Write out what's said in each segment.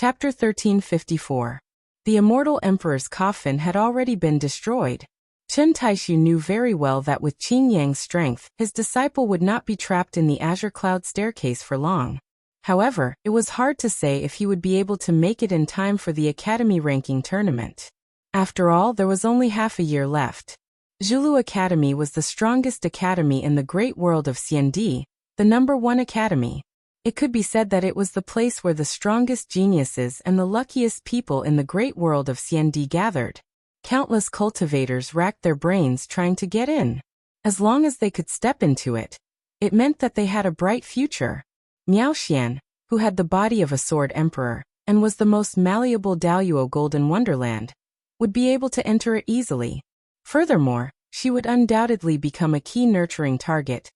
Chapter 1354. The immortal emperor's coffin had already been destroyed. Chen Taishu knew very well that with Qin Yang's strength, his disciple would not be trapped in the azure cloud staircase for long. However, it was hard to say if he would be able to make it in time for the academy ranking tournament. After all, there was only half a year left. Zhulu Academy was the strongest academy in the great world of Xiandi, the #1 academy. It could be said that it was the place where the strongest geniuses and the luckiest people in the great world of Xiandi gathered. Countless cultivators racked their brains trying to get in. As long as they could step into it, it meant that they had a bright future. Miao Xian, who had the body of a sword emperor, and was the most malleable Daluo Golden Wonderland, would be able to enter it easily. Furthermore, she would undoubtedly become a key nurturing target,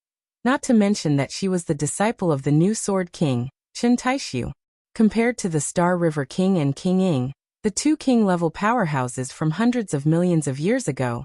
not to mention that she was the disciple of the new Sword King, Chen Taishu. Compared to the Star River King and King Ying, the two king-level powerhouses from hundreds of millions of years ago,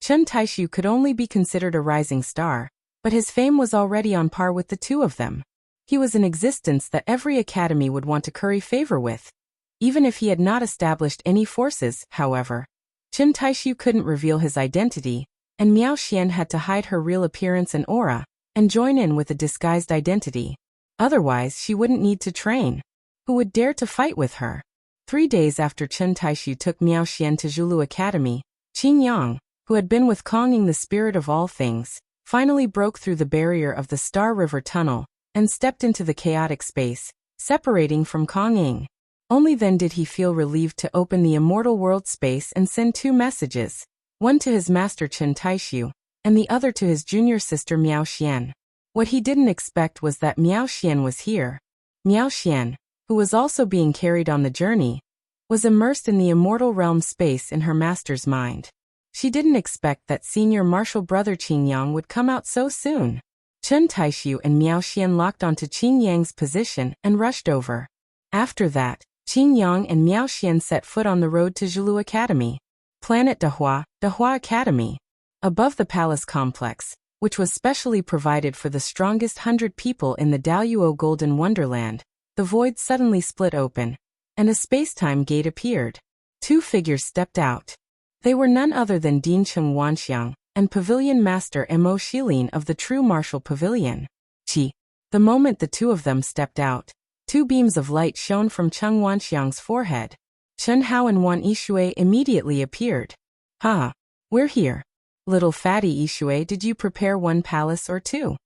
Chen Taishu could only be considered a rising star, but his fame was already on par with the two of them. He was an existence that every academy would want to curry favor with. Even if he had not established any forces, however, Chen Taishu couldn't reveal his identity, and Miao Xian had to hide her real appearance and aura, and join in with a disguised identity. Otherwise, she wouldn't need to train. Who would dare to fight with her? 3 days after Chen Taishu took Miao Xian to Zhulu Academy, Qin Yang, who had been with Kong Ying the spirit of all things, finally broke through the barrier of the Star River Tunnel and stepped into the chaotic space, separating from Kong Ying. Only then did he feel relieved to open the immortal world space and send 2 messages, one to his master Chen Taishu, and the other to his junior sister Miao Xian. What he didn't expect was that Miao Xian was here. Miao Xian, who was also being carried on the journey, was immersed in the immortal realm space in her master's mind. She didn't expect that senior martial brother Qin Yang would come out so soon. Chen Taishu and Miao Xian locked onto Qin Yang's position and rushed over. After that, Qin Yang and Miao Xian set foot on the road to Zhulu Academy. Planet Dahua Academy. Above the palace complex, which was specially provided for the strongest 100 people in the Daluo Golden Wonderland, the void suddenly split open, and a space-time gate appeared. 2 figures stepped out. They were none other than Dean Cheng Wanxiang and Pavilion Master Mo Shilin of the True Martial Pavilion. Qi. The moment the 2 of them stepped out, 2 beams of light shone from Cheng Wanxiang's forehead. Chen Hao and Wan Yishui immediately appeared. "Ha! We're here. Little fatty Yishui, did you prepare 1 palace or 2?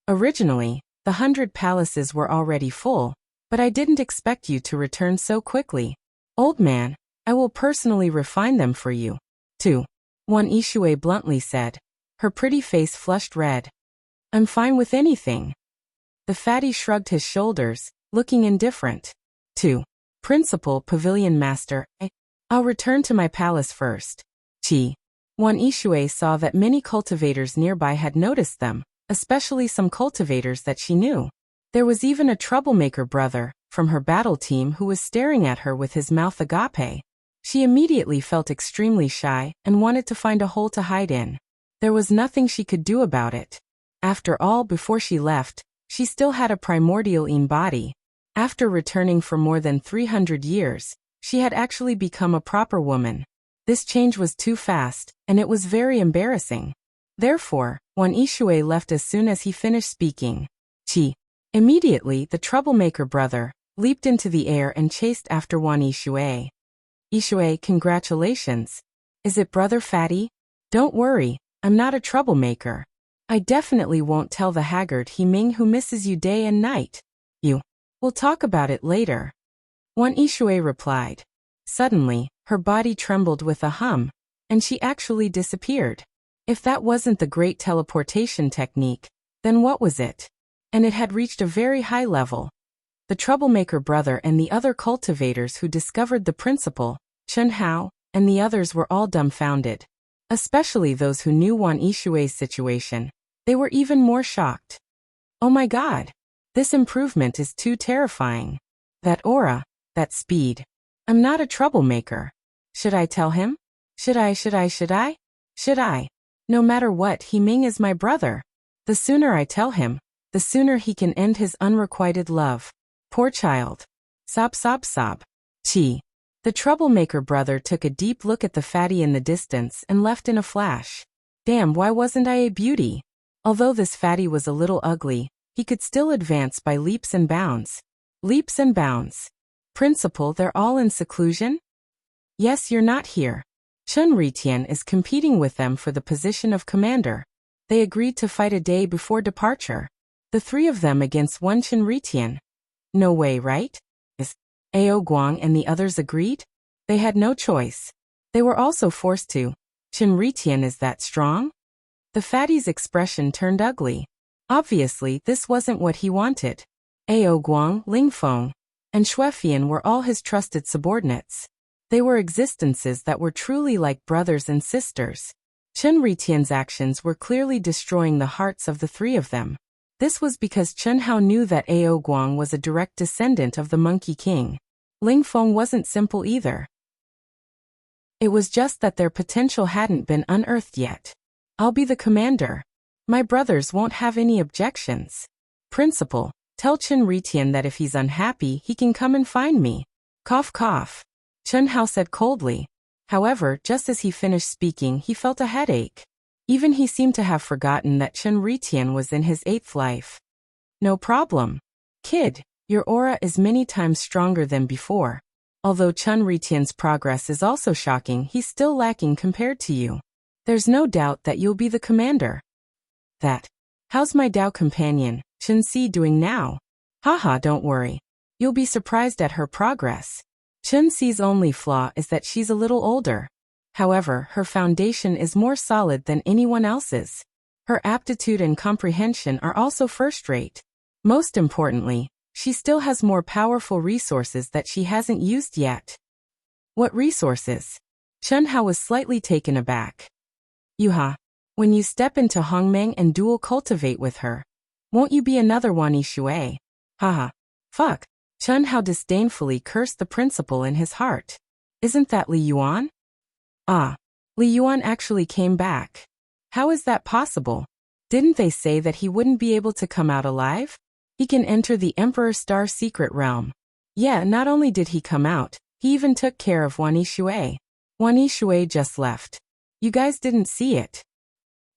Originally, the 100 palaces were already full, but I didn't expect you to return so quickly. Old man, I will personally refine them for you." 2. Wan Yishui bluntly said. Her pretty face flushed red. "I'm fine with anything." The fatty shrugged his shoulders, looking indifferent. 2. Principal Pavilion Master, I'll return to my palace first. Qi. Wan Yishui saw that many cultivators nearby had noticed them, especially some cultivators that she knew. There was even a troublemaker brother from her battle team who was staring at her with his mouth agape. She immediately felt extremely shy and wanted to find a hole to hide in. There was nothing she could do about it. After all, before she left, she still had a primordial body. After returning for more than 300 years, she had actually become a proper woman. This change was too fast, and it was very embarrassing. Therefore, Wan Yishui left as soon as he finished speaking. Qi. Immediately, the troublemaker brother leaped into the air and chased after Wan Yishui. "Yishui, congratulations. Is it Brother Fatty? Don't worry, I'm not a troublemaker. I definitely won't tell the haggard He Ming who misses you day and night. We'll talk about it later." Wan Yishui replied. Suddenly, her body trembled with a hum, and she actually disappeared. If that wasn't the great teleportation technique, then what was it? And it had reached a very high level. The troublemaker brother and the other cultivators who discovered the principal, Chen Hao, and the others were all dumbfounded. Especially those who knew Wan Yishui's situation. They were even more shocked. "Oh my god! This improvement is too terrifying. That aura, that speed. I'm not a troublemaker. Should I tell him? Should I? No matter what, He Ming is my brother. The sooner I tell him, the sooner he can end his unrequited love. Poor child." Sob sob sob. Chi. The troublemaker brother took a deep look at the fatty in the distance and left in a flash. Damn, why wasn't I a beauty? Although this fatty was a little ugly, he could still advance by leaps and bounds. Leaps and bounds. Principal, they're all in seclusion? Yes, you're not here. Chun Ritian is competing with them for the position of commander. They agreed to fight a day before departure. The three of them against one Chun Ritian. No way, right? Ao Guang and the others agreed? They had no choice. They were also forced to. Chun Ritian is that strong? The fatty's expression turned ugly. Obviously, this wasn't what he wanted. Ao Guang, Ling Feng, and Xuefian were all his trusted subordinates. They were existences that were truly like brothers and sisters. Chun Ritian's actions were clearly destroying the hearts of the three of them. This was because Chun Hao knew that Ao Guang was a direct descendant of the Monkey King. Ling Feng wasn't simple either. It was just that their potential hadn't been unearthed yet. I'll be the commander. My brothers won't have any objections. Principal, tell Chun Ritian that if he's unhappy, he can come and find me. Cough cough. Chun Hao said coldly. However, just as he finished speaking, he felt a headache. Even he seemed to have forgotten that Chun Ritian was in his 8th life. No problem. Kid, your aura is many times stronger than before. Although Chun Ritian's progress is also shocking, he's still lacking compared to you. There's no doubt that you'll be the commander. How's my Dao companion, Chun Si, doing now? Haha, don't worry. You'll be surprised at her progress. Chun Si's only flaw is that she's a little older. However, her foundation is more solid than anyone else's. Her aptitude and comprehension are also first-rate. Most importantly, she still has more powerful resources that she hasn't used yet. What resources? Chun Hao was slightly taken aback. Yuha, when you step into Hongmeng and dual cultivate with her, won't you be another Wani Shui? Haha. Fuck. Chun Hao disdainfully cursed the principal in his heart. Isn't that Li Yuan? Ah, Li Yuan actually came back. How is that possible? Didn't they say that he wouldn't be able to come out alive? He can enter the Emperor Star secret realm. Yeah, not only did he come out, he even took care of Wani Shui. Wani Shui just left. You guys didn't see it.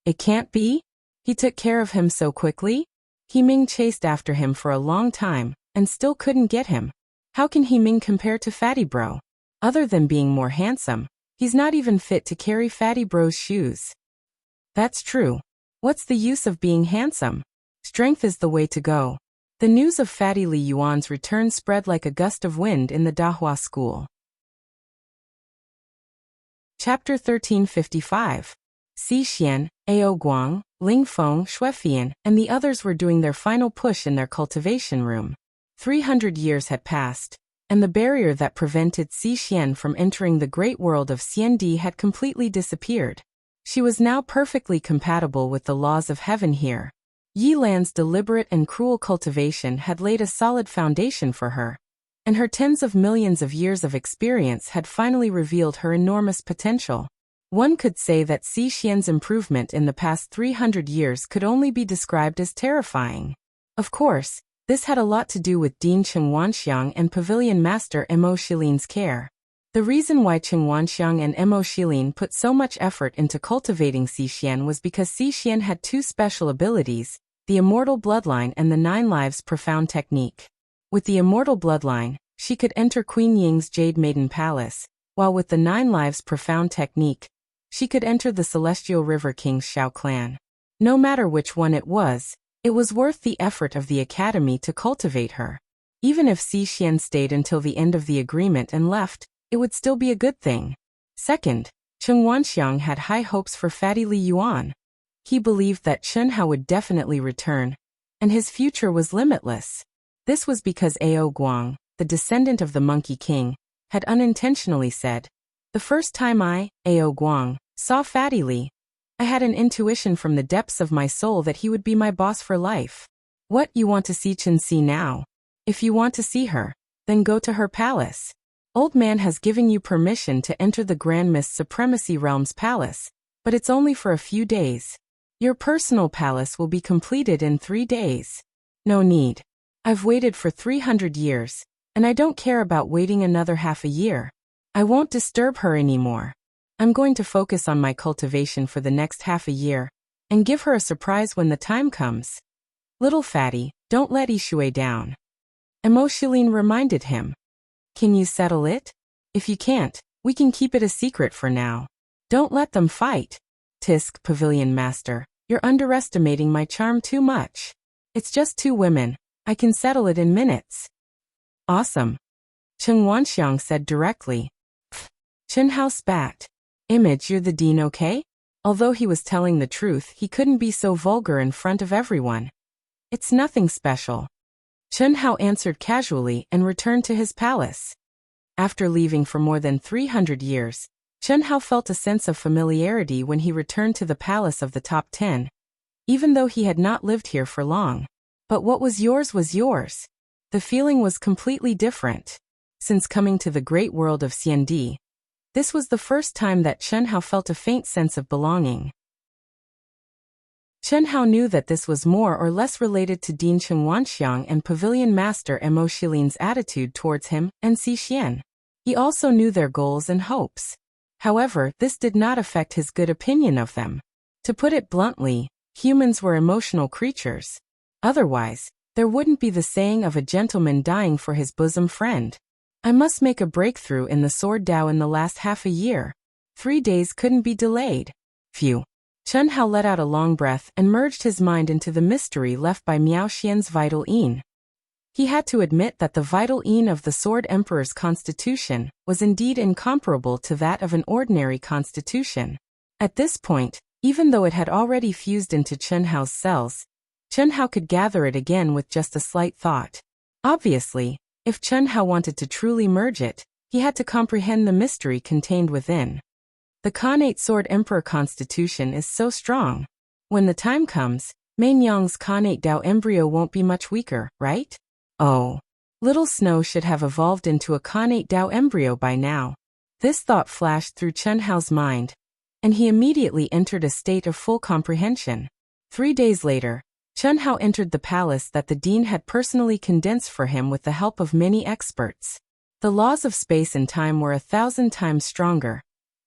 It can't be? He took care of him so quickly? He Ming chased after him for a long time, and still couldn't get him. How can He Ming compare to Fatty Bro? Other than being more handsome, he's not even fit to carry Fatty Bro's shoes. That's true. What's the use of being handsome? Strength is the way to go. The news of Fatty Li Yuan's return spread like a gust of wind in the Dahua school. Chapter 1355. Xi Xian, Ao Guang, Ling Feng, Xuefian, and the others were doing their final push in their cultivation room. 300 years had passed, and the barrier that prevented Xi Xian from entering the great world of Xiandi had completely disappeared. She was now perfectly compatible with the laws of heaven here. Yi Lan's deliberate and cruel cultivation had laid a solid foundation for her, and her tens of millions of years of experience had finally revealed her enormous potential. One could say that Xi Xian's improvement in the past 300 years could only be described as terrifying. Of course, this had a lot to do with Dean Cheng Wanxiang and Pavilion Master Mo Shilin's care. The reason why Cheng Wanxiang and Mo Shilin put so much effort into cultivating Xi Xian was because Xi Xian had two special abilities, the Immortal Bloodline and the 9 Lives Profound Technique. With the Immortal Bloodline, she could enter Queen Ying's Jade Maiden Palace, while with the 9 Lives Profound Technique, she could enter the Celestial River King's Xiao clan. No matter which one it was worth the effort of the academy to cultivate her. Even if Xi Xian stayed until the end of the agreement and left, it would still be a good thing. Second, Cheng Wanxiang had high hopes for Fatty Li Yuan. He believed that Chun Hao would definitely return, and his future was limitless. This was because Ao Guang, the descendant of the Monkey King, had unintentionally said, "The first time I, Ao Guang, saw Fatty Li, I had an intuition from the depths of my soul that he would be my boss for life." What, you want to see Chun Si now? If you want to see her, then go to her palace. Old man has given you permission to enter the Grand Mist Supremacy Realm's palace, but it's only for a few days. Your personal palace will be completed in 3 days. No need. I've waited for 300 years, and I don't care about waiting another half a year. I won't disturb her anymore. I'm going to focus on my cultivation for the next half a year, and give her a surprise when the time comes. Little fatty, don't let Ishui down. Emoshiline reminded him. Can you settle it? If you can't, we can keep it a secret for now. Don't let them fight. Tisk, Pavilion Master, you're underestimating my charm too much. It's just 2 women. I can settle it in minutes. Awesome. Cheng Wanxiang said directly. Pfft. Chen Hao spat. Image, you're the dean, okay? Although he was telling the truth, he couldn't be so vulgar in front of everyone. It's nothing special. Chen Hao answered casually and returned to his palace. After leaving for more than 300 years, Chen Hao felt a sense of familiarity when he returned to the palace of the top 10, even though he had not lived here for long. But what was yours was yours. The feeling was completely different. Since coming to the great world of Xiandi, this was the first time that Chen Hao felt a faint sense of belonging. Chen Hao knew that this was more or less related to Dean Cheng Wanxiang and Pavilion Master Emoshilin's attitude towards him and Xixian. He also knew their goals and hopes. However, this did not affect his good opinion of them. To put it bluntly, humans were emotional creatures. Otherwise, there wouldn't be the saying of a gentleman dying for his bosom friend. I must make a breakthrough in the sword Dao in the last half a year. 3 days couldn't be delayed. Phew. Chen Hao let out a long breath and merged his mind into the mystery left by Miao Xian's vital yin. He had to admit that the vital yin of the Sword Emperor's constitution was indeed incomparable to that of an ordinary constitution. At this point, even though it had already fused into Chen Hao's cells, Chen Hao could gather it again with just a slight thought. Obviously, if Chen Hao wanted to truly merge it, he had to comprehend the mystery contained within. The Khanate Sword Emperor constitution is so strong. When the time comes, Mei Nyang's Khanate Dao embryo won't be much weaker, right? Oh. Little Snow should have evolved into a Khanate Dao embryo by now. This thought flashed through Chen Hao's mind, and he immediately entered a state of full comprehension. 3 days later, Chen Hao entered the palace that the dean had personally condensed for him with the help of many experts. The laws of space and time were 1,000 times stronger,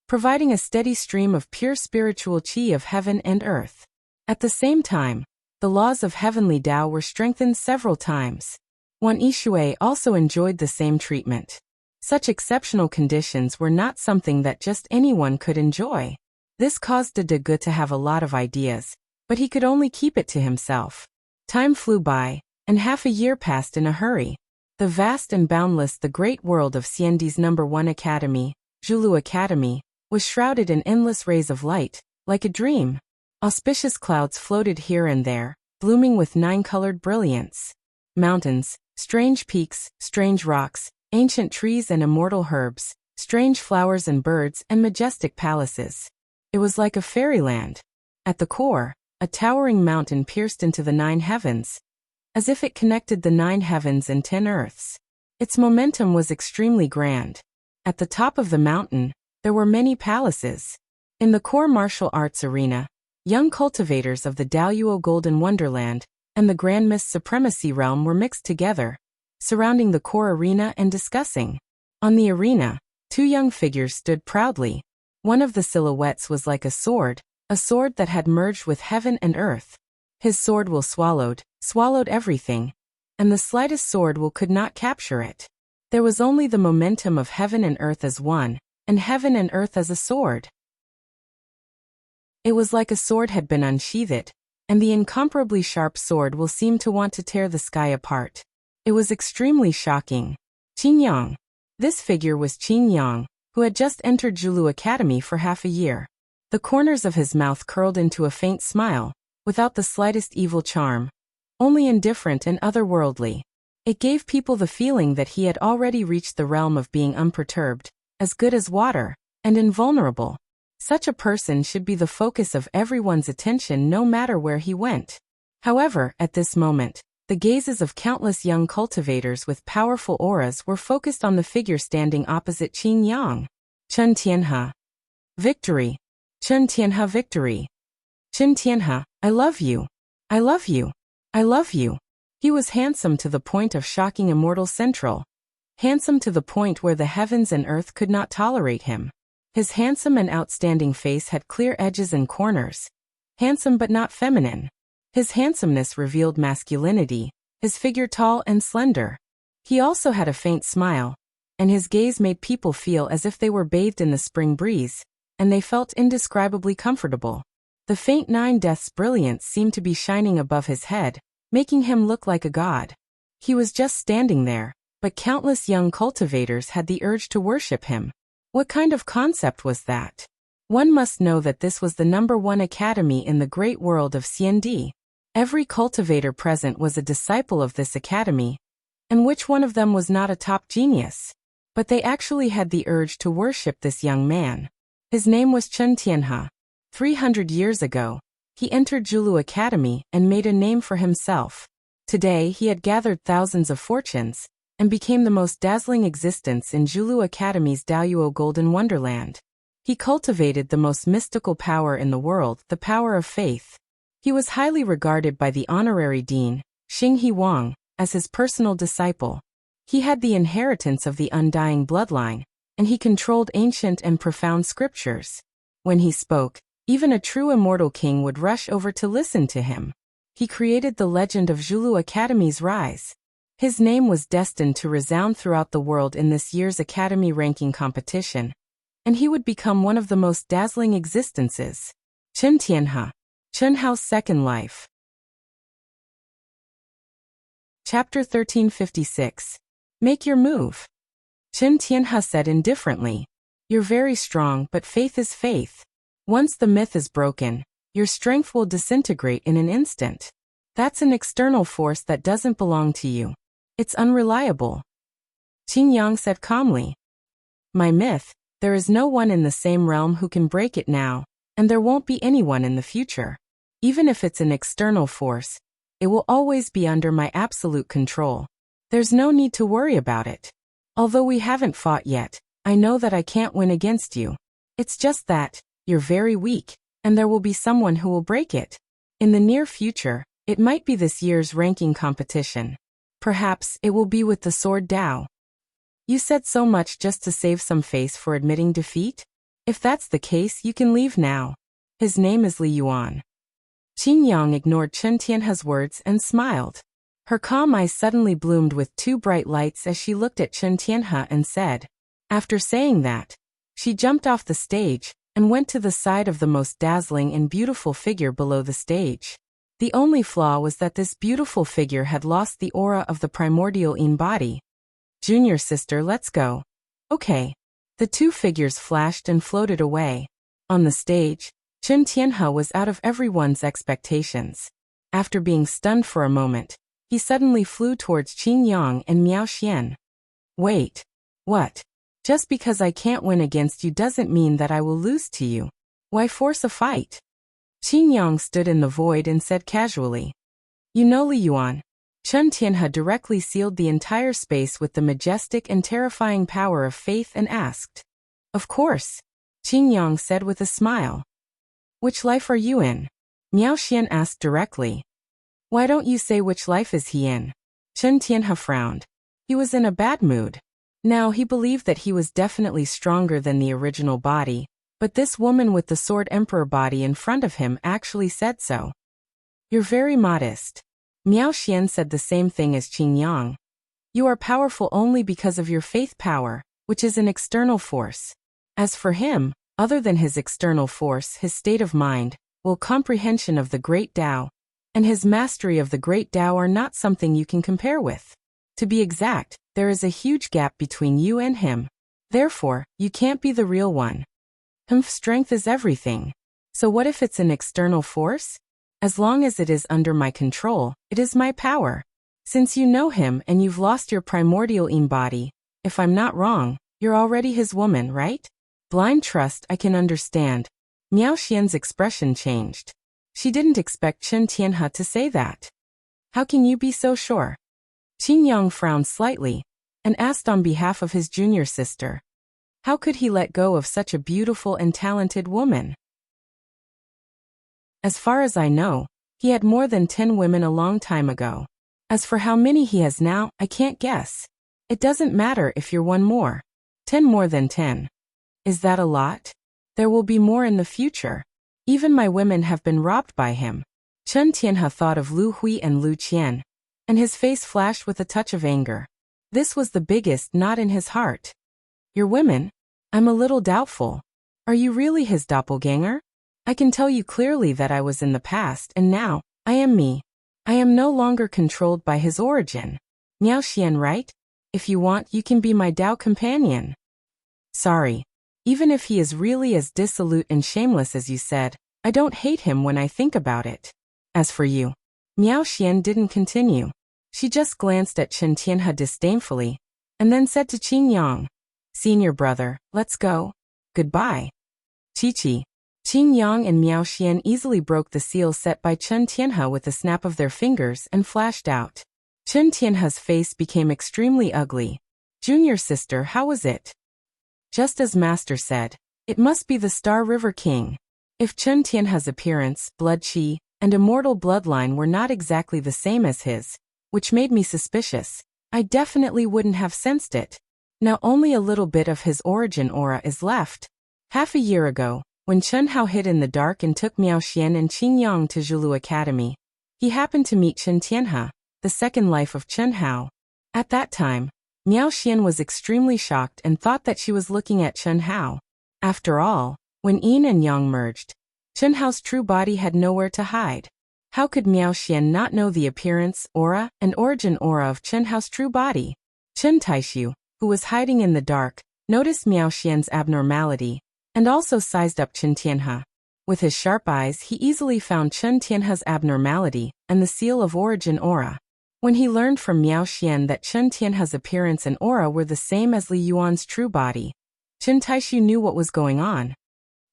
providing a steady stream of pure spiritual qi of heaven and earth. At the same time, the laws of heavenly Dao were strengthened several times. Wan Yishui also enjoyed the same treatment. Such exceptional conditions were not something that just anyone could enjoy. This caused De Gu to have a lot of ideas, but he could only keep it to himself. Time flew by, and half a year passed in a hurry. The vast and boundless the great world of Xiandi's #1 academy, Zhulu Academy, was shrouded in endless rays of light, like a dream. Auspicious clouds floated here and there, blooming with 9-colored brilliance. Mountains, strange peaks, strange rocks, ancient trees and immortal herbs, strange flowers and birds and majestic palaces. It was like a fairyland. At the core, a towering mountain pierced into the 9 heavens, as if it connected the 9 heavens and 10 earths. Its momentum was extremely grand. At the top of the mountain, there were many palaces. In the core martial arts arena, young cultivators of the Daoyuo Golden Wonderland and the Grand Mist Supremacy Realm were mixed together, surrounding the core arena and discussing. On the arena, 2 young figures stood proudly. One of the silhouettes was like a sword that had merged with heaven and earth. His sword will swallowed everything, and the slightest sword will could not capture it. There was only the momentum of heaven and earth as one, and heaven and earth as a sword. It was like a sword had been unsheathed, and the incomparably sharp sword will seem to want to tear the sky apart. It was extremely shocking. Qin Yang. This figure was Qin Yang, who had just entered Zhulu Academy for half a year. The corners of his mouth curled into a faint smile, without the slightest evil charm, only indifferent and otherworldly. It gave people the feeling that he had already reached the realm of being unperturbed, as good as water, and invulnerable. Such a person should be the focus of everyone's attention no matter where he went. However, at this moment, the gazes of countless young cultivators with powerful auras were focused on the figure standing opposite Qin Yang. Chen Tianhe. Victory. Chen Tianhe victory. Chen Tianhe, I love you. I love you. I love you. He was handsome to the point of shocking Immortal Central. handsome to the point where the heavens and earth could not tolerate him. His handsome and outstanding face had clear edges and corners. Handsome but not feminine. His handsomeness revealed masculinity, his figure tall and slender. He also had a faint smile, and his gaze made people feel as if they were bathed in the spring breeze, and they felt indescribably comfortable. The faint 9 deaths brilliance seemed to be shining above his head, making him look like a god. He was just standing there, but countless young cultivators had the urge to worship him. What kind of concept was that? One must know that this was the #1 academy in the great world of CND. Every cultivator present was a disciple of this academy, and which one of them was not a top genius? But they actually had the urge to worship this young man. His name was Chen Tianhe. 300 years ago, he entered Julu Academy and made a name for himself. Today he had gathered thousands of fortunes, and became the most dazzling existence in Julu Academy's Daoyuo Golden Wonderland. He cultivated the most mystical power in the world, the power of faith. He was highly regarded by the honorary dean, Xinghe Wang, as his personal disciple. He had the inheritance of the undying bloodline, and he controlled ancient and profound scriptures. When he spoke, even a true immortal king would rush over to listen to him. He created the legend of Julu Academy's rise. His name was destined to resound throughout the world in this year's Academy ranking competition, and he would become one of the most dazzling existences. Chen Tianhe. Chen Hao's second life. Chapter 1356. Make your move. Chen Tianhe said indifferently. You're very strong, but faith is faith. Once the myth is broken, your strength will disintegrate in an instant. That's an external force that doesn't belong to you. It's unreliable. Qin Yang said calmly. My myth, there is no one in the same realm who can break it now, and there won't be anyone in the future. Even if it's an external force, it will always be under my absolute control. There's no need to worry about it. Although we haven't fought yet, I know that I can't win against you. It's just that, you're very weak, and there will be someone who will break it. In the near future, it might be this year's ranking competition. Perhaps it will be with the sword Dao. You said so much just to save some face for admitting defeat? If that's the case, you can leave now. His name is Li Yuan. Qin Yang ignored Chen Tianhe's words and smiled. Her calm eyes suddenly bloomed with 2 bright lights as she looked at Chen Tianhe and said. After saying that, she jumped off the stage and went to the side of the most dazzling and beautiful figure below the stage. The only flaw was that this beautiful figure had lost the aura of the primordial Yin body. Junior sister, let's go. Okay. The 2 figures flashed and floated away. On the stage, Chen Tianhe was out of everyone's expectations. After being stunned for a moment, he suddenly flew towards Qin Yang and Miao Xian. Wait. What? Just because I can't win against you doesn't mean that I will lose to you. Why force a fight? Qin Yang stood in the void and said casually. You know Li Yuan. Chen Tianhe directly sealed the entire space with the majestic and terrifying power of faith and asked. Of course. Qin Yang said with a smile. Which life are you in? Miao Xian asked directly. Why don't you say which life is he in? Chen Tianhe frowned. He was in a bad mood. Now he believed that he was definitely stronger than the original body, but this woman with the sword emperor body in front of him actually said so. You're very modest. Miao Xian said the same thing as Qin Yang. You are powerful only because of your faith power, which is an external force. As for him, other than his external force, his state of mind, will comprehension of the great Tao, and his mastery of the great Tao are not something you can compare with. To be exact, there is a huge gap between you and him. Therefore, you can't be the real one. His strength is everything. So what if it's an external force? As long as it is under my control, it is my power. Since you know him and you've lost your primordial Yin body, if I'm not wrong, you're already his woman, right? Blind trust, I can understand. Miao Xian's expression changed. She didn't expect Chen Tianhe to say that. How can you be so sure? Qin Yang frowned slightly, and asked on behalf of his junior sister. How could he let go of such a beautiful and talented woman? As far as I know, he had more than 10 women a long time ago. As for how many he has now, I can't guess. It doesn't matter if you're one more. 10 more than 10. Is that a lot? There will be more in the future. Even my women have been robbed by him. Chen Tianhe thought of Lu Hui and Lu Qian, and his face flashed with a touch of anger. This was the biggest knot in his heart. Your women? I'm a little doubtful. Are you really his doppelganger? I can tell you clearly that I was in the past and now, I am me. I am no longer controlled by his origin. Miao Xian, right? If you want, you can be my Dao companion. Sorry. Even if he is really as dissolute and shameless as you said, I don't hate him when I think about it. As for you, Miao Xian didn't continue. She just glanced at Chen Tianhe disdainfully, and then said to Qin Yang, Senior brother, let's go. Goodbye. Chi-Chi. Qin Yang and Miao Xian easily broke the seal set by Chen Tianhe with a snap of their fingers and flashed out. Chen Tianhe's face became extremely ugly. Junior sister, how was it? Just as Master said, it must be the Star River King. If Chen Tianhe's appearance, blood qi, and immortal bloodline were not exactly the same as his, which made me suspicious, I definitely wouldn't have sensed it. Now only a little bit of his origin aura is left. Half a year ago, when Chen Hao hid in the dark and took Miao Xian and Qin Yang to Zhulu Academy, he happened to meet Chen Tianhe, the second life of Chen Hao. At that time, Miao Xian was extremely shocked and thought that she was looking at Chen Hao. After all, when yin and yang merged, Chen Hao's true body had nowhere to hide. How could Miao Xian not know the appearance, aura, and origin aura of Chen Hao's true body? Chen Taishu, who was hiding in the dark, noticed Miao Xian's abnormality, and also sized up Chen Tianhe. With his sharp eyes, he easily found Chen Tianhe's abnormality and the seal of origin aura. When he learned from Miao Xian that Chen Tianhe's appearance and aura were the same as Li Yuan's true body, Chen Taishu knew what was going on.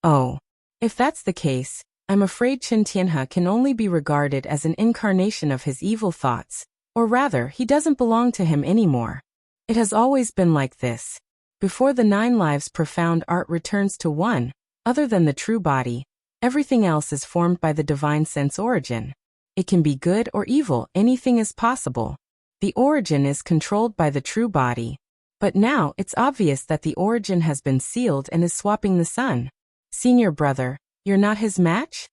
Oh. If that's the case, I'm afraid Chen Tianhe can only be regarded as an incarnation of his evil thoughts, or rather, he doesn't belong to him anymore. It has always been like this. Before the 9 lives profound art returns to one, other than the true body, everything else is formed by the divine sense origin. It can be good or evil, anything is possible. The origin is controlled by the true body. But now it's obvious that the origin has been sealed and is swapping the sun. Senior brother, you're not his match?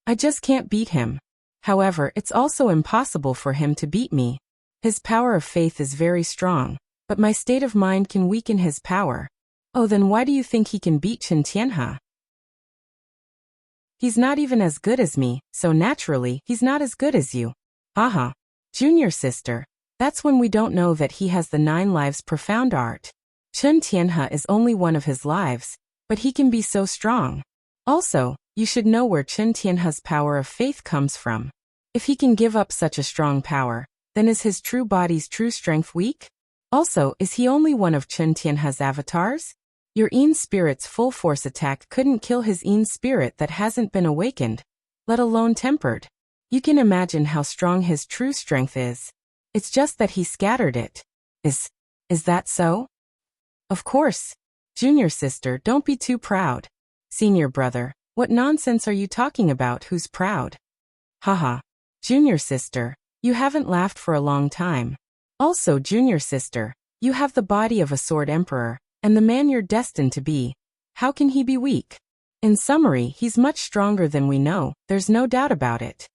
I just can't beat him. However, it's also impossible for him to beat me. His power of faith is very strong. But my state of mind can weaken his power. Oh, then why do you think he can beat Chen Tianhe? He's not even as good as me, so naturally, he's not as good as you. Aha. Junior sister, that's when we don't know that he has the 9 lives profound art. Chen Tianhe is only one of his lives, but he can be so strong. Also, you should know where Chen Tianhe's power of faith comes from. If he can give up such a strong power, then is his true body's true strength weak? Also, is he only one of Chen Tianhe's avatars? Your Yin spirit's full force attack couldn't kill his Yin spirit that hasn't been awakened, let alone tempered. You can imagine how strong his true strength is. It's just that he scattered it. Is that so? Of course. Junior sister, don't be too proud. Senior brother, what nonsense are you talking about? Who's proud? Haha. Junior sister, you haven't laughed for a long time. Also, junior sister, you have the body of a sword emperor, and the man you're destined to be. How can he be weak? In summary, he's much stronger than we know, there's no doubt about it.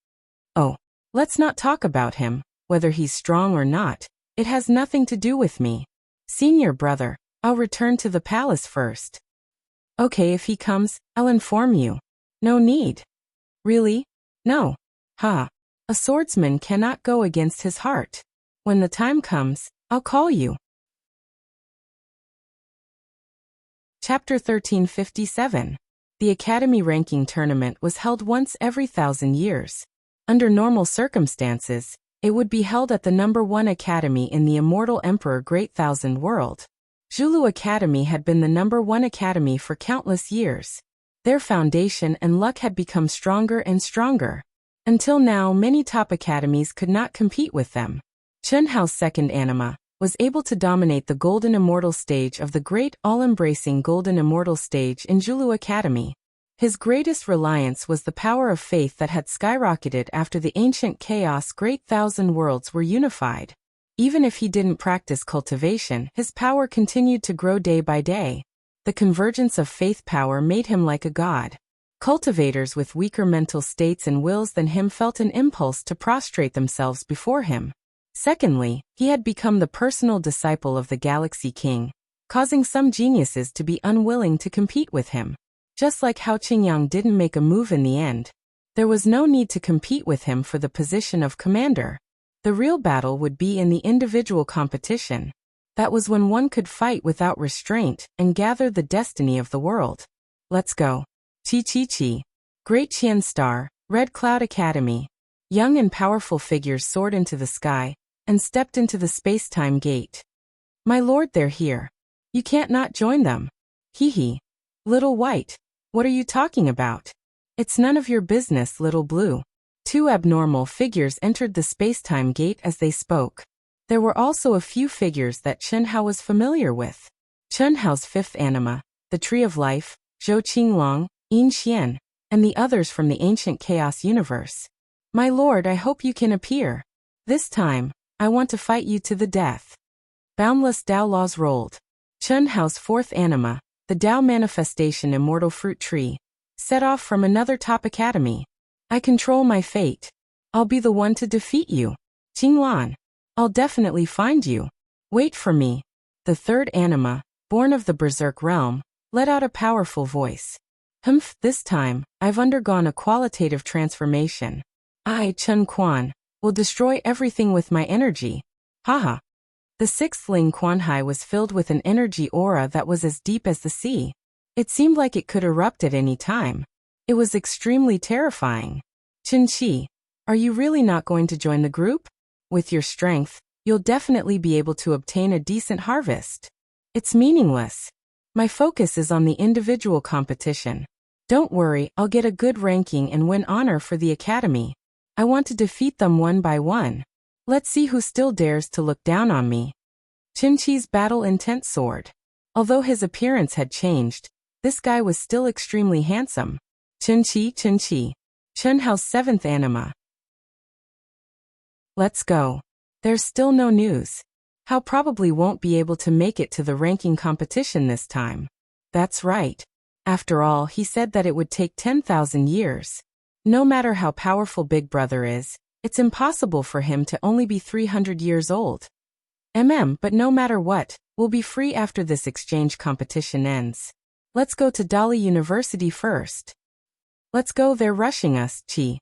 Oh, let's not talk about him, whether he's strong or not, it has nothing to do with me. Senior brother, I'll return to the palace first. Okay, if he comes, I'll inform you. No need. Really? No. Ha. A swordsman cannot go against his heart. When the time comes, I'll call you. Chapter 1357. The Academy Ranking Tournament was held once every 1,000 years. Under normal circumstances, it would be held at the number 1 academy in the Immortal Emperor Great Thousand World. Zhulu Academy had been the number 1 academy for countless years. Their foundation and luck had become stronger and stronger. Until now, many top academies could not compete with them. Chen Hao's second anima was able to dominate the Golden Immortal stage of the great all-embracing Golden Immortal stage in Zhulu Academy. His greatest reliance was the power of faith that had skyrocketed after the ancient chaos Great Thousand Worlds were unified. Even if he didn't practice cultivation, his power continued to grow day by day. The convergence of faith power made him like a god. Cultivators with weaker mental states and wills than him felt an impulse to prostrate themselves before him. Secondly, he had become the personal disciple of the Galaxy King, causing some geniuses to be unwilling to compete with him. Just like how Qingyang didn't make a move in the end, there was no need to compete with him for the position of commander. The real battle would be in the individual competition. That was when one could fight without restraint and gather the destiny of the world. Let's go. Chi. Great Qian Star, Red Cloud Academy. Young and powerful figures soared into the sky and stepped into the space-time gate. My lord, they're here. You can't not join them. Hee. Little White, what are you talking about? It's none of your business, Little Blue. Two abnormal figures entered the space-time gate as they spoke. There were also a few figures that Chen Hao was familiar with. Chen Hao's fifth anima, the Tree of Life, Zhou Qinglong, Yin Xian, and the others from the ancient chaos universe. My lord, I hope you can appear. This time, I want to fight you to the death. Boundless Dao laws rolled. Chen Hao's fourth anima, the Dao manifestation immortal fruit tree, set off from another top academy. I control my fate. I'll be the one to defeat you. Qinglan, I'll definitely find you. Wait for me. The third anima, born of the Berserk realm, let out a powerful voice. This time, I've undergone a qualitative transformation. I, Chen Quan, will destroy everything with my energy. Haha. The sixth Ling Quanhai was filled with an energy aura that was as deep as the sea. It seemed like it could erupt at any time. It was extremely terrifying. Qin Qi, are you really not going to join the group? With your strength, you'll definitely be able to obtain a decent harvest. It's meaningless. My focus is on the individual competition. Don't worry, I'll get a good ranking and win honor for the academy. I want to defeat them one by one. Let's see who still dares to look down on me. Qin Qi's battle intent soared. Although his appearance had changed, this guy was still extremely handsome. Qin Qi. Chen Hao's seventh anima. Let's go. There's still no news. Hao probably won't be able to make it to the ranking competition this time. That's right. After all, he said that it would take 10,000 years. No matter how powerful Big Brother is, it's impossible for him to only be 300 years old. But no matter what, we'll be free after this exchange competition ends. Let's go to Dali University first. Let's go, they're rushing us, Qi.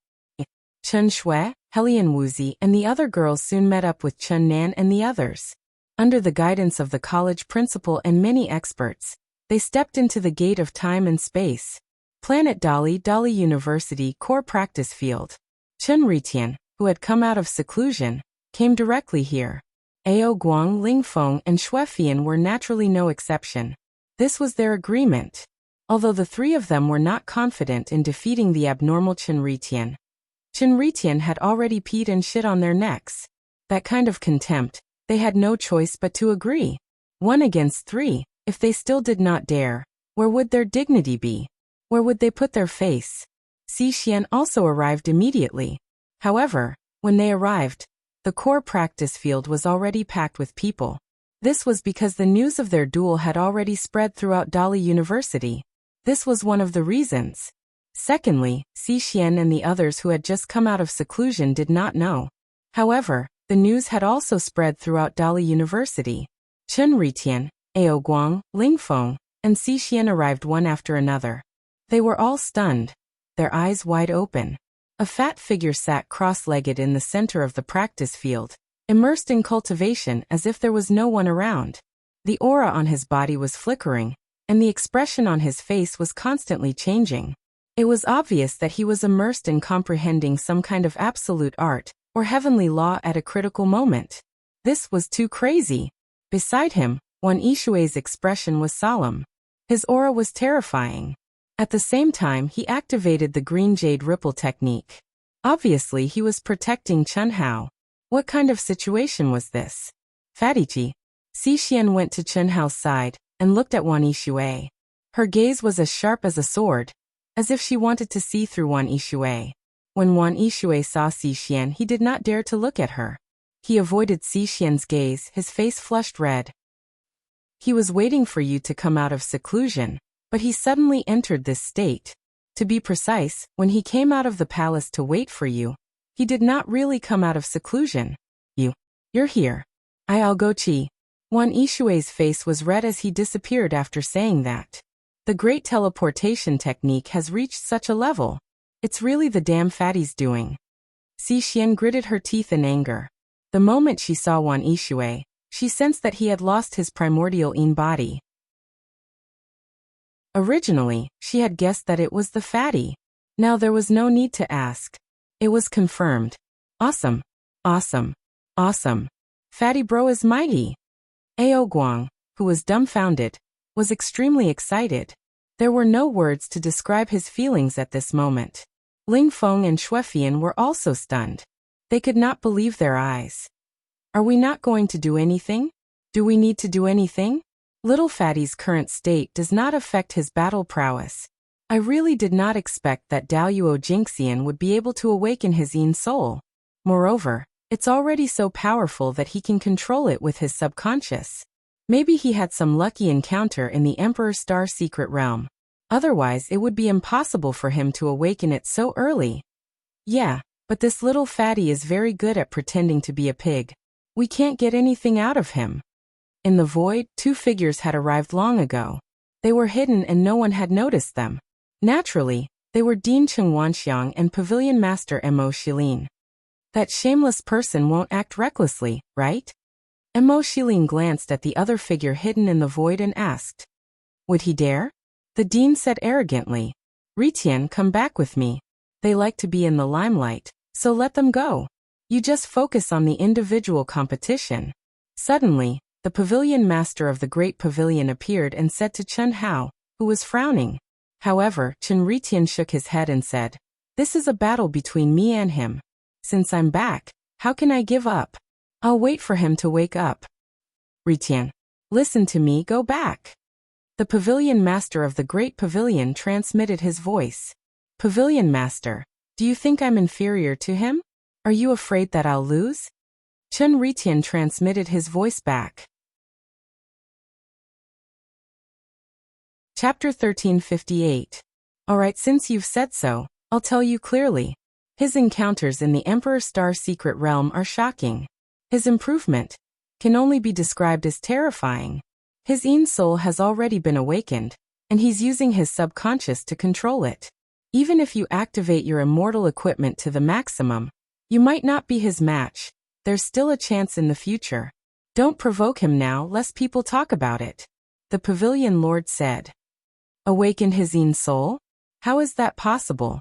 Chen Shui, Helian Wuzi, and the other girls soon met up with Chen Nan and the others. Under the guidance of the college principal and many experts, they stepped into the gate of time and space. Planet Dali University core practice field. Chen Ritian, who had come out of seclusion, came directly here. Ao Guang, Ling Feng, and Xuefian were naturally no exception. This was their agreement. Although the three of them were not confident in defeating the abnormal Chen Ritian had already peed and shit on their necks. That kind of contempt, they had no choice but to agree. 1 against 3, if they still did not dare, where would their dignity be? Where would they put their face? Xi Xian also arrived immediately. However, when they arrived, the core practice field was already packed with people. This was because the news of their duel had already spread throughout Dali University. This was one of the reasons. Secondly, Xi Xian and the others who had just come out of seclusion did not know. However, the news had also spread throughout Dali University. Chen Ritian, Ao Guang, Ling Feng, and Xi Xian arrived one after another. They were all stunned, their eyes wide open. A fat figure sat cross-legged in the center of the practice field, immersed in cultivation as if there was no one around. The aura on his body was flickering, and the expression on his face was constantly changing. It was obvious that he was immersed in comprehending some kind of absolute art or heavenly law at a critical moment. This was too crazy. Beside him, Wan Yishui's expression was solemn. His aura was terrifying. At the same time, he activated the green jade ripple technique. Obviously, he was protecting Chen Hao. What kind of situation was this? Fatichi. Xi Xian went to Chen Hao's side and looked at Wan Yishui. Her gaze was as sharp as a sword, as if she wanted to see through Wan Yishui. When Wan Yishui saw Xi Xian, he did not dare to look at her. He avoided Xixian's gaze, his face flushed red. He was waiting for you to come out of seclusion, but he suddenly entered this state. To be precise, when he came out of the palace to wait for you, he did not really come out of seclusion. You're here. I'll go Qi. Wan Yishui's face was red as he disappeared after saying that. The great teleportation technique has reached such a level. It's really the damn fatty's doing. Xixian gritted her teeth in anger. The moment she saw Wan Yishui, she sensed that he had lost his primordial yin body. Originally, she had guessed that it was the fatty. Now there was no need to ask. It was confirmed. Awesome. Awesome. Awesome. Fatty bro is mighty. Ao Guang, who was dumbfounded, was extremely excited. There were no words to describe his feelings at this moment. Ling Feng and Xuefian were also stunned. They could not believe their eyes. Are we not going to do anything? Do we need to do anything? Little Fatty's current state does not affect his battle prowess. I really did not expect that Daluo Jinxian would be able to awaken his yin soul. Moreover, it's already so powerful that he can control it with his subconscious. Maybe he had some lucky encounter in the Emperor's Star Secret Realm. Otherwise, it would be impossible for him to awaken it so early. Yeah, but this little fatty is very good at pretending to be a pig. We can't get anything out of him. In the void, two figures had arrived long ago. They were hidden and no one had noticed them. Naturally, they were Dean Cheng Wanxiang and Pavilion Master Mo Shilin. That shameless person won't act recklessly, right? Mo Shilin glanced at the other figure hidden in the void and asked. Would he dare? The dean said arrogantly. Ritian, come back with me. They like to be in the limelight, so let them go. You just focus on the individual competition. Suddenly, the pavilion master of the great pavilion appeared and said to Chen Hao, who was frowning. However, Chen Ritian shook his head and said, This is a battle between me and him. Since I'm back, how can I give up? I'll wait for him to wake up. Ritian, listen to me, go back. The pavilion master of the great pavilion transmitted his voice. Pavilion master, do you think I'm inferior to him? Are you afraid that I'll lose? Chen Ritian transmitted his voice back. Chapter 1358. Alright, since you've said so, I'll tell you clearly. His encounters in the Emperor's Star Secret Realm are shocking. His improvement can only be described as terrifying. His yin soul has already been awakened, and he's using his subconscious to control it. Even if you activate your immortal equipment to the maximum, you might not be his match. There's still a chance in the future. Don't provoke him now lest people talk about it. The pavilion lord said. Awakened his yin soul? How is that possible?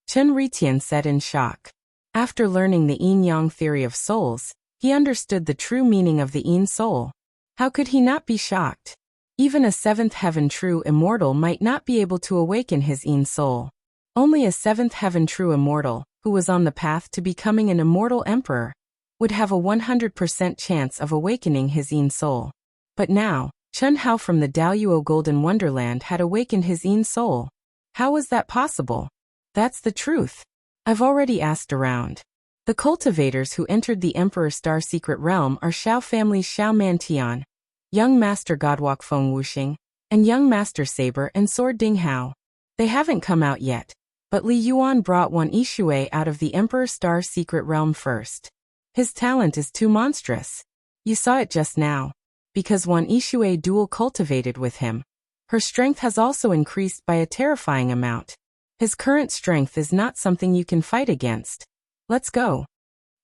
Chen Ritian said in shock. After learning the yin-yang theory of souls, he understood the true meaning of the yin soul. How could he not be shocked? Even a seventh heaven true immortal might not be able to awaken his yin soul. Only a seventh heaven true immortal, who was on the path to becoming an immortal emperor, would have a 100% chance of awakening his yin soul. But now, Chen Hao from the Daluo Golden Wonderland had awakened his yin soul. How was that possible? That's the truth. I've already asked around. The cultivators who entered the Emperor's Star Secret Realm are Shao family's Shao Mantian, Young Master Godwalk Feng Wuxing, and Young Master Saber and Sword Ding Hao. They haven't come out yet, but Li Yuan brought Wan Yishui out of the Emperor's Star Secret Realm first. His talent is too monstrous. You saw it just now. Because Wan Yishui dual cultivated with him, her strength has also increased by a terrifying amount. His current strength is not something you can fight against. Let's go.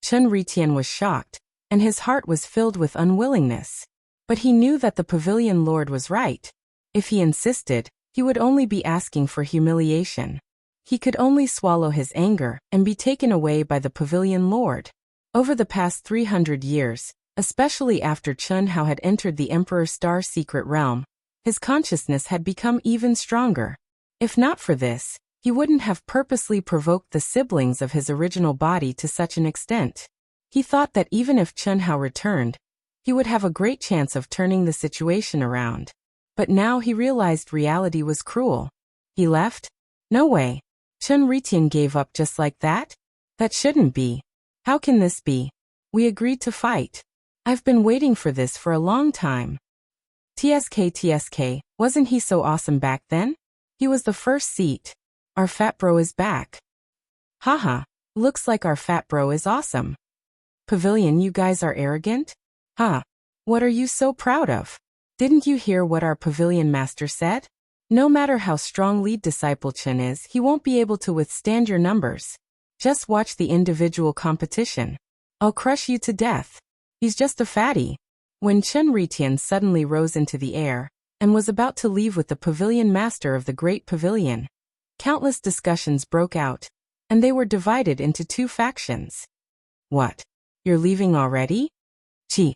Chen Ritian was shocked, and his heart was filled with unwillingness. But he knew that the pavilion lord was right. If he insisted, he would only be asking for humiliation. He could only swallow his anger and be taken away by the pavilion lord. Over the past 300 years, especially after Chen Hao had entered the Emperor's Star Secret Realm, his consciousness had become even stronger. If not for this, he wouldn't have purposely provoked the siblings of his original body to such an extent. He thought that even if Chen Hao returned, he would have a great chance of turning the situation around. But now he realized reality was cruel. He left? No way. Chen Ritian gave up just like that? That shouldn't be. How can this be? We agreed to fight. I've been waiting for this for a long time. TSK, wasn't he so awesome back then? He was the first seat. Our fat bro is back. Haha, looks like our fat bro is awesome. Pavilion, you guys are arrogant? Huh. What are you so proud of? Didn't you hear what our pavilion master said? No matter how strong lead disciple Chen is, he won't be able to withstand your numbers. Just watch the individual competition. I'll crush you to death. He's just a fatty. When Chen Ritian suddenly rose into the air and was about to leave with the pavilion master of the great pavilion, countless discussions broke out, and they were divided into two factions. What? You're leaving already? Chi.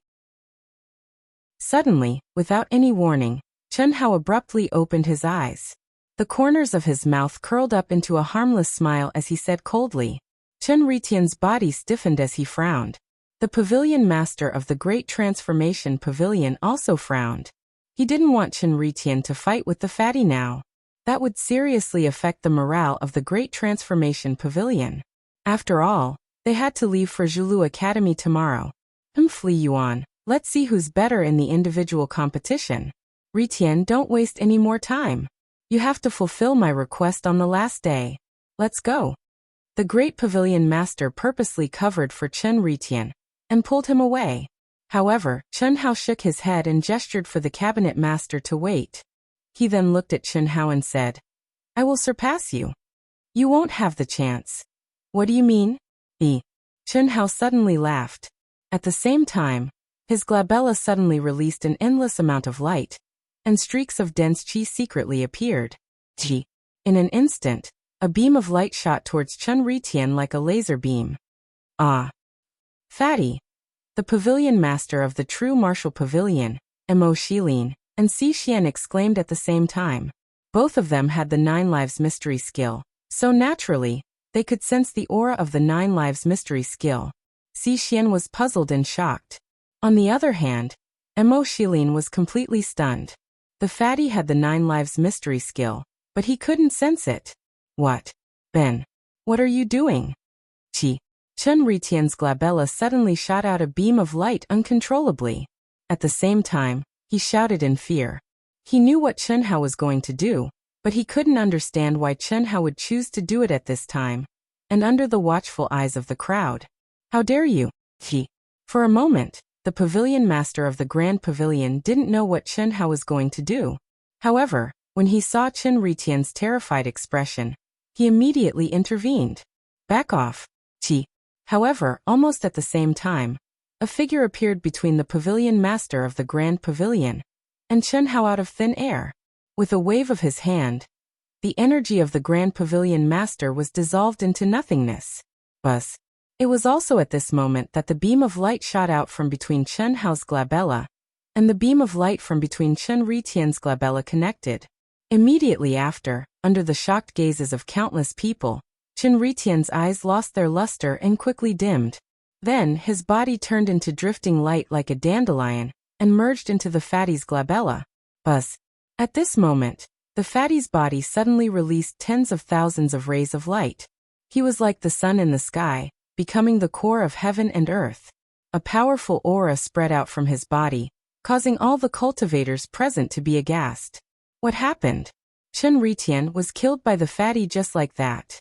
Suddenly, without any warning, Chen Hao abruptly opened his eyes. The corners of his mouth curled up into a harmless smile as he said coldly. Chen Ritian's body stiffened as he frowned. The pavilion master of the Great Transformation Pavilion also frowned. He didn't want Chen Ritian to fight with the fatty now. That would seriously affect the morale of the Great Transformation Pavilion. After all, they had to leave for Zhulu Academy tomorrow. Flee Yuan, let's see who's better in the individual competition. Ritian, don't waste any more time. You have to fulfill my request on the last day. Let's go. The Great Pavilion Master purposely covered for Chen Ritian and pulled him away. However, Chen Hao shook his head and gestured for the cabinet master to wait. He then looked at Chen Hao and said, I will surpass you. You won't have the chance. What do you mean? Chen Hao suddenly laughed. At the same time, his glabella suddenly released an endless amount of light, and streaks of dense qi secretly appeared. In an instant, a beam of light shot towards Chen Ritian like a laser beam. Ah! Fatty! The pavilion master of the true martial pavilion, Mo Shilin, and Xi Xian exclaimed at the same time. Both of them had the 9 lives mystery skill, so naturally, they could sense the aura of the 9 lives mystery skill. Xi Xian was puzzled and shocked. On the other hand, Mo Shilin was completely stunned. The fatty had the 9 lives mystery skill, but he couldn't sense it. What? Ben. What are you doing? Chen Ritian's glabella suddenly shot out a beam of light uncontrollably. At the same time, he shouted in fear. He knew what Chen Hao was going to do, but he couldn't understand why Chen Hao would choose to do it at this time, and under the watchful eyes of the crowd. How dare you? For a moment, the pavilion master of the Grand Pavilion didn't know what Chen Hao was going to do. However, when he saw Chen Ritian's terrified expression, he immediately intervened. Back off, Chi. However, almost at the same time, a figure appeared between the pavilion master of the Grand Pavilion and Chen Hao out of thin air. With a wave of his hand, the energy of the Grand Pavilion master was dissolved into nothingness. Buzz. It was also at this moment that the beam of light shot out from between Chen Hao's glabella, and the beam of light from between Chen Ritian's glabella connected. Immediately after, under the shocked gazes of countless people, Chen Ritian's eyes lost their luster and quickly dimmed. Then, his body turned into drifting light like a dandelion, and merged into the fatty's glabella. Buzz. At this moment, the fatty's body suddenly released tens of thousands of rays of light. He was like the sun in the sky, becoming the core of heaven and earth. A powerful aura spread out from his body, causing all the cultivators present to be aghast. What happened? Chen Ritian was killed by the fatty just like that.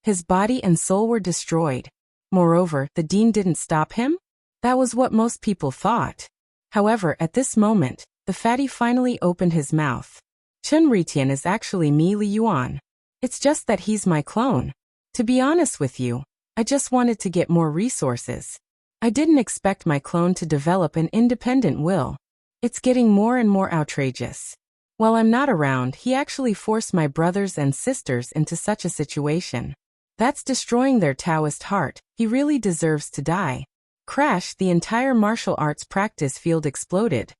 His body and soul were destroyed. Moreover, the dean didn't stop him? That was what most people thought. However, at this moment, the fatty finally opened his mouth. Chen Ritian is actually me, Li Yuan. It's just that he's my clone. To be honest with you, I just wanted to get more resources. I didn't expect my clone to develop an independent will. It's getting more and more outrageous. While I'm not around, he actually forced my brothers and sisters into such a situation. That's destroying their Taoist heart. He really deserves to die. Crash, the entire martial arts practice field exploded.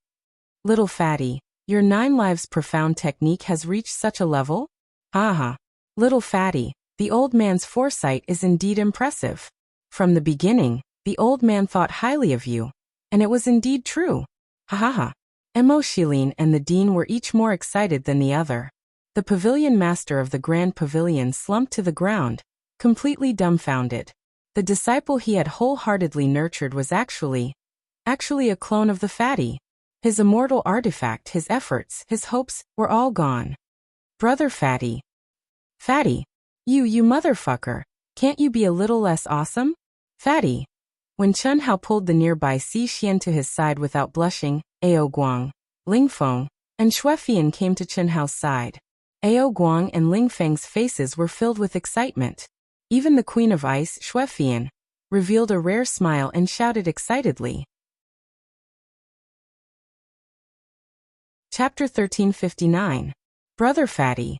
Little fatty, your 9 lives profound technique has reached such a level? Haha. Little fatty. The old man's foresight is indeed impressive. From the beginning, the old man thought highly of you. And it was indeed true. Ha ha ha. Mo Shilin and the dean were each more excited than the other. The pavilion master of the Grand Pavilion slumped to the ground, completely dumbfounded. The disciple he had wholeheartedly nurtured was actually a clone of the fatty. His immortal artifact, his efforts, his hopes, were all gone. Brother Fatty. Fatty. You motherfucker. Can't you be a little less awesome? Fatty. When Chen Hao pulled the nearby Xi Xian to his side without blushing, Ao Guang, Ling Feng, and Xue Fian came to Chen Hao's side. Ao Guang and Ling Feng's faces were filled with excitement. Even the Queen of Ice, Xue Fian, revealed a rare smile and shouted excitedly. Chapter 1359. Brother Fatty.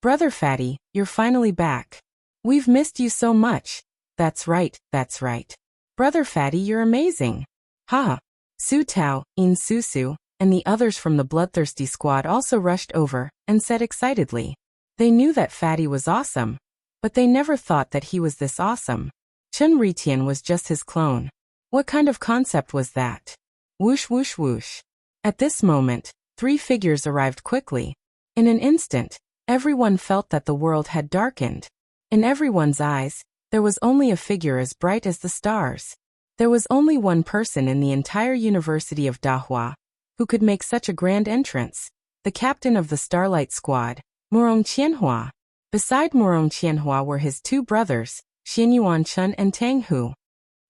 Brother Fatty, you're finally back. We've missed you so much. That's right, that's right. Brother Fatty, you're amazing. Ha! Su Tao, In Susu, and the others from the bloodthirsty squad also rushed over and said excitedly. They knew that Fatty was awesome, but they never thought that he was this awesome. Chen Ritian was just his clone. What kind of concept was that? Whoosh whoosh whoosh. At this moment, 3 figures arrived quickly. In an instant, everyone felt that the world had darkened. In everyone's eyes, there was only a figure as bright as the stars. There was only one person in the entire University of Dahua who could make such a grand entrance, the captain of the Starlight Squad, Murong Qianhua. Beside Murong Qianhua were his 2 brothers, Xianyuan Chen and Tang Hu.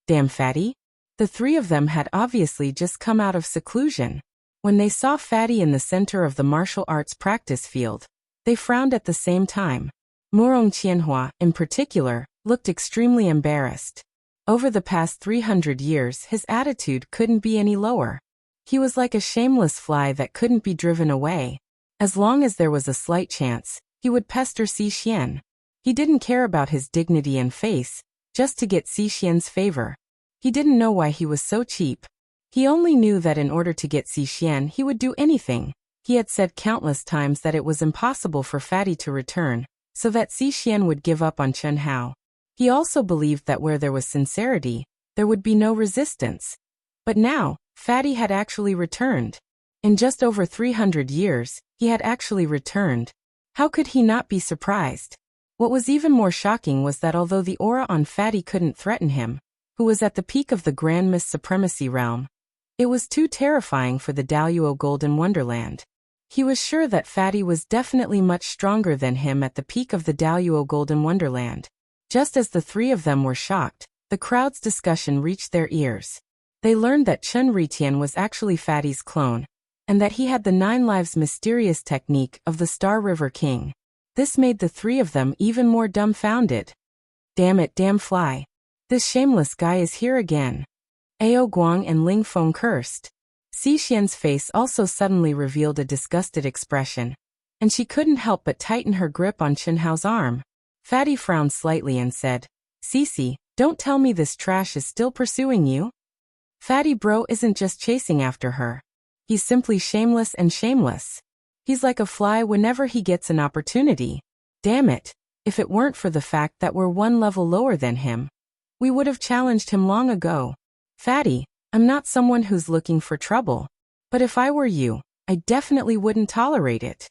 Damn Fatty? The 3 of them had obviously just come out of seclusion. When they saw Fatty in the center of the martial arts practice field, they frowned at the same time. Murong Qianhua, in particular, looked extremely embarrassed. Over the past 300 years, his attitude couldn't be any lower. He was like a shameless fly that couldn't be driven away. As long as there was a slight chance, he would pester Xi Xian. He didn't care about his dignity and face, just to get Xi Xian's favor. He didn't know why he was so cheap. He only knew that in order to get Xi Xian he would do anything. He had said countless times that it was impossible for Fatty to return, so that Xi Xian would give up on Chen Hao. He also believed that where there was sincerity, there would be no resistance. But now, Fatty had actually returned. In just over 300 years, he had actually returned. How could he not be surprised? What was even more shocking was that although the aura on Fatty couldn't threaten him, who was at the peak of the Grand Miss Supremacy realm, it was too terrifying for the Daluo Golden Wonderland. He was sure that Fatty was definitely much stronger than him at the peak of the Daluo Golden Wonderland. Just as the 3 of them were shocked, the crowd's discussion reached their ears. They learned that Chen Ritian was actually Fatty's clone, and that he had the 9 lives mysterious technique of the Star River King. This made the 3 of them even more dumbfounded. Damn it, damn fly. This shameless guy is here again. Ao Guang and Ling Feng cursed. Xi Xian's face also suddenly revealed a disgusted expression, and she couldn't help but tighten her grip on Chen Hao's arm. Fatty frowned slightly and said, Cici, don't tell me this trash is still pursuing you? Fatty bro isn't just chasing after her. He's simply shameless and shameless. He's like a fly whenever he gets an opportunity. Damn it, if it weren't for the fact that we're 1 level lower than him, we would have challenged him long ago. Fatty, I'm not someone who's looking for trouble, but if I were you, I definitely wouldn't tolerate it.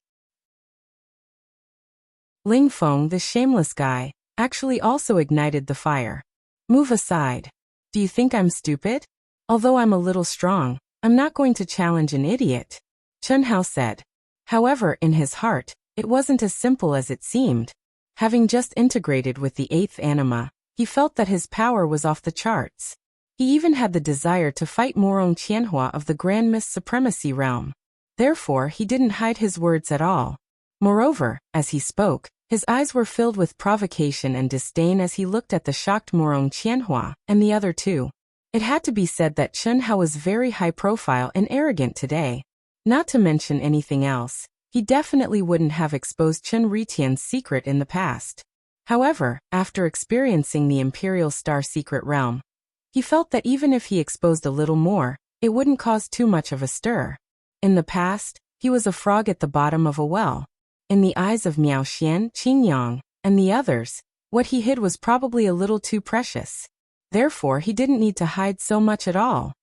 Ling Feng, the shameless guy, actually also ignited the fire. Move aside. Do you think I'm stupid? Although I'm a little strong, I'm not going to challenge an idiot, Chen Hao said. However, in his heart, it wasn't as simple as it seemed. Having just integrated with the 8th anima, he felt that his power was off the charts. He even had the desire to fight Murong Qianhua of the Grand Miss Supremacy realm. Therefore, he didn't hide his words at all. Moreover, as he spoke, his eyes were filled with provocation and disdain as he looked at the shocked Murong Qianhua and the other 2. It had to be said that Chen Hao was very high profile and arrogant today. Not to mention anything else, he definitely wouldn't have exposed Chen Ritian's secret in the past. However, after experiencing the Imperial Star Secret Realm, he felt that even if he exposed a little more, it wouldn't cause too much of a stir. In the past, he was a frog at the bottom of a well. In the eyes of Miao Xian, Qingyang, and the others, what he hid was probably a little too precious. Therefore, he didn't need to hide so much at all.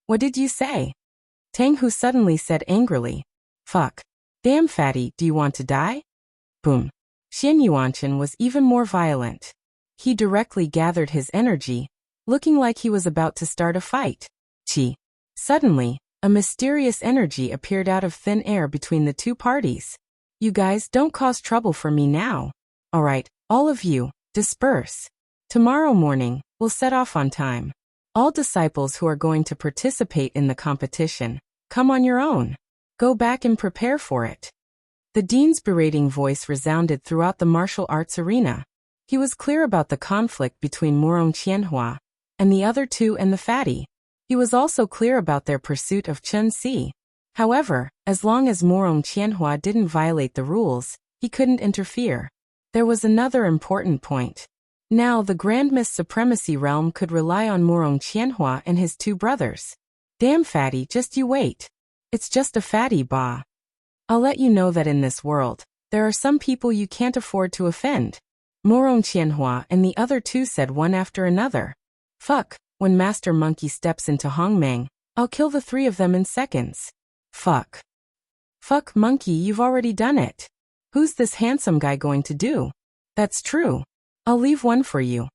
What did you say? Tang Hu suddenly said angrily. Fuck. Damn Fatty, do you want to die? Boom. Xian Yuanshan was even more violent. He directly gathered his energy, looking like he was about to start a fight. Chi. Suddenly, a mysterious energy appeared out of thin air between the two parties. You guys don't cause trouble for me now. Alright, all of you, disperse. Tomorrow morning, we'll set off on time. All disciples who are going to participate in the competition, come on your own. Go back and prepare for it. The dean's berating voice resounded throughout the martial arts arena. He was clear about the conflict between Murong Qianhua and the other two and the fatty. He was also clear about their pursuit of Chen Si. However, as long as Murong Qianhua didn't violate the rules, he couldn't interfere. There was another important point. Now the Grand Miss Supremacy realm could rely on Murong Qianhua and his two brothers. Damn fatty, just you wait. It's just a fatty, bah. I'll let you know that in this world, there are some people you can't afford to offend. Murong Qianhua and the other two said one after another. Fuck, when Master Monkey steps into Hongmeng, I'll kill the three of them in seconds. Fuck. Fuck Monkey, you've already done it. Who's this handsome guy going to do? That's true. I'll leave one for you.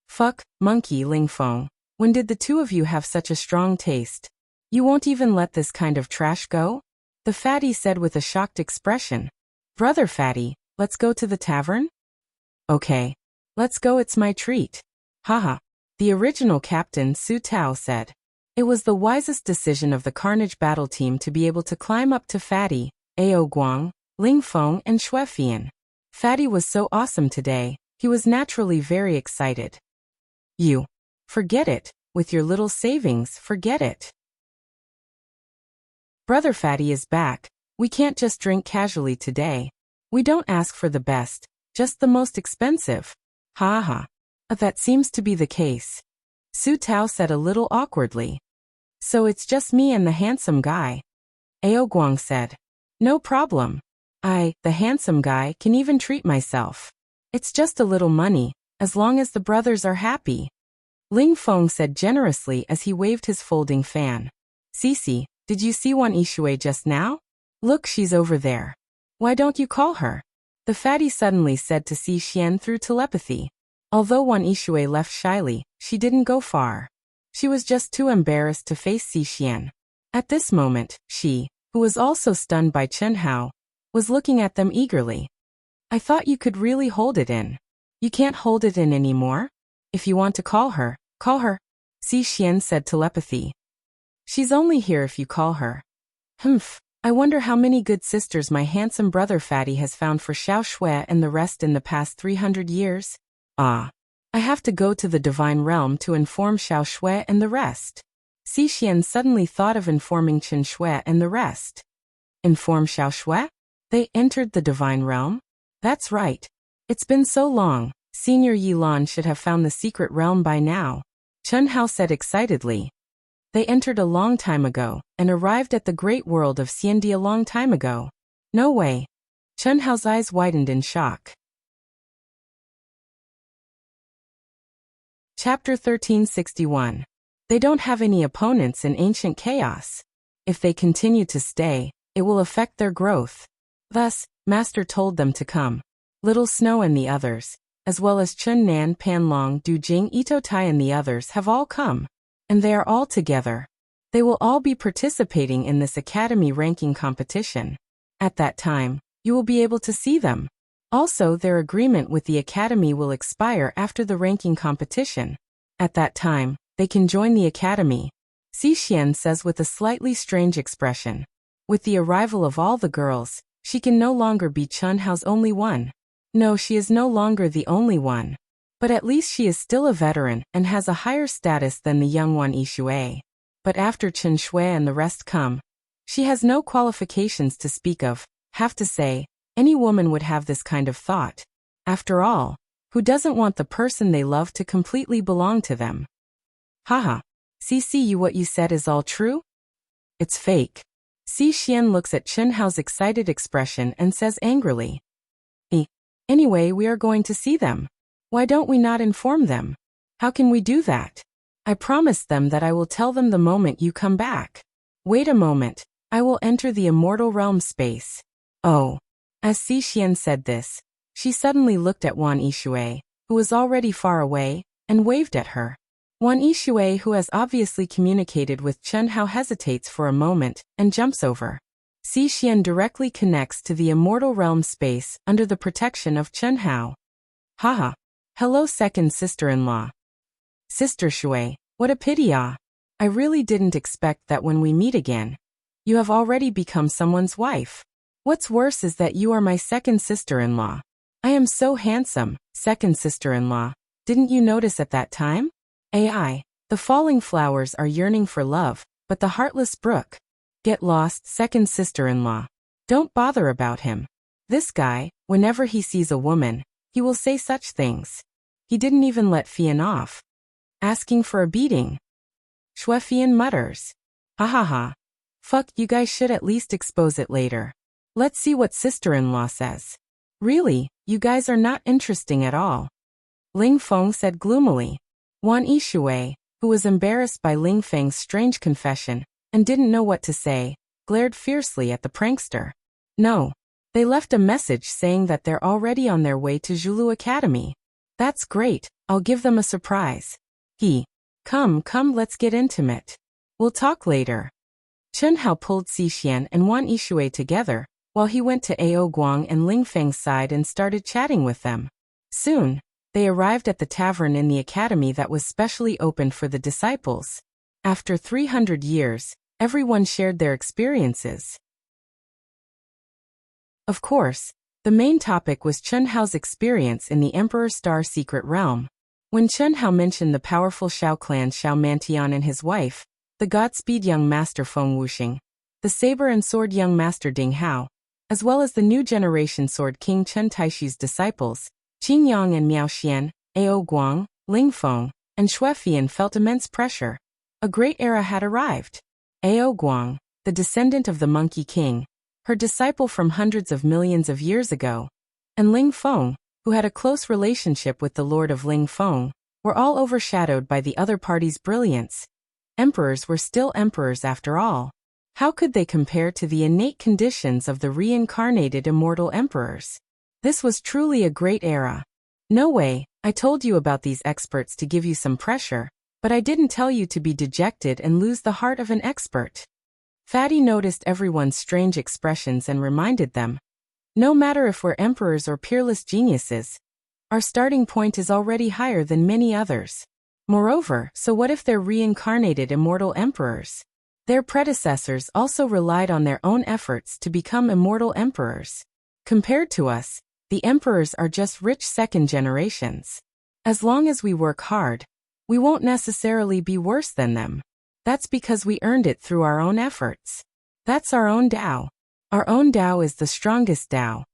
Fuck, Monkey Lingfeng. When did the two of you have such a strong taste? You won't even let this kind of trash go? The fatty said with a shocked expression. Brother fatty, let's go to the tavern? Okay. Let's go, it's my treat. Haha. The original captain Su Tao said. It was the wisest decision of the Carnage battle team to be able to climb up to Fatty, Ao Guang, Ling Feng and Xue Fian. Fatty was so awesome today, he was naturally very excited. You. Forget it, with your little savings, forget it. Brother Fatty is back, we can't just drink casually today. We don't ask for the best, just the most expensive. Ha ha. That seems to be the case. Su Tao said a little awkwardly. So it's just me and the handsome guy. Ao Guang said. No problem. I, the handsome guy, can even treat myself. It's just a little money, as long as the brothers are happy. Ling Feng said generously as he waved his folding fan. Cici, did you see Wan Yixue just now? Look, she's over there. Why don't you call her? The fatty suddenly said to Xi Xian through telepathy. Although Wan Yixue left shyly, she didn't go far. She was just too embarrassed to face Xi Xian. At this moment, she, who was also stunned by Chen Hao, was looking at them eagerly. I thought you could really hold it in. You can't hold it in anymore? If you want to call her, call her. Xi Xian said telepathy. She's only here if you call her. Humph, I wonder how many good sisters my handsome brother Fatty has found for Xiao Shui and the rest in the past 300 years. Ah. I have to go to the Divine Realm to inform Xiao Shui and the rest. Xi Xian suddenly thought of informing Chen Shui and the rest. Inform Xiao Shui? They entered the Divine Realm? That's right. It's been so long, Senior Yi Lan should have found the secret realm by now. Chen Hao said excitedly. They entered a long time ago, and arrived at the great world of Xiendi a long time ago. No way. Chen Hao's eyes widened in shock. Chapter 1361. They don't have any opponents in ancient chaos. If they continue to stay, it will affect their growth. Thus, Master told them to come. Little Snow and the others, as well as Chun Nan, Panlong, Du Jing, Ito Tai and the others have all come. And they are all together. They will all be participating in this academy ranking competition. At that time, you will be able to see them. Also, their agreement with the academy will expire after the ranking competition. At that time, they can join the academy. Xi Xian says with a slightly strange expression. With the arrival of all the girls, she can no longer be Chen Hao's only one. No, she is no longer the only one. But at least she is still a veteran and has a higher status than the young Wan Yixue. But after Chen Shui and the rest come, she has no qualifications to speak of. Have to say, any woman would have this kind of thought. After all, who doesn't want the person they love to completely belong to them? Haha. See you what you said is all true? It's fake. Xi Xian looks at Chen Hao's excited expression and says angrily. Anyway, we are going to see them. Why don't we not inform them? How can we do that? I promised them that I will tell them the moment you come back. Wait a moment. I will enter the immortal realm space. Oh. As Xi Xian said this, she suddenly looked at Wan Yixue, who was already far away, and waved at her. Wan Yishui, who has obviously communicated with Chen Hao, hesitates for a moment and jumps over. Xixian directly connects to the immortal realm space under the protection of Chen Hao. Haha. Hello, second sister-in-law. Sister Shui, what a pity ah. I really didn't expect that when we meet again, you have already become someone's wife. What's worse is that you are my second sister-in-law. I am so handsome, second sister-in-law. Didn't you notice at that time? AI. The falling flowers are yearning for love, but the heartless brook. Get lost, second sister-in-law. Don't bother about him. This guy, whenever he sees a woman, he will say such things. He didn't even let Fian off. Asking for a beating. Shui Fian mutters. Ha ha ha. Fuck, you guys should at least expose it later. Let's see what sister-in-law says. Really, you guys are not interesting at all. Ling Feng said gloomily. Wan Yishui, who was embarrassed by Ling Feng's strange confession and didn't know what to say, glared fiercely at the prankster. No. They left a message saying that they're already on their way to Zhulu Academy. That's great, I'll give them a surprise. Come, let's get intimate. We'll talk later. Chen Hao pulled Xixian and Wan Yishui together, while he went to Ao Guang and Ling Feng's side and started chatting with them. Soon, they arrived at the tavern in the academy that was specially opened for the disciples. After 300 years, everyone shared their experiences. Of course, the main topic was Chen Hao's experience in the Emperor Star Secret Realm. When Chen Hao mentioned the powerful Shao clan Shao Mantian and his wife, the Godspeed young master Feng Wuxing, the saber and sword young master Ding Hao, as well as the new generation sword king Chen Taishi's disciples, Qin Yang and Miao Xian, Ao Guang, Ling Feng, and Shui Fian felt immense pressure. A great era had arrived. Ao Guang, the descendant of the Monkey King, her disciple from hundreds of millions of years ago, and Ling Feng, who had a close relationship with the Lord of Ling Feng, were all overshadowed by the other party's brilliance. Emperors were still emperors after all. How could they compare to the innate conditions of the reincarnated immortal emperors? This was truly a great era. No way, I told you about these experts to give you some pressure, but I didn't tell you to be dejected and lose the heart of an expert. Fatty noticed everyone's strange expressions and reminded them. No matter if we're emperors or peerless geniuses, our starting point is already higher than many others. Moreover, so what if they're reincarnated immortal emperors? Their predecessors also relied on their own efforts to become immortal emperors. Compared to us, the emperors are just rich second generations. As long as we work hard, we won't necessarily be worse than them. That's because we earned it through our own efforts. That's our own Tao. Our own Tao is the strongest Tao.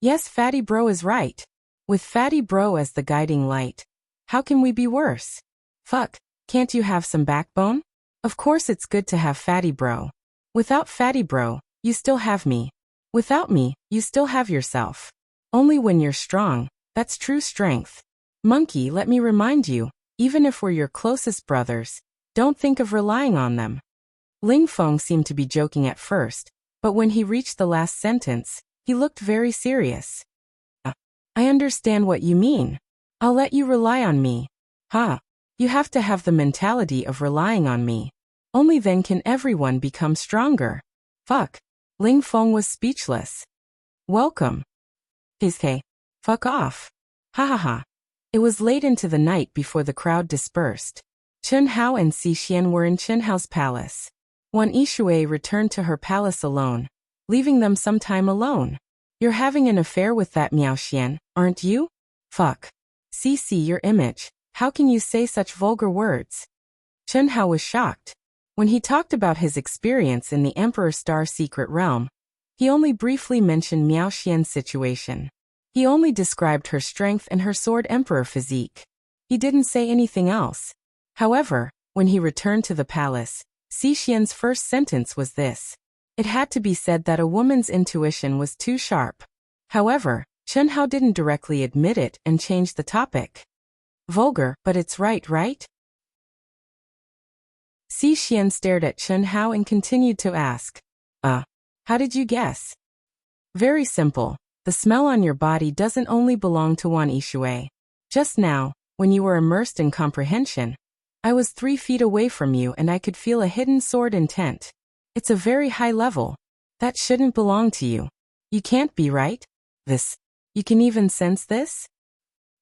Yes, Fatty Bro is right. With Fatty Bro as the guiding light, how can we be worse? Fuck, can't you have some backbone? Of course it's good to have Fatty Bro. Without Fatty Bro, you still have me. Without me, you still have yourself. Only when you're strong, that's true strength. Monkey, let me remind you, even if we're your closest brothers, don't think of relying on them. Ling Feng seemed to be joking at first, but when he reached the last sentence, he looked very serious. I understand what you mean. I'll let you rely on me. You have to have the mentality of relying on me. Only then can everyone become stronger. Fuck. Ling Feng was speechless. Welcome. Fuck off. Ha ha ha. It was late into the night before the crowd dispersed. Chen Hao and Xixian were in Chen Hao's palace. Wan Yishui returned to her palace alone, leaving them some time alone. You're having an affair with that Miao Xian, aren't you? Fuck. CC your image. How can you say such vulgar words? Chen Hao was shocked. When he talked about his experience in the Emperor Star Secret Realm, he only briefly mentioned Miao Xian's situation. He only described her strength and her sword emperor physique. He didn't say anything else. However, when he returned to the palace, Xixian's first sentence was this. It had to be said that a woman's intuition was too sharp. However, Chen Hao didn't directly admit it and changed the topic. Vulgar, but it's right? Xixian stared at Chen Hao and continued to ask. How did you guess? Very simple. The smell on your body doesn't only belong to Wan Yishui. Just now, when you were immersed in comprehension, I was 3 feet away from you and I could feel a hidden sword intent. It's a very high level. That shouldn't belong to you. You can't be right? This. You can even sense this?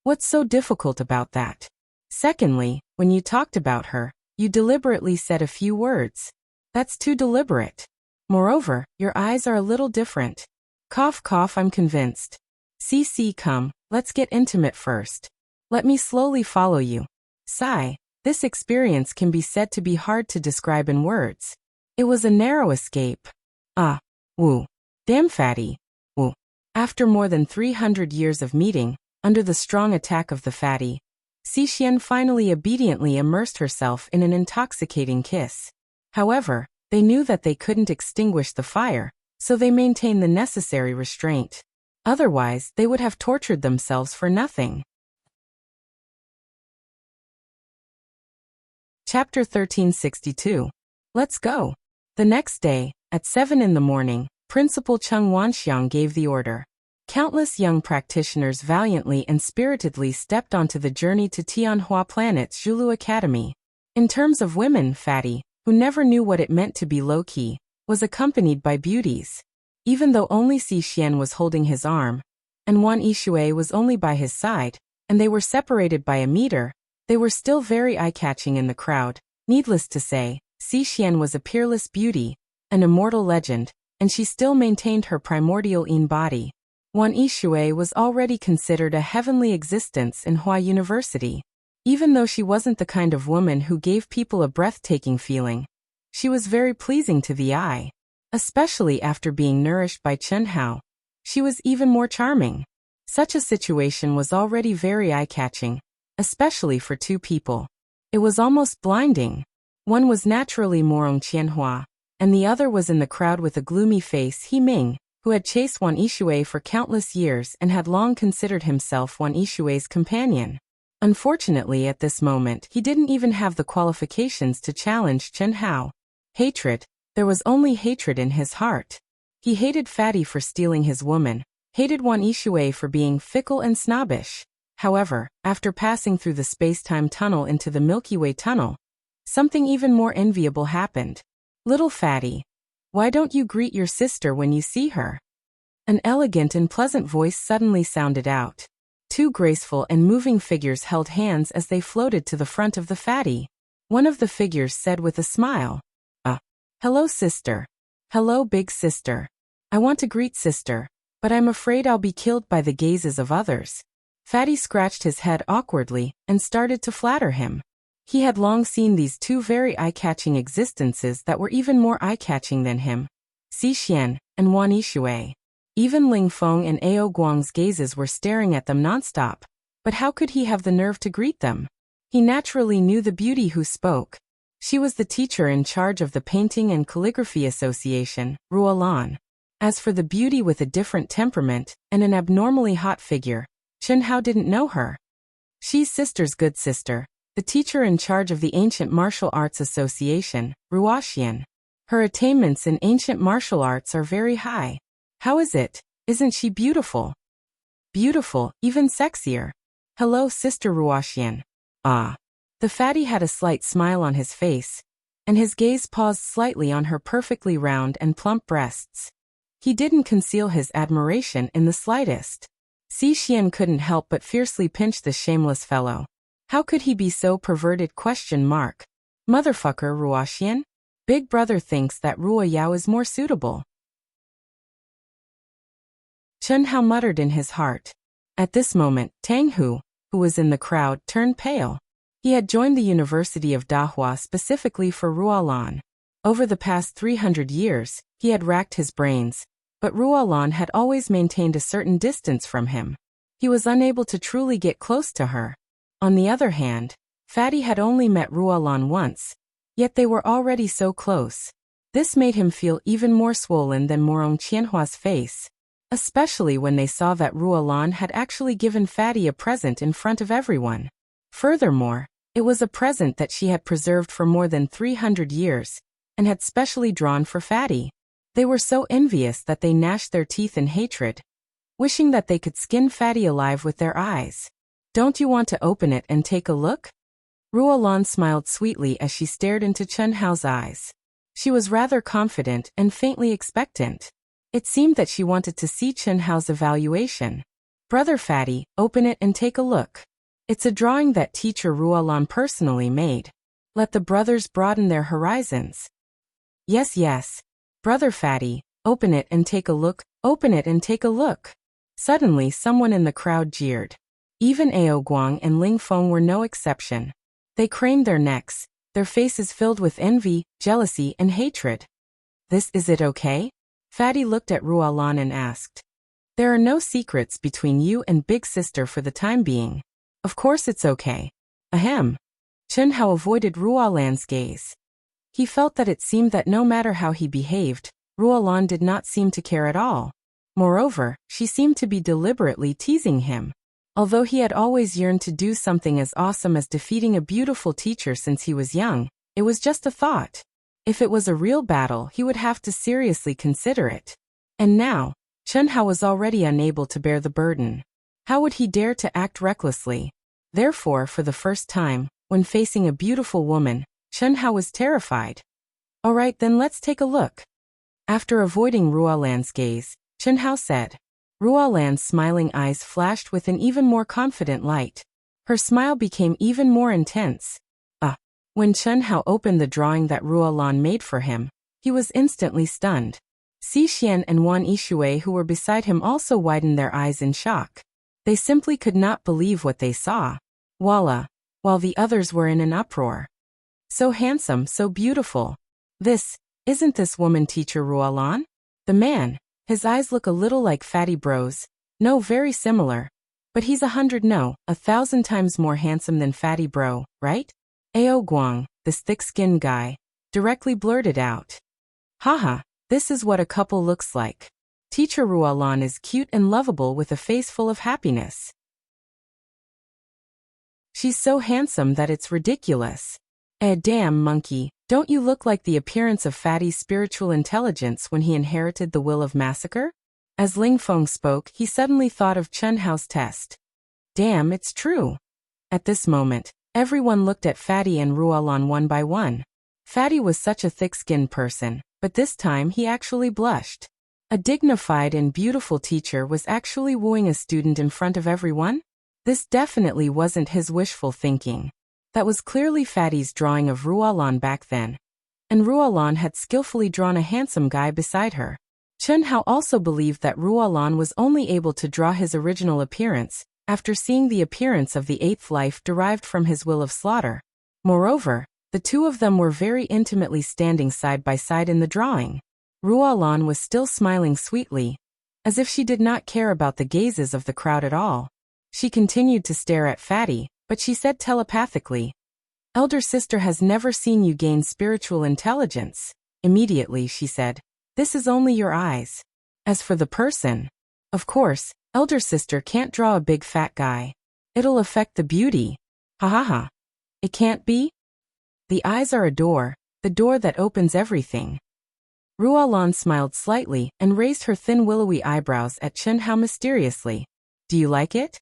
What's so difficult about that? Secondly, when you talked about her, you deliberately said a few words. That's too deliberate. Moreover, your eyes are a little different. Cough cough, I'm convinced. See, come, let's get intimate first. Let me slowly follow you. Sigh. This experience can be said to be hard to describe in words. It was a narrow escape. Ah. Woo. Damn fatty. Woo. After more than 300 years of meeting, under the strong attack of the fatty, Xixian finally obediently immersed herself in an intoxicating kiss. However, they knew that they couldn't extinguish the fire, so they maintained the necessary restraint. Otherwise, they would have tortured themselves for nothing. Chapter 1362. Let's go. The next day, at 7 in the morning, Principal Cheng Wanxiang gave the order. Countless young practitioners valiantly and spiritedly stepped onto the journey to Tianhua Planet's Zhulu Academy. In terms of women, Fatty, who never knew what it meant to be low-key, was accompanied by beauties. Even though only Xixian was holding his arm, and Wan Yixue was only by his side, and they were separated by a meter, they were still very eye-catching in the crowd. Needless to say, Xixian was a peerless beauty, an immortal legend, and she still maintained her primordial Yin body. Wan Yixue was already considered a heavenly existence in Hua University. Even though she wasn't the kind of woman who gave people a breathtaking feeling, she was very pleasing to the eye. Especially after being nourished by Chen Hao, she was even more charming. Such a situation was already very eye-catching, especially for 2 people. It was almost blinding. One was naturally Morong Qianhua, and the other was in the crowd with a gloomy face He Ming, who had chased Wan Yixue for countless years and had long considered himself Wan Yixue's companion. Unfortunately, at this moment, he didn't even have the qualifications to challenge Chen Hao. Hatred. There was only hatred in his heart. He hated Fatty for stealing his woman, hated Wan Yixue for being fickle and snobbish. However, after passing through the space-time tunnel into the Milky Way tunnel, something even more enviable happened. Little Fatty, why don't you greet your sister when you see her? An elegant and pleasant voice suddenly sounded out. 2 graceful and moving figures held hands as they floated to the front of the Fatty. One of the figures said with a smile, hello sister. Hello big sister. I want to greet sister, but I'm afraid I'll be killed by the gazes of others. Fatty scratched his head awkwardly and started to flatter him. He had long seen these 2 very eye-catching existences that were even more eye-catching than him. Xixian and Wan Yixue. Even Ling Feng and Ao Guang's gazes were staring at them nonstop, but how could he have the nerve to greet them? He naturally knew the beauty who spoke. She was the teacher in charge of the Painting and Calligraphy Association, Ruolan. As for the beauty with a different temperament and an abnormally hot figure, Chen Hao didn't know her. She's sister's good sister, the teacher in charge of the Ancient Martial Arts Association, Ruoxian. Her attainments in ancient martial arts are very high. How is it? Isn't she beautiful? Beautiful, even sexier. Hello, Sister Ruoxian. Ah. The Fatty had a slight smile on his face, and his gaze paused slightly on her perfectly round and plump breasts. He didn't conceal his admiration in the slightest. Xixian couldn't help but fiercely pinch the shameless fellow. How could he be so perverted? Motherfucker Ruoxian? Big brother thinks that Ruo Yao is more suitable. Chen Hao muttered in his heart. At this moment, Tang Hu, who was in the crowd, turned pale. He had joined the University of Dahua specifically for Ruolan. Over the past 300 years, he had racked his brains, but Ruolan had always maintained a certain distance from him. He was unable to truly get close to her. On the other hand, Fatty had only met Ruolan once, yet they were already so close. This made him feel even more swollen than Morong Qianhua's face, especially when they saw that Ruolan had actually given Fatty a present in front of everyone. Furthermore, it was a present that she had preserved for more than 300 years, and had specially drawn for Fatty. They were so envious that they gnashed their teeth in hatred, wishing that they could skin Fatty alive with their eyes. Don't you want to open it and take a look? Ruolan smiled sweetly as she stared into Chen Hao's eyes. She was rather confident and faintly expectant. It seemed that she wanted to see Chen Hao's evaluation. Brother Fatty, open it and take a look. It's a drawing that teacher Ruolan personally made. Let the brothers broaden their horizons. Yes, yes. Brother Fatty, open it and take a look, open it and take a look. Suddenly someone in the crowd jeered. Even Ao Guang and Ling Feng were no exception. They craned their necks, their faces filled with envy, jealousy, and hatred. Is it okay? Fatty looked at Ruolan and asked. There are no secrets between you and Big Sister for the time being. Of course it's okay. Ahem. Chen Hao avoided Ruolan's gaze. He felt that it seemed that no matter how he behaved, Ruolan did not seem to care at all. Moreover, she seemed to be deliberately teasing him. Although he had always yearned to do something as awesome as defeating a beautiful teacher since he was young, it was just a thought. If it was a real battle, he would have to seriously consider it. And now, Chen Hao was already unable to bear the burden. How would he dare to act recklessly? Therefore, for the first time, when facing a beautiful woman, Chen Hao was terrified. All right, then let's take a look. After avoiding Ruolan's gaze, Chen Hao said. Ruolan's smiling eyes flashed with an even more confident light. Her smile became even more intense. When Chen Hao opened the drawing that Ruolan made for him, he was instantly stunned. Xi Xian and Wan Yishui who were beside him also widened their eyes in shock. They simply could not believe what they saw. Voila! While the others were in an uproar. So handsome, so beautiful. Isn't this woman teacher Ruolan? The man, his eyes look a little like Fatty Bro's. No, very similar. But he's 1,000 times more handsome than Fatty Bro, right? Ao Guang, this thick-skinned guy, directly blurted out. Haha, this is what a couple looks like. Teacher Ruolan is cute and lovable with a face full of happiness. She's so handsome that it's ridiculous. Damn monkey, don't you look like the appearance of Fatty's spiritual intelligence when he inherited the will of massacre? As Ling Feng spoke, he suddenly thought of Chen Hao's test. Damn, it's true. At this moment, everyone looked at Fatty and Ruolan one by one. Fatty was such a thick-skinned person, but this time he actually blushed. A dignified and beautiful teacher was actually wooing a student in front of everyone? This definitely wasn't his wishful thinking. That was clearly Fatty's drawing of Ruolan back then. And Ruolan had skillfully drawn a handsome guy beside her. Chen Hao also believed that Ruolan was only able to draw his original appearance after seeing the appearance of the eighth life derived from his will of slaughter. Moreover, the two of them were very intimately standing side by side in the drawing. Ruolan was still smiling sweetly, as if she did not care about the gazes of the crowd at all. She continued to stare at Fatty, but she said telepathically, Elder sister has never seen you gain spiritual intelligence. Immediately she said, this is only your eyes. As for the person, of course, elder sister can't draw a big fat guy. It'll affect the beauty. Ha ha ha. It can't be? The eyes are a door, the door that opens everything. Ruolan smiled slightly and raised her thin willowy eyebrows at Chen Hao mysteriously. Do you like it?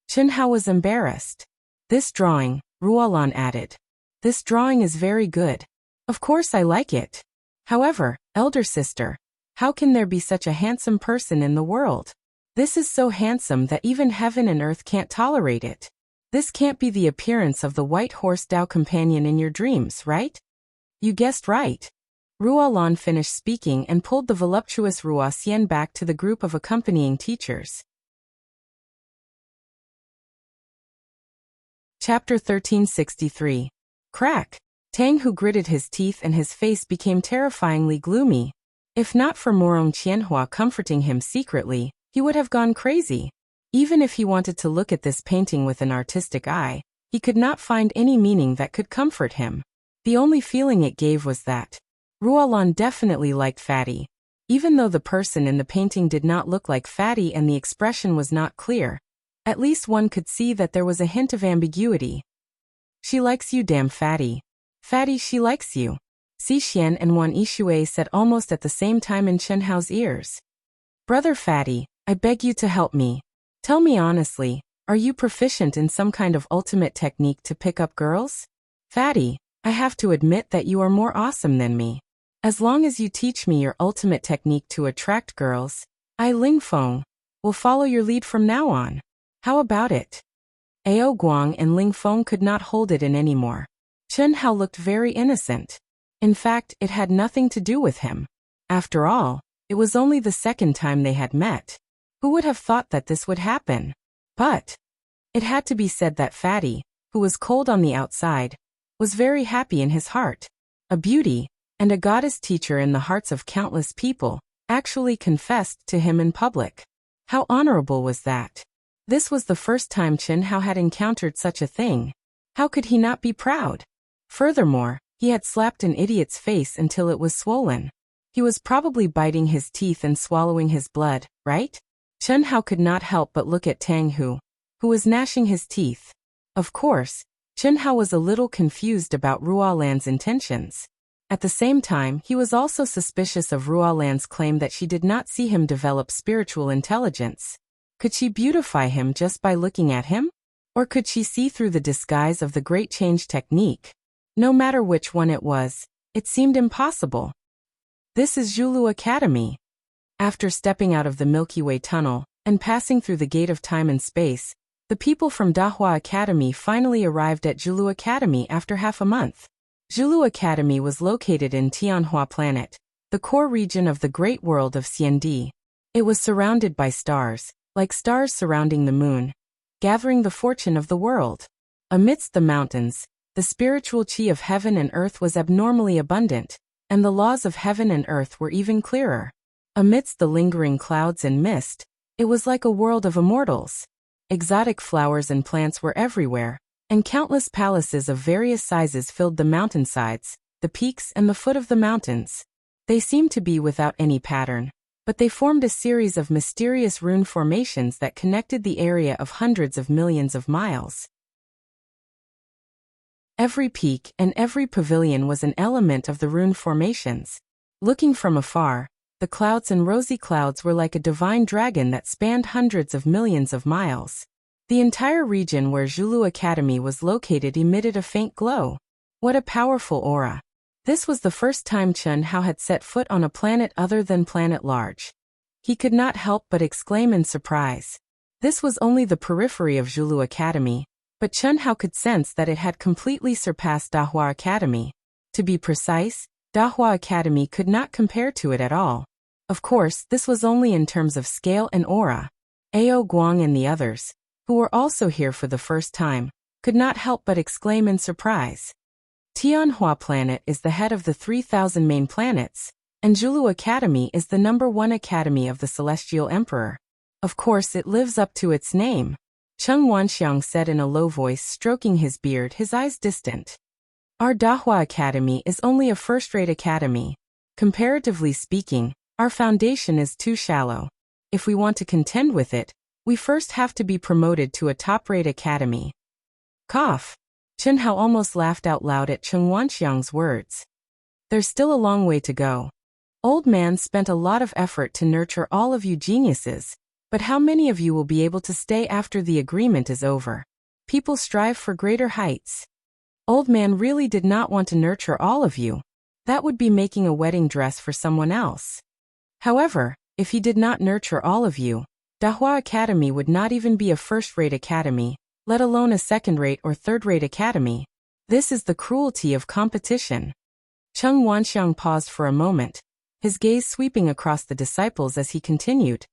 Chen Hao was embarrassed. This drawing, Ruolan added. This drawing is very good. Of course I like it. However, elder sister, how can there be such a handsome person in the world? This is so handsome that even heaven and earth can't tolerate it. This can't be the appearance of the white horse Dao companion in your dreams, right? You guessed right. Ruolan finished speaking and pulled the voluptuous Ruoxian back to the group of accompanying teachers. Chapter 1363. Crack. Tang, who gritted his teeth and his face became terrifyingly gloomy. If not for Morong Qianhua comforting him secretly, he would have gone crazy. Even if he wanted to look at this painting with an artistic eye, he could not find any meaning that could comfort him. The only feeling it gave was that Ruolan definitely liked Fatty. Even though the person in the painting did not look like Fatty and the expression was not clear, at least one could see that there was a hint of ambiguity. She likes you, damn Fatty. Fatty, she likes you. Xi Xian and Wan Yishui said almost at the same time in Chen Hao's ears. Brother Fatty, I beg you to help me. Tell me honestly, Are you proficient in some kind of ultimate technique to pick up girls? Fatty, I have to admit that you are more awesome than me. As long as you teach me your ultimate technique to attract girls, I, Ling Feng, will follow your lead from now on. How about it? Ao Guang and Ling Feng could not hold it in anymore. Chen Hao looked very innocent. In fact, it had nothing to do with him. After all, it was only the second time they had met. Who would have thought that this would happen? But it had to be said that Fatty, who was cold on the outside, was very happy in his heart. A beauty, and a goddess teacher in the hearts of countless people, actually confessed to him in public. How honorable was that? This was the first time Chen Hao had encountered such a thing. How could he not be proud? Furthermore, he had slapped an idiot's face until it was swollen. He was probably biting his teeth and swallowing his blood, right? Chen Hao could not help but look at Tang Hu, who was gnashing his teeth. Of course, Chen Hao was a little confused about Ruolan's intentions. At the same time, he was also suspicious of Ruolan's claim that she did not see him develop spiritual intelligence. Could she beautify him just by looking at him? Or could she see through the disguise of the Great Change technique? No matter which one it was, it seemed impossible. This is Zhulu Academy. After stepping out of the Milky Way tunnel and passing through the gate of time and space, the people from Dahua Academy finally arrived at Zhulu Academy after half a month. Zhulu Academy was located in Tianhua Planet, the core region of the great world of Xiandi. It was surrounded by stars, like stars surrounding the moon, gathering the fortune of the world. Amidst the mountains, the spiritual chi of heaven and earth was abnormally abundant, and the laws of heaven and earth were even clearer. Amidst the lingering clouds and mist, it was like a world of immortals. Exotic flowers and plants were everywhere, and countless palaces of various sizes filled the mountainsides, the peaks and the foot of the mountains. They seemed to be without any pattern, but they formed a series of mysterious rune formations that connected the area of hundreds of millions of miles. Every peak and every pavilion was an element of the rune formations. Looking from afar, the clouds and rosy clouds were like a divine dragon that spanned hundreds of millions of miles. The entire region where Zhulu Academy was located emitted a faint glow. What a powerful aura. This was the first time Chen Hao had set foot on a planet other than Planet Large. He could not help but exclaim in surprise. This was only the periphery of Zhulu Academy, but Chen Hao could sense that it had completely surpassed Dahua Academy. To be precise, Dahua Academy could not compare to it at all. Of course, this was only in terms of scale and aura. Ao Guang and the others, who were also here for the first time, could not help but exclaim in surprise. Tianhua Planet is the head of the 3,000 main planets, and Zhulu Academy is the #1 academy of the Celestial Emperor. Of course, it lives up to its name. Cheng Wanxiang said in a low voice, stroking his beard, his eyes distant. Our Dahua Academy is only a first-rate academy. Comparatively speaking, our foundation is too shallow. If we want to contend with it, we first have to be promoted to a top-rate academy. Cough. Chen Hao almost laughed out loud at Cheng Wanxiang's words. There's still a long way to go. Old Man spent a lot of effort to nurture all of you geniuses, but how many of you will be able to stay after the agreement is over? People strive for greater heights. Old Man really did not want to nurture all of you. That would be making a wedding dress for someone else. However, if he did not nurture all of you, Dahua Academy would not even be a first-rate academy, let alone a second-rate or third-rate academy. This is the cruelty of competition. Cheng Wanxiang paused for a moment, his gaze sweeping across the disciples as he continued.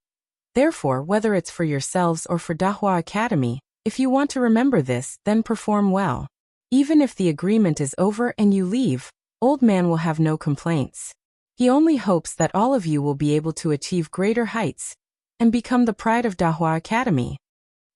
Therefore, whether it's for yourselves or for Dahua Academy, if you want to remember this, then perform well. Even if the agreement is over and you leave, Old Man will have no complaints. He only hopes that all of you will be able to achieve greater heights and become the pride of Dahua Academy.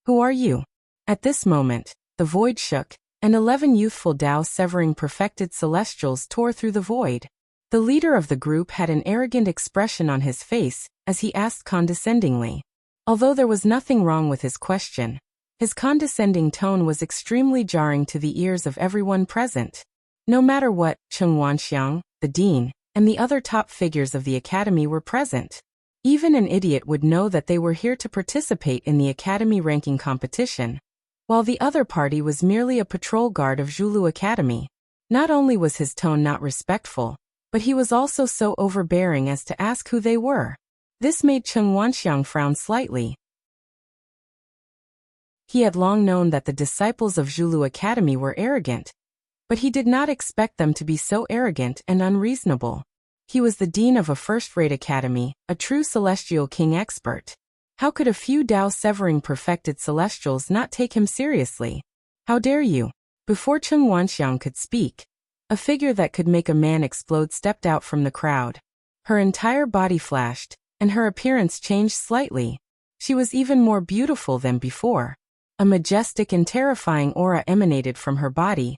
Who are you? At this moment, the void shook, and 11 youthful Dao-severing perfected celestials tore through the void. The leader of the group had an arrogant expression on his face as he asked condescendingly. Although there was nothing wrong with his question, his condescending tone was extremely jarring to the ears of everyone present. No matter what, Cheng Wanxiang, the dean, and the other top figures of the academy were present. Even an idiot would know that they were here to participate in the academy ranking competition, while the other party was merely a patrol guard of Zhulu Academy. Not only was his tone not respectful, but he was also so overbearing as to ask who they were. This made Chen Wanxiang frown slightly. He had long known that the disciples of Zhulu Academy were arrogant, but he did not expect them to be so arrogant and unreasonable. He was the dean of a first-rate academy, a true celestial king expert. How could a few Dao-severing perfected celestials not take him seriously? How dare you? Before Chen Wanxiang could speak, a figure that could make a man explode stepped out from the crowd. Her entire body flashed, and her appearance changed slightly. She was even more beautiful than before. A majestic and terrifying aura emanated from her body,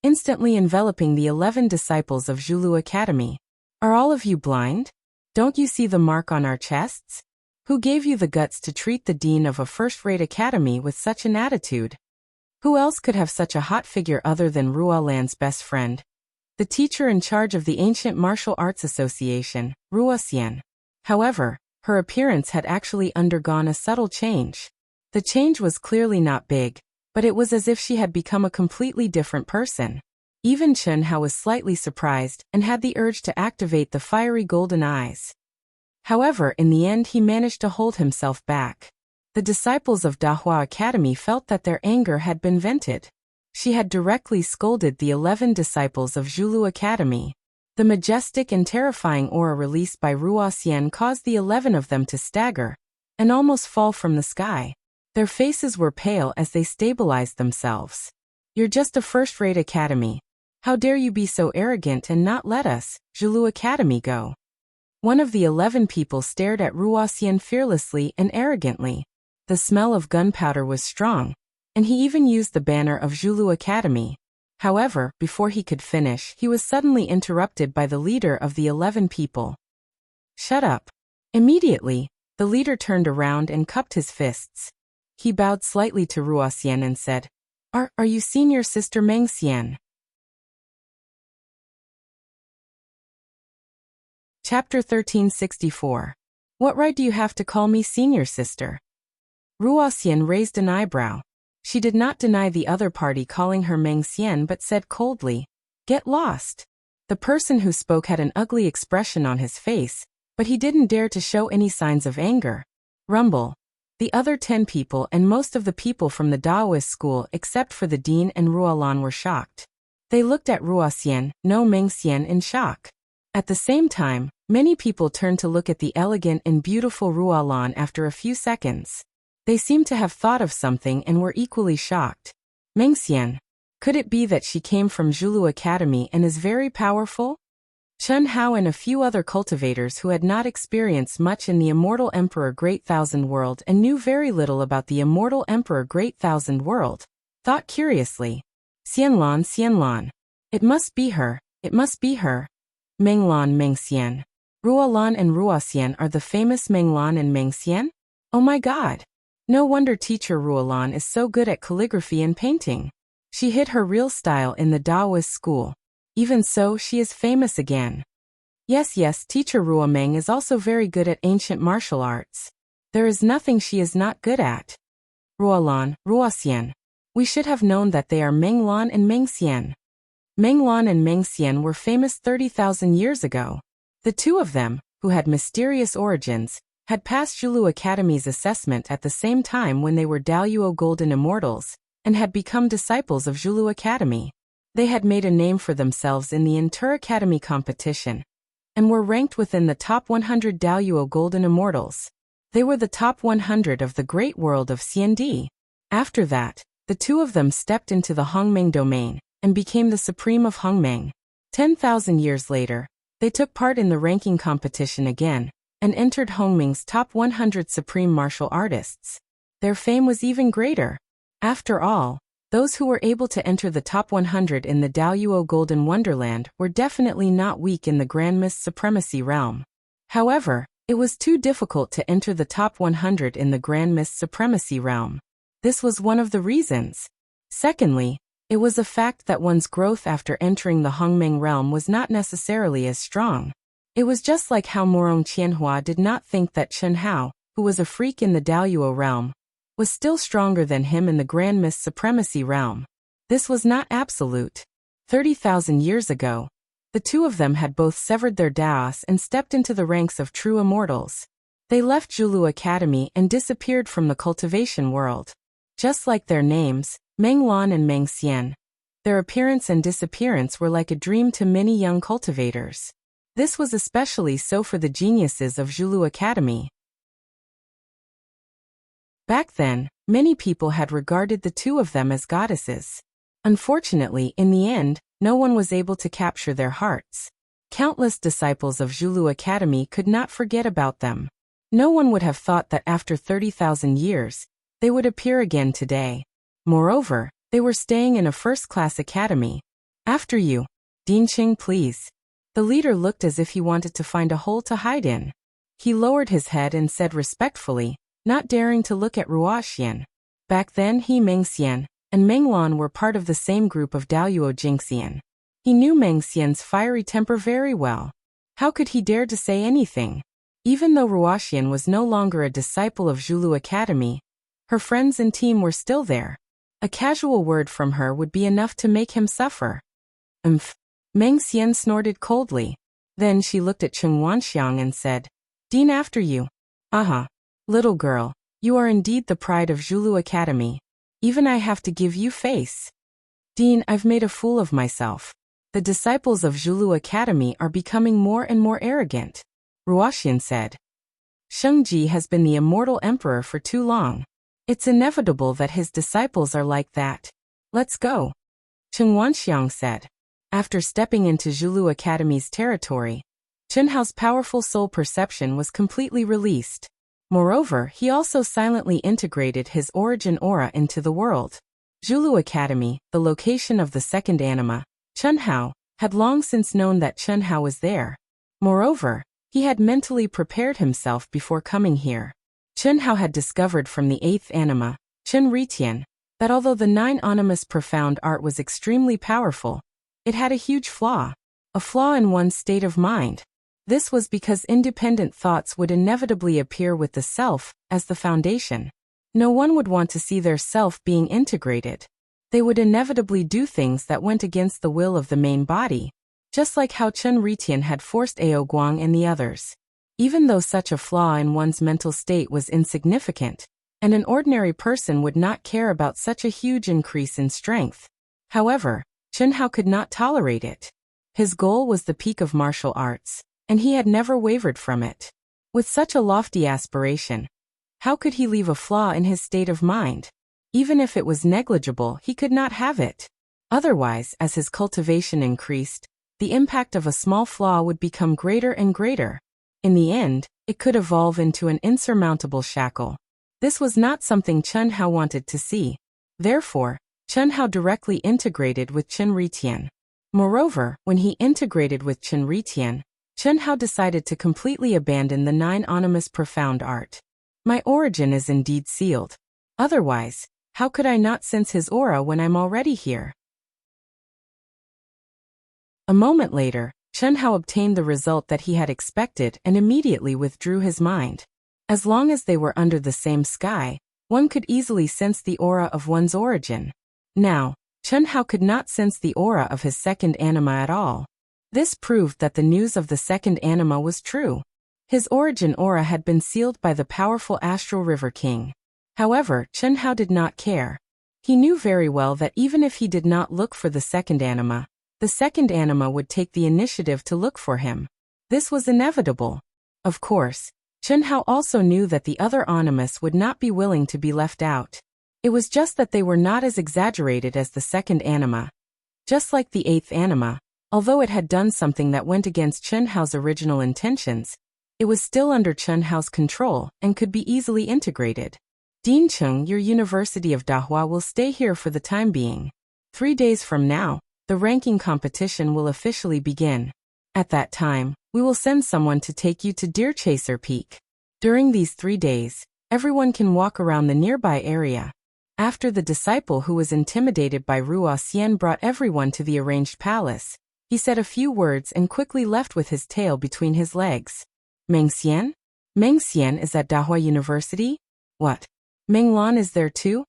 instantly enveloping the 11 disciples of Zhulu Academy. Are all of you blind? Don't you see the mark on our chests? Who gave you the guts to treat the dean of a first-rate academy with such an attitude? Who else could have such a hot figure other than Ruolan's best friend, the teacher in charge of the Ancient Martial Arts Association, Ruoxian? However, her appearance had actually undergone a subtle change. The change was clearly not big, but it was as if she had become a completely different person. Even Chen Hao was slightly surprised and had the urge to activate the fiery golden eyes. However, in the end he managed to hold himself back. The disciples of Dahua Academy felt that their anger had been vented. She had directly scolded the 11 disciples of Zhulu Academy. The majestic and terrifying aura released by Ruoxian caused the 11 of them to stagger and almost fall from the sky. Their faces were pale as they stabilized themselves. You're just a first-rate academy. How dare you be so arrogant and not let us, Zhulu Academy, go? One of the 11 people stared at Ruoxian fearlessly and arrogantly. The smell of gunpowder was strong, and he even used the banner of Zhulu Academy. However, before he could finish, he was suddenly interrupted by the leader of the 11 people. Shut up. Immediately, the leader turned around and cupped his fists. He bowed slightly to Ruoxian and said, Are you senior sister Meng Xian? Chapter 1364. What right do you have to call me senior sister? Ruoxian raised an eyebrow. She did not deny the other party calling her Meng Xian but said coldly, Get lost. The person who spoke had an ugly expression on his face, but he didn't dare to show any signs of anger. Rumble. The other 10 people and most of the people from the Daoist school except for the dean and Ruolan were shocked. They looked at Ruoxian, no Meng Xian, in shock. At the same time, many people turned to look at the elegant and beautiful Ruolan after a few seconds. They seemed to have thought of something and were equally shocked. Meng Xian. Could it be that she came from Zhulu Academy and is very powerful? Chen Hao and a few other cultivators who had not experienced much in the Immortal Emperor Great Thousand World and knew very little about the Immortal Emperor Great Thousand World, thought curiously. Xianlan. It must be her, it must be her. Menglan Meng Xian. Ruolan and Ruoxian are the famous Menglan and Meng Xian? Oh my god! No wonder teacher Ruolan is so good at calligraphy and painting. She hid her real style in the Daoist school. Even so, she is famous again. Yes, teacher Ruomeng is also very good at ancient martial arts. There is nothing she is not good at. Ruolan, Ruoxian. We should have known that they are Menglan and Meng Xian. Menglan and Meng Xian were famous 30,000 years ago. The two of them, who had mysterious origins, had passed Zhulu Academy's assessment at the same time when they were Daoyuo Golden Immortals, and had become disciples of Zhulu Academy. They had made a name for themselves in the Inter-Academy competition, and were ranked within the top 100 Daoyuo Golden Immortals. They were the top 100 of the great world of CND. After that, the two of them stepped into the Hongmeng domain, and became the supreme of Hongmeng. 10,000 years later, they took part in the ranking competition again, and entered Hongmeng's top 100 supreme martial artists. Their fame was even greater. After all, those who were able to enter the top 100 in the Daoyuo Golden Wonderland were definitely not weak in the Grand Mist Supremacy realm. However, it was too difficult to enter the top 100 in the Grand Mist Supremacy realm. This was one of the reasons. Secondly, it was a fact that one's growth after entering the Hongmeng realm was not necessarily as strong. It was just like how Morong Qianhua did not think that Chen Hao, who was a freak in the Daoyuo realm, was still stronger than him in the Grand Mist Supremacy realm. This was not absolute. 30,000 years ago, the two of them had both severed their Daos and stepped into the ranks of true immortals. They left Zhulu Academy and disappeared from the cultivation world. Just like their names, Meng Lan and Meng Xian, their appearance and disappearance were like a dream to many young cultivators. This was especially so for the geniuses of Zhulu Academy. Back then, many people had regarded the two of them as goddesses. Unfortunately, in the end, no one was able to capture their hearts. Countless disciples of Zhulu Academy could not forget about them. No one would have thought that after 30,000 years, they would appear again today. Moreover, they were staying in a first-class academy. After you. Dinqing, please. The leader looked as if he wanted to find a hole to hide in. He lowered his head and said respectfully, not daring to look at Ruoxian. Back then he Meng Xian and Meng Lan were part of the same group of Daoyuo Jingxian. He knew Meng Xian's fiery temper very well. How could he dare to say anything? Even though Ruoxian was no longer a disciple of Zhulu Academy, her friends and team were still there. A casual word from her would be enough to make him suffer. Meng Xian snorted coldly. Then she looked at Cheng Wanxiang and said, Dean, after you. Little girl, you are indeed the pride of Zhulu Academy. Even I have to give you face. Dean, I've made a fool of myself. The disciples of Zhulu Academy are becoming more and more arrogant. Ruoxian said. Shengji has been the immortal emperor for too long. It's inevitable that his disciples are like that. Let's go. Cheng Wanxiang said. After stepping into Zhulu Academy's territory, Chen Hao's powerful soul perception was completely released. Moreover, he also silently integrated his origin aura into the world. Zhulu Academy, the location of the second anima, Chen Hao, had long since known that Chen Hao was there. Moreover, he had mentally prepared himself before coming here. Chen Hao had discovered from the eighth anima, Chen Ritian, that although the nine animus profound art was extremely powerful, it had a huge flaw. A flaw in one's state of mind. This was because independent thoughts would inevitably appear with the self as the foundation. No one would want to see their self being integrated. They would inevitably do things that went against the will of the main body, just like how Chen Ritian had forced Ao Guang and the others. Even though such a flaw in one's mental state was insignificant, and an ordinary person would not care about such a huge increase in strength. However, Chen Hao could not tolerate it. His goal was the peak of martial arts, and he had never wavered from it. With such a lofty aspiration, how could he leave a flaw in his state of mind? Even if it was negligible, he could not have it. Otherwise, as his cultivation increased, the impact of a small flaw would become greater and greater. In the end, it could evolve into an insurmountable shackle. This was not something Chen Hao wanted to see. Therefore, Chen Hao directly integrated with Chen Ritian. Moreover, when he integrated with Chen Ritian, Chen Hao decided to completely abandon the nine animus profound art. My origin is indeed sealed. Otherwise, how could I not sense his aura when I'm already here? A moment later, Chen Hao obtained the result that he had expected and immediately withdrew his mind. As long as they were under the same sky, one could easily sense the aura of one's origin. Now, Chen Hao could not sense the aura of his second anima at all. This proved that the news of the second anima was true. His origin aura had been sealed by the powerful Astral River King. However, Chen Hao did not care. He knew very well that even if he did not look for the second anima would take the initiative to look for him. This was inevitable. Of course, Chen Hao also knew that the other animus would not be willing to be left out. It was just that they were not as exaggerated as the second anima. Just like the eighth anima, although it had done something that went against Chen Hao's original intentions, it was still under Chen Hao's control and could be easily integrated. Dincheng, your University of Dahua will stay here for the time being. 3 days from now, the ranking competition will officially begin. At that time, we will send someone to take you to Deer Chaser Peak. During these 3 days, everyone can walk around the nearby area. After the disciple who was intimidated by Ruo Xian brought everyone to the arranged palace, He said a few words and quickly left with his tail between his legs. Mengxian? Mengxian is at Dahua University? What? Menglan is there too?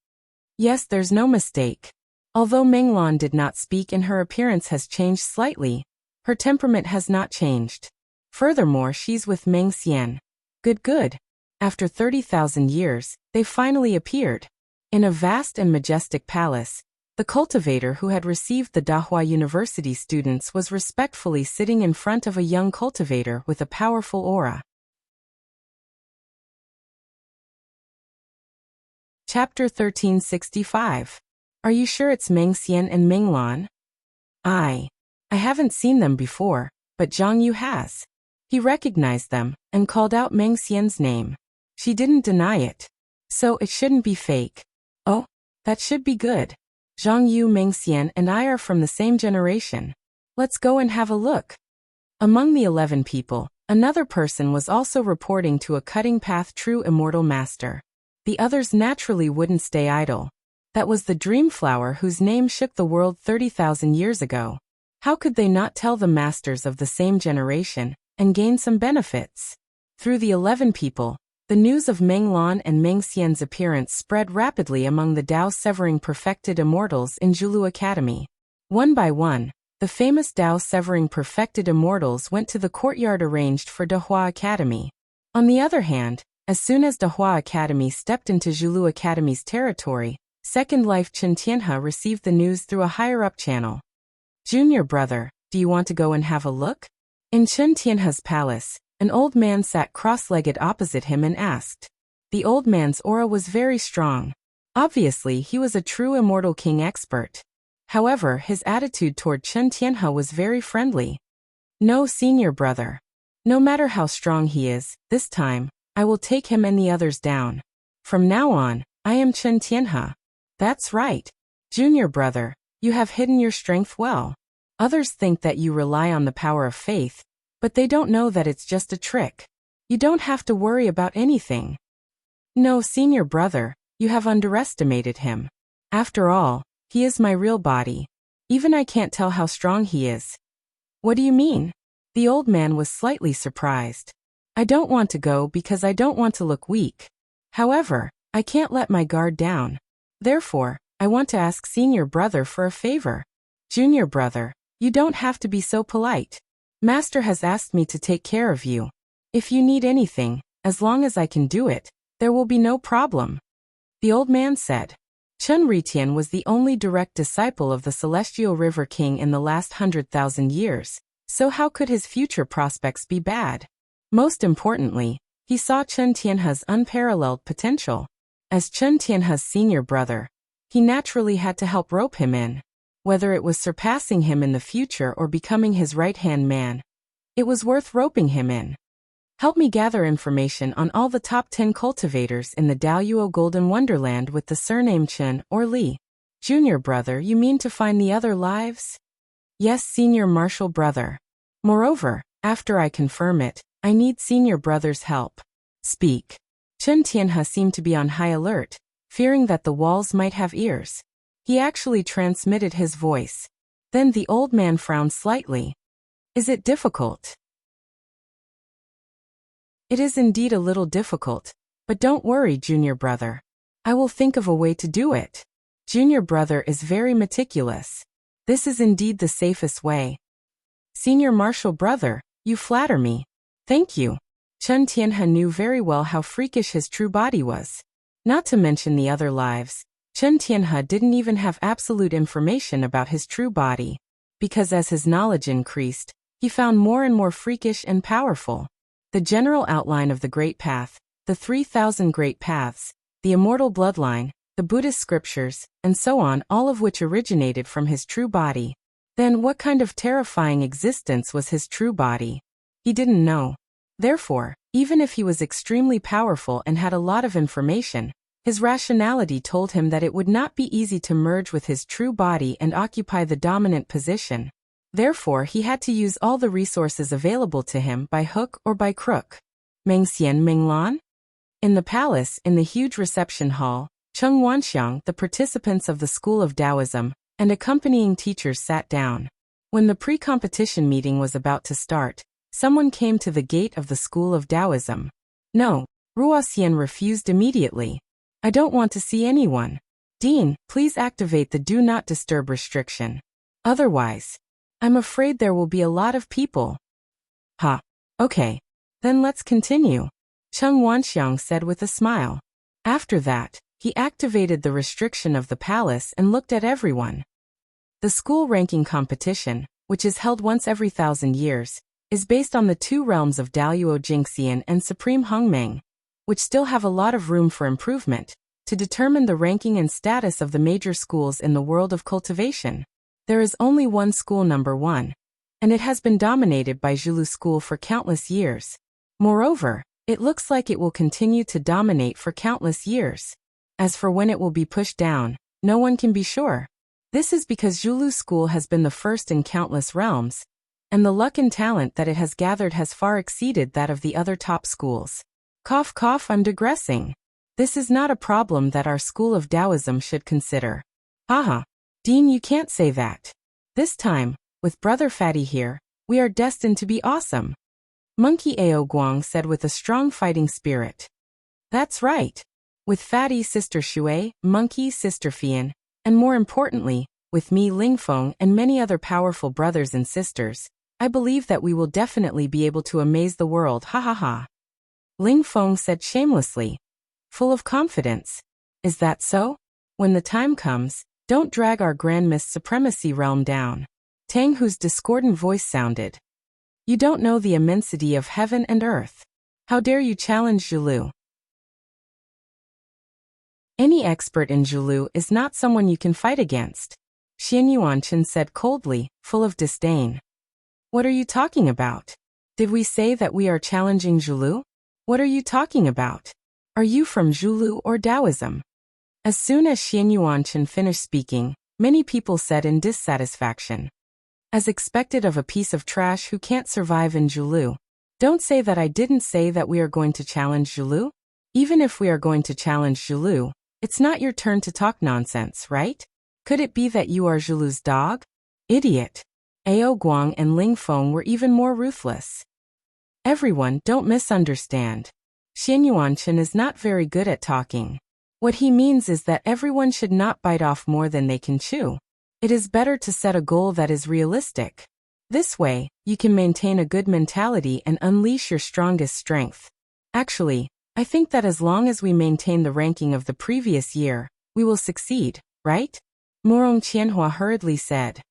Yes, there's no mistake. Although Menglan did not speak and her appearance has changed slightly, her temperament has not changed. Furthermore, she's with Mengxian. Good. After 30,000 years, they finally appeared. In a vast and majestic palace, the cultivator who had received the Dahua University students was respectfully sitting in front of a young cultivator with a powerful aura. Chapter 1365. Are you sure it's Mengxian and Menglan? I haven't seen them before, but Zhang Yu has. He recognized them and called out Mengxian's name. She didn't deny it. So it shouldn't be fake. Oh, that should be good. Zhang Yu, Mengxian, and I are from the same generation. Let's go and have a look. Among the 11 people, another person was also reporting to a cutting path true immortal master. The others naturally wouldn't stay idle. That was the dream flower whose name shook the world 30,000 years ago. How could they not tell the masters of the same generation and gain some benefits? Through the 11 people, the news of Menglan and Mengxian's appearance spread rapidly among the Dao-severing perfected immortals in Zhulu Academy. One by one, the famous Dao-severing perfected immortals went to the courtyard arranged for Dahua Academy. On the other hand, as soon as Dahua Academy stepped into Zhulu Academy's territory, Second Life Chen Tianhe received the news through a higher-up channel. Junior brother, do you want to go and have a look? In Chen Tianhe's palace, an old man sat cross-legged opposite him and asked. The old man's aura was very strong. Obviously, he was a true immortal king expert. However, his attitude toward Chen Tianhe was very friendly. No, senior brother. No matter how strong he is, this time, I will take him and the others down. From now on, I am Chen Tianhe. That's right. Junior brother, you have hidden your strength well. Others think that you rely on the power of faith, but they don't know that it's just a trick. You don't have to worry about anything. No, senior brother, you have underestimated him. After all, he is my real body. Even I can't tell how strong he is. What do you mean? The old man was slightly surprised. I don't want to go because I don't want to look weak. However, I can't let my guard down. Therefore, I want to ask senior brother for a favor. Junior brother, you don't have to be so polite. Master has asked me to take care of you. If you need anything, as long as I can do it, there will be no problem. The old man said. Chen Ritian was the only direct disciple of the Celestial River King in the last 100,000 years, so how could his future prospects be bad? Most importantly, he saw Chen Tianhe's unparalleled potential. As Chen Tianhe's senior brother, he naturally had to help rope him in. Whether it was surpassing him in the future or becoming his right-hand man, it was worth roping him in. Help me gather information on all the top 10 cultivators in the Daoyuo Golden Wonderland with the surname Chen or Li. Junior brother, you mean to find the other lives? Yes, senior martial brother. Moreover, after I confirm it, I need senior brother's help. Speak. Chen Tianhe seemed to be on high alert, fearing that the walls might have ears. He actually transmitted his voice. Then the old man frowned slightly. Is it difficult? It is indeed a little difficult, but don't worry, junior brother. I will think of a way to do it. Junior brother is very meticulous. This is indeed the safest way. Senior martial brother, you flatter me. Thank you. Chen Tianhe knew very well how freakish his true body was. Not to mention the other lives, Chen Tianhe didn't even have absolute information about his true body, because as his knowledge increased, he found more and more freakish and powerful. The general outline of the Great Path, the 3,000 Great Paths, the immortal bloodline, the Buddhist scriptures, and so on, all of which originated from his true body. Then what kind of terrifying existence was his true body? He didn't know. Therefore, even if he was extremely powerful and had a lot of information, his rationality told him that it would not be easy to merge with his true body and occupy the dominant position. Therefore, he had to use all the resources available to him by hook or by crook. Mengxian Menglan? In the palace, in the huge reception hall, Cheng Wanxiang, the participants of the School of Taoism, and accompanying teachers sat down. When the pre-competition meeting was about to start, someone came to the gate of the School of Taoism. No, Ruoxian refused immediately. I don't want to see anyone. Dean, please activate the Do Not Disturb restriction. Otherwise, I'm afraid there will be a lot of people. Ha. Okay. Then let's continue, Cheng Wanxiang said with a smile. After that, he activated the restriction of the palace and looked at everyone. The school ranking competition, which is held once every 1,000 years, is based on the two realms of Daluo Jingxian and Supreme Hongmeng, which still have a lot of room for improvement, to determine the ranking and status of the major schools in the world of cultivation. There is only one school number 1, and it has been dominated by Zhulu School for countless years. Moreover, it looks like it will continue to dominate for countless years. As for when it will be pushed down, no one can be sure. This is because Zhulu School has been the first in countless realms, and the luck and talent that it has gathered has far exceeded that of the other top schools. Cough cough, I'm digressing. This is not a problem that our School of Taoism should consider. Haha. Dean, you can't say that. This time, with Brother Fatty here, we are destined to be awesome. Monkey Ao Guang said with a strong fighting spirit. That's right. With Fatty Sister Shui, Monkey Sister Fian, and more importantly, with me Ling Feng and many other powerful brothers and sisters, I believe that we will definitely be able to amaze the world, ha ha ha. Ling Feng said shamelessly, full of confidence. Is that so? When the time comes, don't drag our Grand Miss Supremacy realm down. Tang Hu's discordant voice sounded. You don't know the immensity of heaven and earth. How dare you challenge Zhulu? Any expert in Zhulu is not someone you can fight against, Xian Yuanchen said coldly, full of disdain. What are you talking about? Did we say that we are challenging Zhulu? What are you talking about? Are you from Zhulu or Taoism? As soon as Xian Yuanchen finished speaking, many people said in dissatisfaction. As expected of a piece of trash who can't survive in Zhulu. Don't say that I didn't say that we are going to challenge Zhulu. Even if we are going to challenge Zhulu, it's not your turn to talk nonsense, right? Could it be that you are Zhulu's dog? Idiot. Ao Guang and Ling Feng were even more ruthless. Everyone, don't misunderstand. Xian Yuanchen is not very good at talking. What he means is that everyone should not bite off more than they can chew. It is better to set a goal that is realistic. This way, you can maintain a good mentality and unleash your strongest strength. Actually, I think that as long as we maintain the ranking of the previous year, we will succeed, right? Murong Qianhua hurriedly said.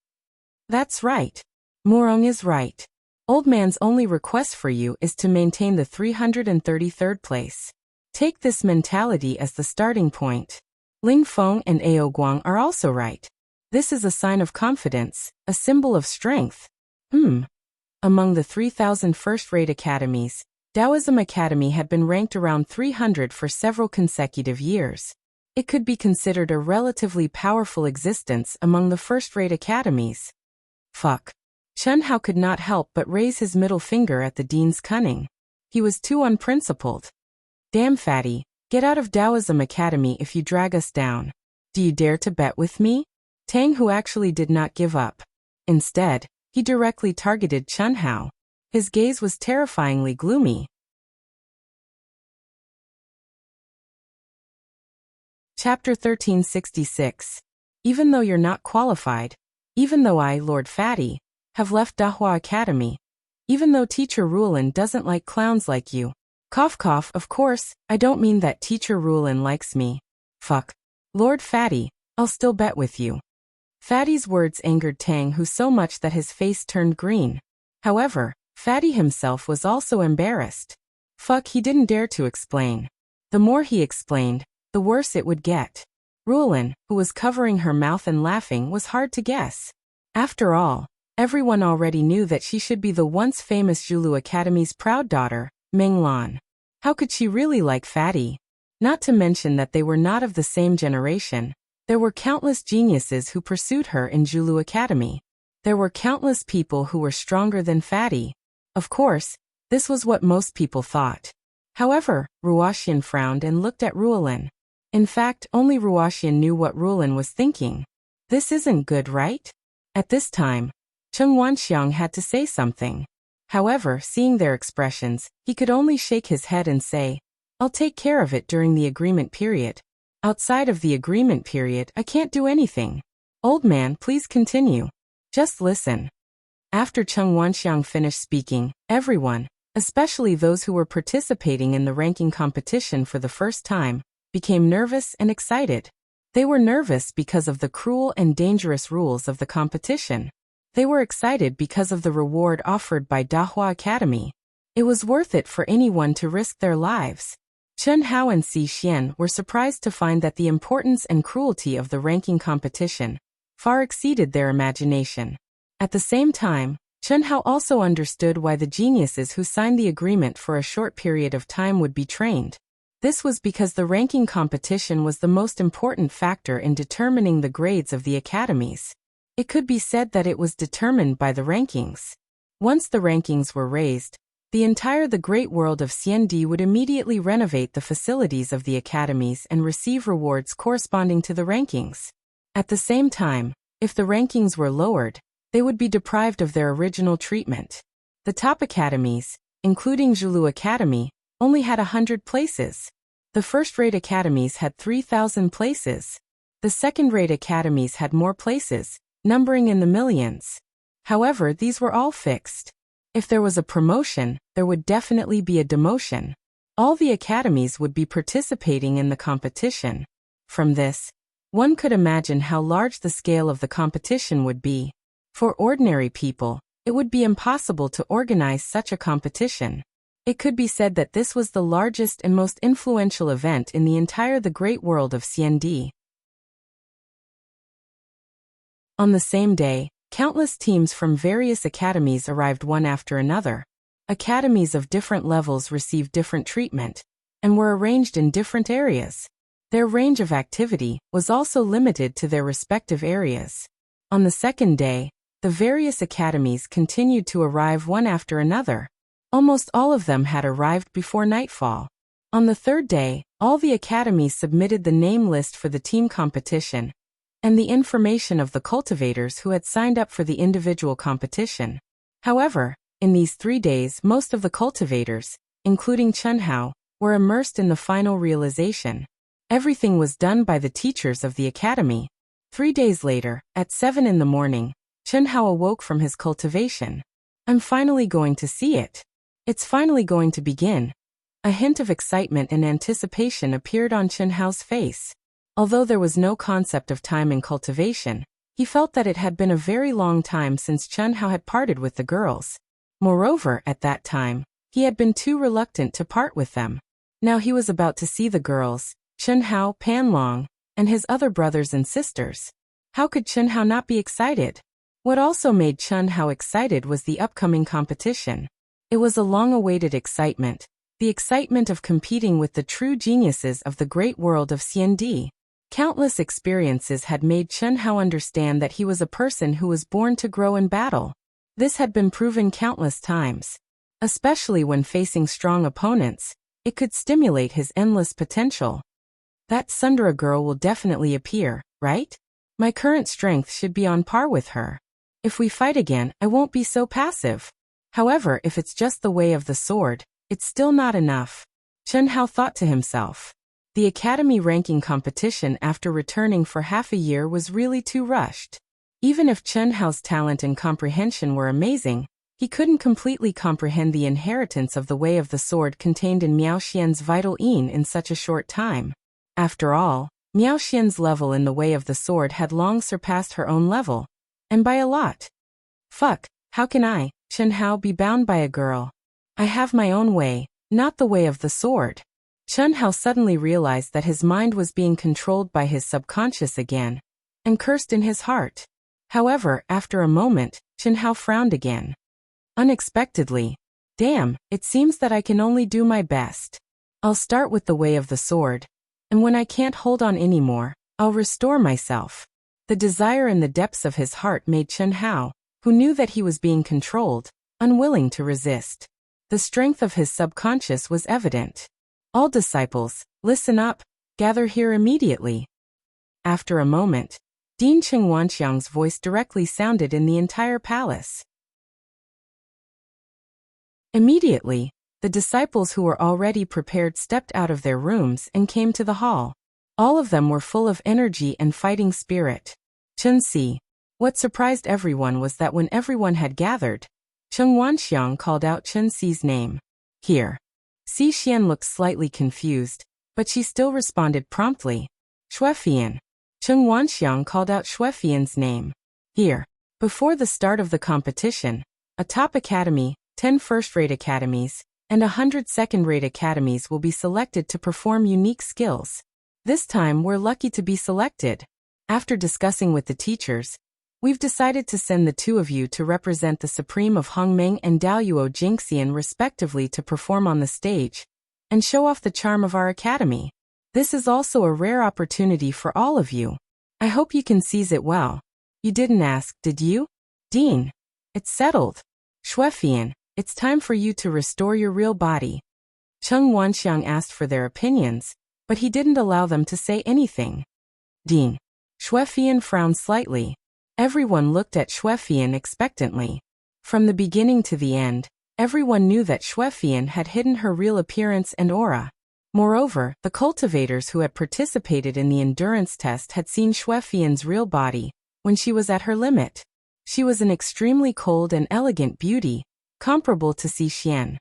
That's right. Murong is right. Old man's only request for you is to maintain the 333rd place. Take this mentality as the starting point. Ling Feng and Ao Guang are also right. This is a sign of confidence, a symbol of strength. Among the 3,000 first-rate academies, Taoism Academy had been ranked around 300 for several consecutive years. It could be considered a relatively powerful existence among the first-rate academies. Fuck. Chen Hao could not help but raise his middle finger at the dean's cunning. He was too unprincipled. Damn Fatty, get out of Taoism Academy if you drag us down. Do you dare to bet with me? Tang Hu actually did not give up. Instead, he directly targeted Chen Hao. His gaze was terrifyingly gloomy. Chapter 1366. Even though you're not qualified, even though I, Lord Fatty, have left Dahua Academy, even though Teacher Rulin doesn't like clowns like you. Cough cough, of course, I don't mean that Teacher Rulin likes me. Fuck. Lord Fatty, I'll still bet with you. Fatty's words angered Tang Hu so much that his face turned green. However, Fatty himself was also embarrassed. Fuck, he didn't dare to explain. The more he explained, the worse it would get. Rulin, who was covering her mouth and laughing, was hard to guess. After all, everyone already knew that she should be the once famous Zhulu Academy's proud daughter, Ming Lan. How could she really like Fatty? Not to mention that they were not of the same generation. There were countless geniuses who pursued her in Zhulu Academy. There were countless people who were stronger than Fatty. Of course, this was what most people thought. However, Ruoxian frowned and looked at Ruolin. In fact, only Ruoxian knew what Ruolin was thinking. This isn't good, right? At this time, Cheng Wanxiang had to say something. However, seeing their expressions, he could only shake his head and say, "I'll take care of it during the agreement period. Outside of the agreement period, I can't do anything." "Old man, please continue. Just listen." After Cheng Wanxiang finished speaking, everyone, especially those who were participating in the ranking competition for the first time, became nervous and excited. They were nervous because of the cruel and dangerous rules of the competition. They were excited because of the reward offered by Dahua Academy. It was worth it for anyone to risk their lives. Chen Hao and Si Xian were surprised to find that the importance and cruelty of the ranking competition far exceeded their imagination. At the same time, Chen Hao also understood why the geniuses who signed the agreement for a short period of time would be trained. This was because the ranking competition was the most important factor in determining the grades of the academies. It could be said that it was determined by the rankings. Once the rankings were raised, the great world of CND would immediately renovate the facilities of the academies and receive rewards corresponding to the rankings. At the same time, if the rankings were lowered, they would be deprived of their original treatment. The top academies, including Zhulu Academy, only had 100 places. The first-rate academies had 3,000 places. The second-rate academies had more places, numbering in the millions. However, these were all fixed. If there was a promotion, there would definitely be a demotion. All the academies would be participating in the competition. From this, one could imagine how large the scale of the competition would be. For ordinary people, it would be impossible to organize such a competition. It could be said that this was the largest and most influential event in the great world of CND. On the same day, countless teams from various academies arrived one after another. Academies of different levels received different treatment, and were arranged in different areas. Their range of activity was also limited to their respective areas. On the second day, the various academies continued to arrive one after another. Almost all of them had arrived before nightfall. On the third day, all the academies submitted the name list for the team competition, and the information of the cultivators who had signed up for the individual competition. However, in these 3 days most of the cultivators, including Chen Hao, were immersed in the final realization. Everything was done by the teachers of the academy. 3 days later, at 7 in the morning, Chen Hao awoke from his cultivation. "I'm finally going to see it. It's finally going to begin." A hint of excitement and anticipation appeared on Chen Hao's face. Although there was no concept of time in cultivation, he felt that it had been a very long time since Chen Hao had parted with the girls. Moreover, at that time, he had been too reluctant to part with them. Now he was about to see the girls, Chen Hao, Pan Long, and his other brothers and sisters. How could Chen Hao not be excited? What also made Chen Hao excited was the upcoming competition. It was a long-awaited excitement, the excitement of competing with the true geniuses of the great world of CND. Countless experiences had made Chen Hao understand that he was a person who was born to grow in battle. This had been proven countless times. Especially when facing strong opponents, it could stimulate his endless potential. That Sundara girl will definitely appear, right? My current strength should be on par with her. If we fight again, I won't be so passive. However, if it's just the way of the sword, it's still not enough. Chen Hao thought to himself. The academy ranking competition after returning for half a year was really too rushed. Even if Chen Hao's talent and comprehension were amazing, he couldn't completely comprehend the inheritance of the way of the sword contained in Miao Xian's vital yin in such a short time. After all, Miao Xian's level in the way of the sword had long surpassed her own level, and by a lot. Fuck, how can I, Chen Hao, be bound by a girl? I have my own way, not the way of the sword. Chen Hao suddenly realized that his mind was being controlled by his subconscious again, and cursed in his heart. However, after a moment, Chen Hao frowned again. Unexpectedly, damn, it seems that I can only do my best. I'll start with the way of the sword, and when I can't hold on anymore, I'll restore myself. The desire in the depths of his heart made Chen Hao, who knew that he was being controlled, unwilling to resist. The strength of his subconscious was evident. All disciples, listen up, gather here immediately. After a moment, Dean Cheng Wanxiang's voice directly sounded in the entire palace. Immediately, the disciples who were already prepared stepped out of their rooms and came to the hall. All of them were full of energy and fighting spirit. Chen Si. What surprised everyone was that when everyone had gathered, Cheng Wanxiang called out Chen Si's name. Here. Si Xian looked slightly confused, but she still responded promptly. Xuefian. Cheng Wanxiang called out Xuefian's name. Here. Before the start of the competition, a top academy, 10 first-rate academies, and 100 second-rate academies will be selected to perform unique skills. This time we're lucky to be selected. After discussing with the teachers, we've decided to send the two of you to represent the Supreme of Hongmeng and Daoyuo Jingxian respectively to perform on the stage and show off the charm of our academy. This is also a rare opportunity for all of you. I hope you can seize it well. You didn't ask, did you? Dean. It's settled. Xuefian, it's time for you to restore your real body. Cheng Wanxiang asked for their opinions, but he didn't allow them to say anything. Dean. Xuefian frowned slightly. Everyone looked at Xuefian expectantly. From the beginning to the end, everyone knew that Xuefian had hidden her real appearance and aura. Moreover, the cultivators who had participated in the endurance test had seen Xuefian's real body when she was at her limit. She was an extremely cold and elegant beauty, comparable to Si Xian.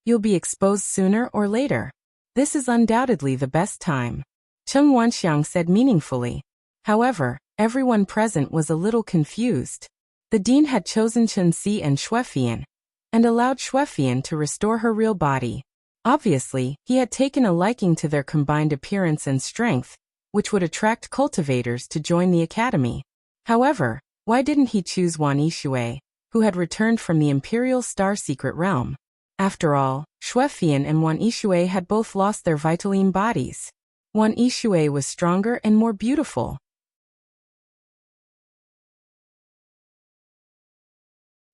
You'll be exposed sooner or later. This is undoubtedly the best time, Cheng Wanxiang said meaningfully. However, everyone present was a little confused. The dean had chosen Chen Si and Xuefian, and allowed Xuefian to restore her real body. Obviously, he had taken a liking to their combined appearance and strength, which would attract cultivators to join the academy. However, why didn't he choose Wan Yishui, who had returned from the Imperial Star Secret Realm? After all, Xuefian and Wan Yishui had both lost their Vitaline bodies. Wan Yishui was stronger and more beautiful.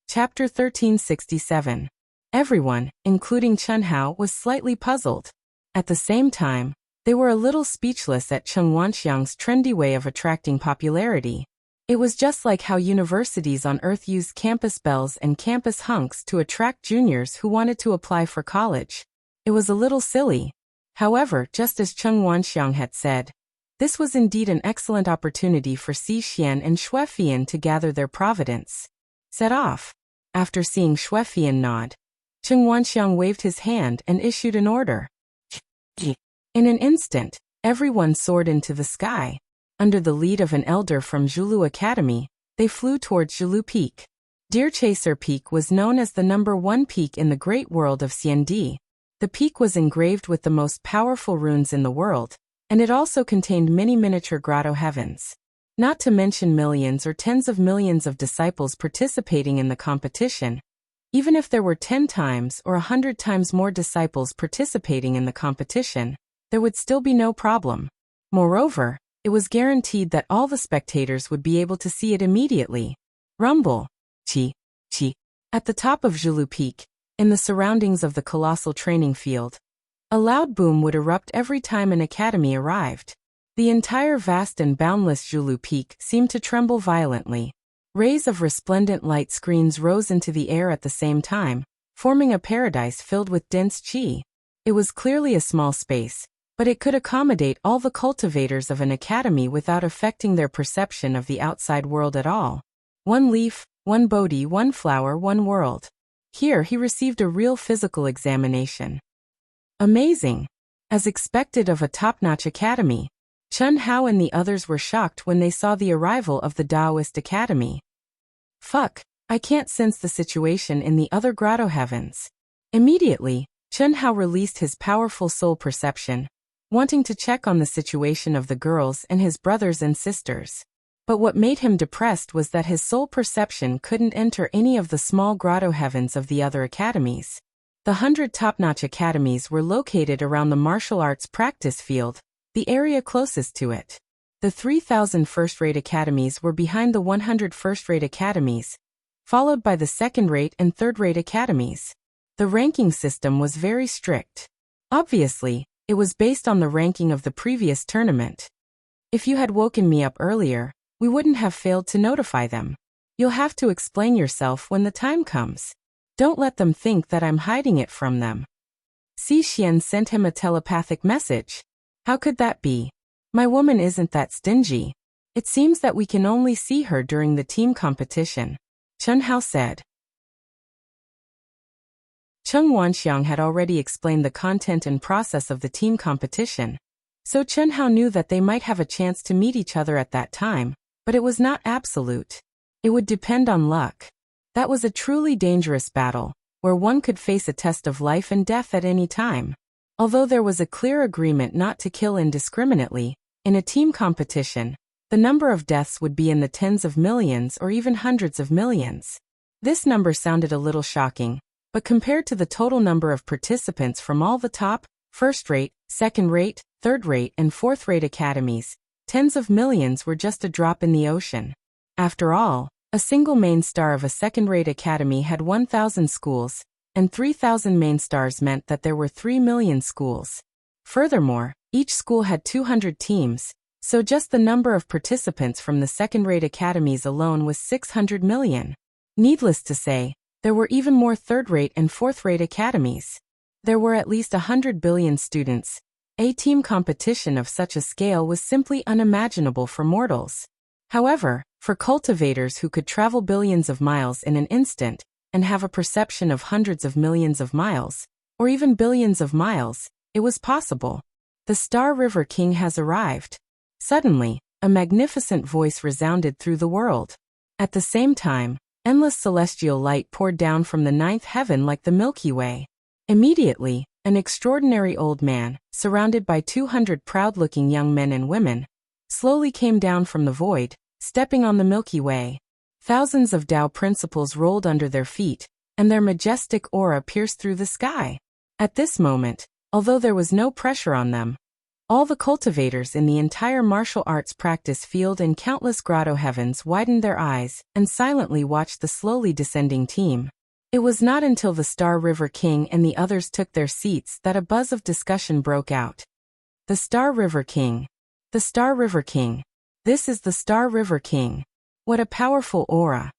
Chapter 1367. Everyone, including Chen Hao, was slightly puzzled. At the same time, they were a little speechless at Cheng Wanxiang's trendy way of attracting popularity. It was just like how universities on Earth used campus bells and campus hunks to attract juniors who wanted to apply for college. It was a little silly. However, just as Cheng Wanxiang had said, this was indeed an excellent opportunity for Si Xian and Xuefian to gather their providence. Set off. After seeing Xuefian nod, Cheng Wanxiang waved his hand and issued an order. In an instant, everyone soared into the sky. Under the lead of an elder from Zhulu Academy, they flew towards Zhulu Peak. Deer Chaser Peak was known as the #1 peak in the great world of Xiandi. The peak was engraved with the most powerful runes in the world, and it also contained many miniature grotto heavens. Not to mention millions or tens of millions of disciples participating in the competition. Even if there were 10 times or 100 times more disciples participating in the competition, there would still be no problem. Moreover, it was guaranteed that all the spectators would be able to see it immediately. Rumble. Chi. Chi. At the top of Zhulu Peak, in the surroundings of the colossal training field, a loud boom would erupt every time an academy arrived. The entire vast and boundless Zhulu Peak seemed to tremble violently. Rays of resplendent light screens rose into the air at the same time, forming a paradise filled with dense qi. It was clearly a small space, but it could accommodate all the cultivators of an academy without affecting their perception of the outside world at all. One leaf, one Bodhi, one flower, one world. Here he received a real physical examination. Amazing! As expected of a top-notch academy, Chen Hao and the others were shocked when they saw the arrival of the Taoist Academy. Fuck, I can't sense the situation in the other grotto heavens. Immediately, Chen Hao released his powerful soul perception, wanting to check on the situation of the girls and his brothers and sisters. But what made him depressed was that his soul perception couldn't enter any of the small grotto heavens of the other academies. The 100 top-notch academies were located around the martial arts practice field, the area closest to it. The 3,000 first-rate academies were behind the 100 first-rate academies, followed by the second-rate and third-rate academies. The ranking system was very strict. Obviously, it was based on the ranking of the previous tournament. If you had woken me up earlier, we wouldn't have failed to notify them. You'll have to explain yourself when the time comes. Don't let them think that I'm hiding it from them. Si Xian sent him a telepathic message. How could that be? My woman isn't that stingy. It seems that we can only see her during the team competition, Chen Hao said. Cheng Wanxiang had already explained the content and process of the team competition, so Chen Hao knew that they might have a chance to meet each other at that time, but it was not absolute. It would depend on luck. That was a truly dangerous battle, where one could face a test of life and death at any time. Although there was a clear agreement not to kill indiscriminately, in a team competition, the number of deaths would be in the tens of millions or even hundreds of millions. This number sounded a little shocking, but compared to the total number of participants from all the top, first-rate, second-rate, third-rate and fourth-rate academies, tens of millions were just a drop in the ocean. After all, a single main star of a second-rate academy had 1,000 schools, and 3,000 main stars meant that there were 3 million schools. Furthermore, each school had 200 teams, so just the number of participants from the second-rate academies alone was 600 million. Needless to say, there were even more third-rate and fourth-rate academies. There were at least 100 billion students. A team competition of such a scale was simply unimaginable for mortals. However, for cultivators who could travel billions of miles in an instant and have a perception of hundreds of millions of miles, or even billions of miles, it was possible. The Star River King has arrived. Suddenly, a magnificent voice resounded through the world. At the same time, endless celestial light poured down from the ninth heaven like the Milky Way. Immediately, an extraordinary old man, surrounded by 200 proud-looking young men and women, slowly came down from the void, stepping on the Milky Way. Thousands of Tao principles rolled under their feet, and their majestic aura pierced through the sky. At this moment, although there was no pressure on them, all the cultivators in the entire martial arts practice field and countless grotto heavens widened their eyes and silently watched the slowly descending team. It was not until the Star River King and the others took their seats that a buzz of discussion broke out. The Star River King. The Star River King. This is the Star River King. What a powerful aura.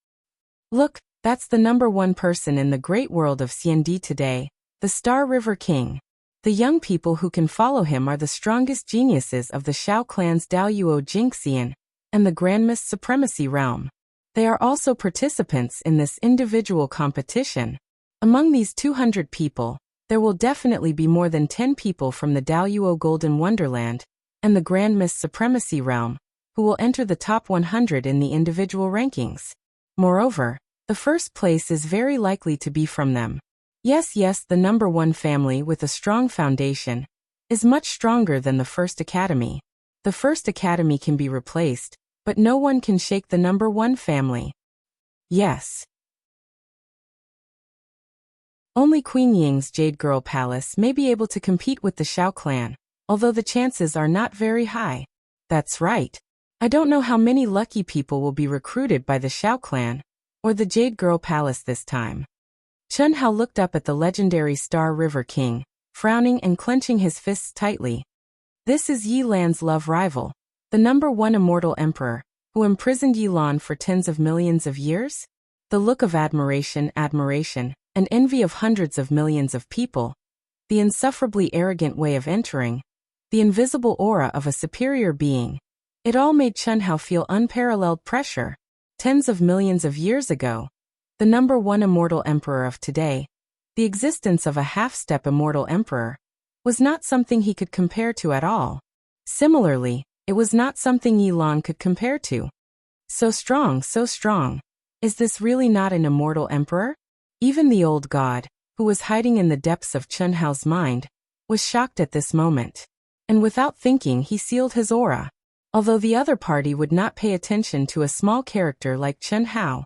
Look, that's the #1 person in the great world of CND today, the Star River King. The young people who can follow him are the strongest geniuses of the Shao clan's Daoyuo Jingxian and the Grandmist Supremacy realm. They are also participants in this individual competition. Among these 200 people, there will definitely be more than 10 people from the Daoyuo Golden Wonderland and the Grandmist Supremacy realm, who will enter the top 100 in the individual rankings. Moreover, the first place is very likely to be from them. Yes, the #1 family with a strong foundation is much stronger than the first academy. The first academy can be replaced, but no one can shake the #1 family. Yes. Only Queen Ying's Jade Girl Palace may be able to compete with the Shao clan, although the chances are not very high. That's right. I don't know how many lucky people will be recruited by the Shao clan or the Jade Girl Palace this time. Chen Hao looked up at the legendary Star River King, frowning and clenching his fists tightly. This is Yi Lan's love rival, the #1 immortal emperor, who imprisoned Yi Lan for tens of millions of years? The look of admiration, and envy of hundreds of millions of people, the insufferably arrogant way of entering, the invisible aura of a superior being. It all made Chen Hao feel unparalleled pressure. Tens of millions of years ago, the #1 immortal emperor of today, the existence of a half-step immortal emperor, was not something he could compare to at all. Similarly, it was not something Yi Lan could compare to. So strong. Is this really not an immortal emperor? Even the old god, who was hiding in the depths of Chen Hao's mind, was shocked at this moment. And without thinking, he sealed his aura. Although the other party would not pay attention to a small character like Chen Hao.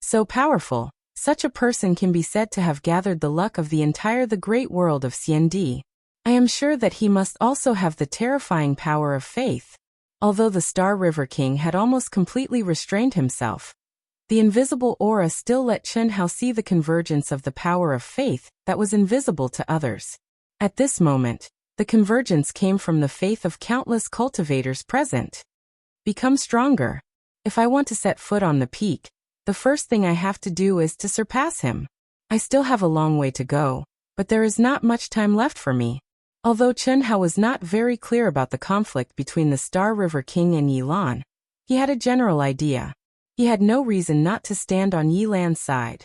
So powerful, such a person can be said to have gathered the luck of the great world of CND. I am sure that he must also have the terrifying power of faith. Although the Star River King had almost completely restrained himself, the invisible aura still let Chen Hao see the convergence of the power of faith that was invisible to others. At this moment, the convergence came from the faith of countless cultivators present. Become stronger. If I want to set foot on the peak, the first thing I have to do is to surpass him. I still have a long way to go, but there is not much time left for me. Although Chen Hao was not very clear about the conflict between the Star River King and Yi Lan, he had a general idea. He had no reason not to stand on Yi Lan's side.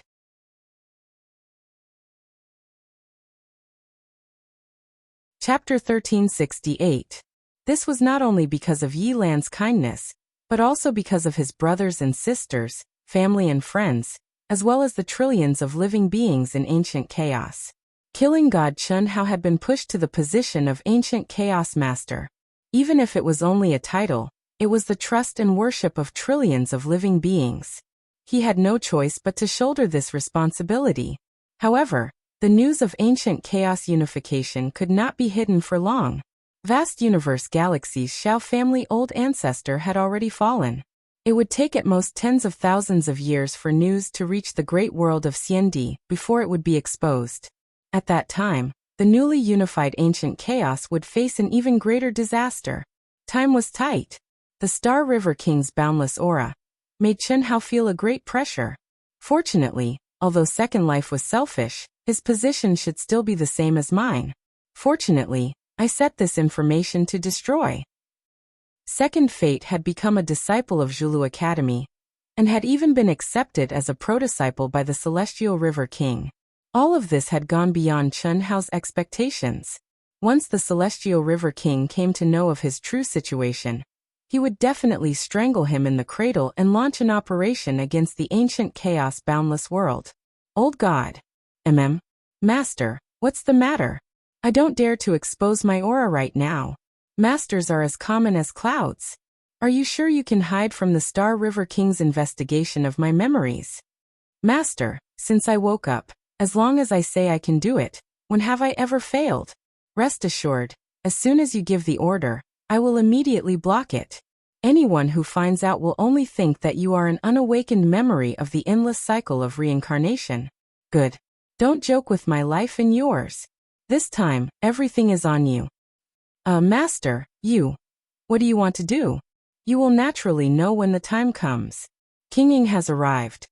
Chapter 1368. This was not only because of Yi Lan's kindness, but also because of his brothers and sisters, family and friends, as well as the trillions of living beings in ancient chaos. Killing God Chen Hao had been pushed to the position of ancient chaos master. Even if it was only a title, it was the trust and worship of trillions of living beings. He had no choice but to shoulder this responsibility. However, the news of ancient chaos unification could not be hidden for long. Vast universe galaxies Xiao family old ancestor had already fallen. It would take at most tens of thousands of years for news to reach the great world of Xiandi before it would be exposed. At that time, the newly unified ancient chaos would face an even greater disaster. Time was tight. The Star River King's boundless aura made Chen Hao feel a great pressure. Fortunately, although Second Life was selfish, his position should still be the same as mine. Fortunately, I set this information to destroy. Second Fate had become a disciple of Zhulu Academy, and had even been accepted as a pro-disciple by the Celestial River King. All of this had gone beyond Chen Hao's expectations. Once the Celestial River King came to know of his true situation, he would definitely strangle him in the cradle and launch an operation against the ancient chaos boundless world. Old God. Master, what's the matter? I don't dare to expose my aura right now. Masters are as common as clouds. Are you sure you can hide from the Star River King's investigation of my memories? Master, since I woke up, as long as I say I can do it, when have I ever failed? Rest assured, as soon as you give the order, I will immediately block it. Anyone who finds out will only think that you are an unawakened memory of the endless cycle of reincarnation. Good. Don't joke with my life and yours. This time, everything is on you. Master, what do you want to do? You will naturally know when the time comes. King Ying has arrived.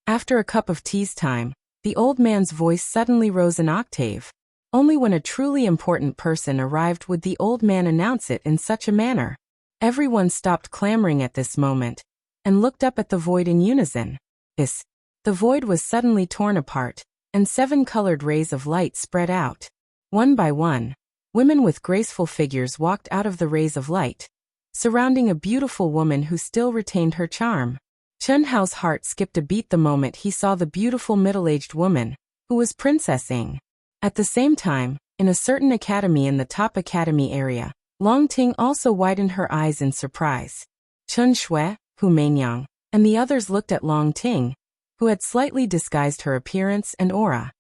After a cup of tea's time, the old man's voice suddenly rose an octave. Only when a truly important person arrived would the old man announce it in such a manner. Everyone stopped clamoring at this moment, and looked up at the void in unison. The void was suddenly torn apart, and 7 colored rays of light spread out. One by one, women with graceful figures walked out of the rays of light, surrounding a beautiful woman who still retained her charm. Chen Hao's heart skipped a beat the moment he saw the beautiful middle-aged woman, who was Princess Ying. At the same time, in a certain academy in the top academy area, Long Ting also widened her eyes in surprise. Chen Shui, Hu Meinyang, and the others looked at Long Ting, who had slightly disguised her appearance and aura.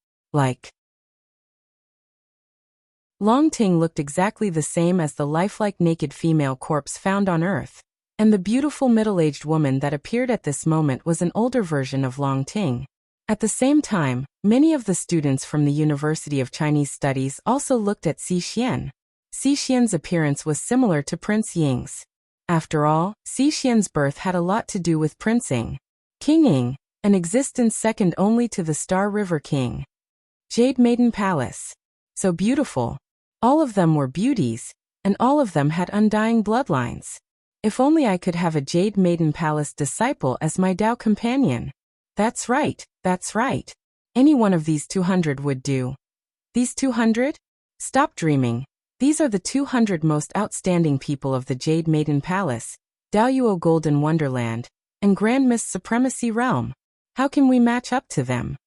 Long Ting looked exactly the same as the lifelike naked female corpse found on Earth, and the beautiful middle-aged woman that appeared at this moment was an older version of Long Ting. At the same time, many of the students from the University of Chinese Studies also looked at Xi Xian. Xi Xian's appearance was similar to Prince Ying's. After all, Xi Xian's birth had a lot to do with Prince Ying. King Ying, an existence second only to the Star River King. Jade Maiden Palace. So beautiful. All of them were beauties, and all of them had undying bloodlines. If only I could have a Jade Maiden Palace disciple as my Dao companion. That's right. Any one of these 200 would do. These 200? Stop dreaming. These are the 200 most outstanding people of the Jade Maiden Palace, Daoyuo Golden Wonderland, and Grand Mist Supremacy Realm. How can we match up to them?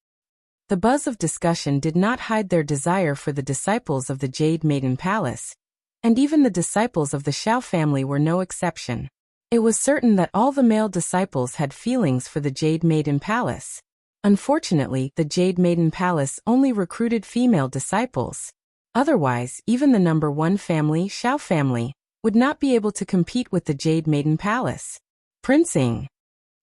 The buzz of discussion did not hide their desire for the disciples of the Jade Maiden Palace, and even the disciples of the Xiao family were no exception. It was certain that all the male disciples had feelings for the Jade Maiden Palace. Unfortunately, the Jade Maiden Palace only recruited female disciples. Otherwise, even the number 1 family, Xiao family, would not be able to compete with the Jade Maiden Palace. Prince Ying.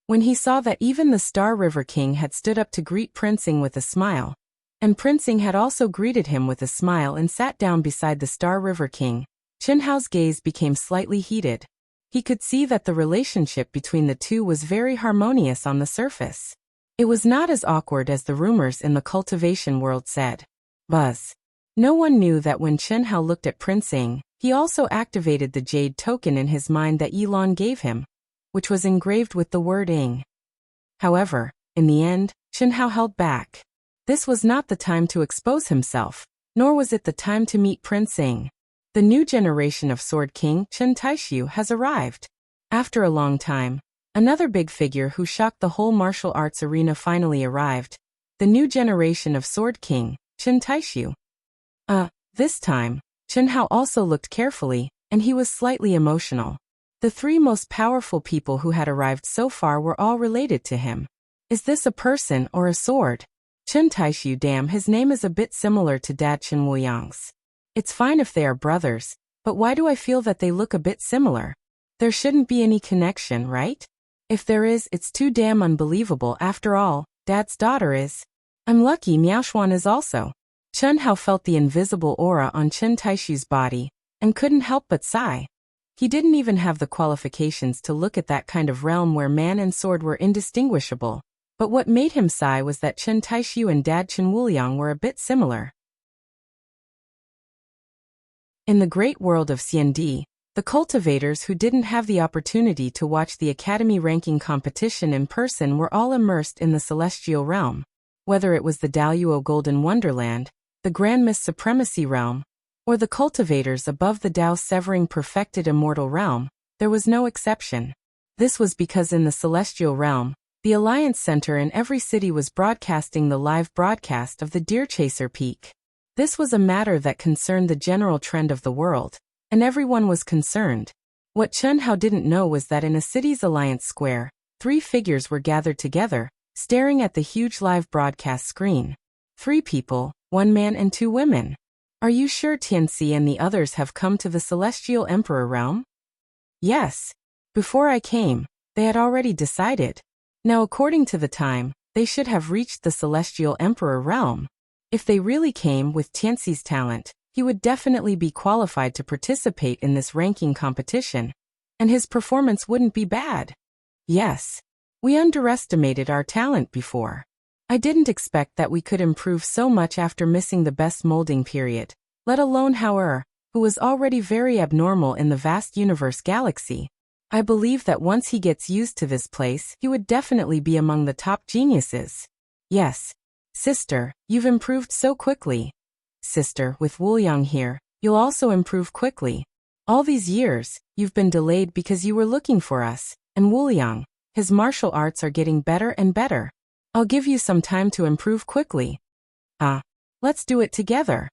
When he saw that even the Star River King had stood up to greet Prince Ying with a smile, and Prince Ying had also greeted him with a smile and sat down beside the Star River King, Chen Hao's gaze became slightly heated. He could see that the relationship between the two was very harmonious on the surface. It was not as awkward as the rumors in the cultivation world said. Buzz. No one knew that when Chen Hao looked at Prince Ing, he also activated the jade token in his mind that Yilong gave him, which was engraved with the word Ing. However, in the end, Chen Hao held back. This was not the time to expose himself, nor was it the time to meet Prince Ing. The new generation of Sword King Chen Taishu has arrived. After a long time, another big figure who shocked the whole martial arts arena finally arrived. The new generation of Sword King Chen Taishu. This time, Chen Hao also looked carefully, and he was slightly emotional. The three most powerful people who had arrived so far were all related to him. Is this a person or a sword? Chen Taishu, damn, his name is a bit similar to Dad Chen Wuyang's. It's fine if they are brothers, but why do I feel that they look a bit similar? There shouldn't be any connection, right? If there is, it's too damn unbelievable. After all, Dad's daughter is. I'm lucky Miaoshuan is also. Chen Hao felt the invisible aura on Chen Taishu's body, and couldn't help but sigh. He didn't even have the qualifications to look at that kind of realm where man and sword were indistinguishable, but what made him sigh was that Chen Taishu and Dad Chen Wuliang were a bit similar. In the great world of Xiandi, the cultivators who didn't have the opportunity to watch the academy ranking competition in person were all immersed in the celestial realm. Whether it was the Daluo Golden Wonderland, the Grand Mist Supremacy realm, or the cultivators above the Dao Severing Perfected Immortal realm, there was no exception. This was because in the celestial realm, the Alliance Center in every city was broadcasting the live broadcast of the Deer Chaser Peak. This was a matter that concerned the general trend of the world, and everyone was concerned. What Chen Hao didn't know was that in a city's Alliance Square, three figures were gathered together, staring at the huge live broadcast screen. 3 people, 1 man and 2 women. Are you sure Tianxi and the others have come to the Celestial Emperor realm? Yes. Before I came, they had already decided. Now according to the time, they should have reached the Celestial Emperor realm. If they really came with Tianxi's talent, he would definitely be qualified to participate in this ranking competition, and his performance wouldn't be bad. Yes. We underestimated our talent before. I didn't expect that we could improve so much after missing the best molding period, let alone Hauer, who was already very abnormal in the vast universe galaxy. I believe that once he gets used to this place, he would definitely be among the top geniuses. Yes. Sister, you've improved so quickly. Sister, with Wuliang here, you'll also improve quickly. All these years, you've been delayed because you were looking for us, and Wuliang, his martial arts are getting better and better. I'll give you some time to improve quickly. Let's do it together.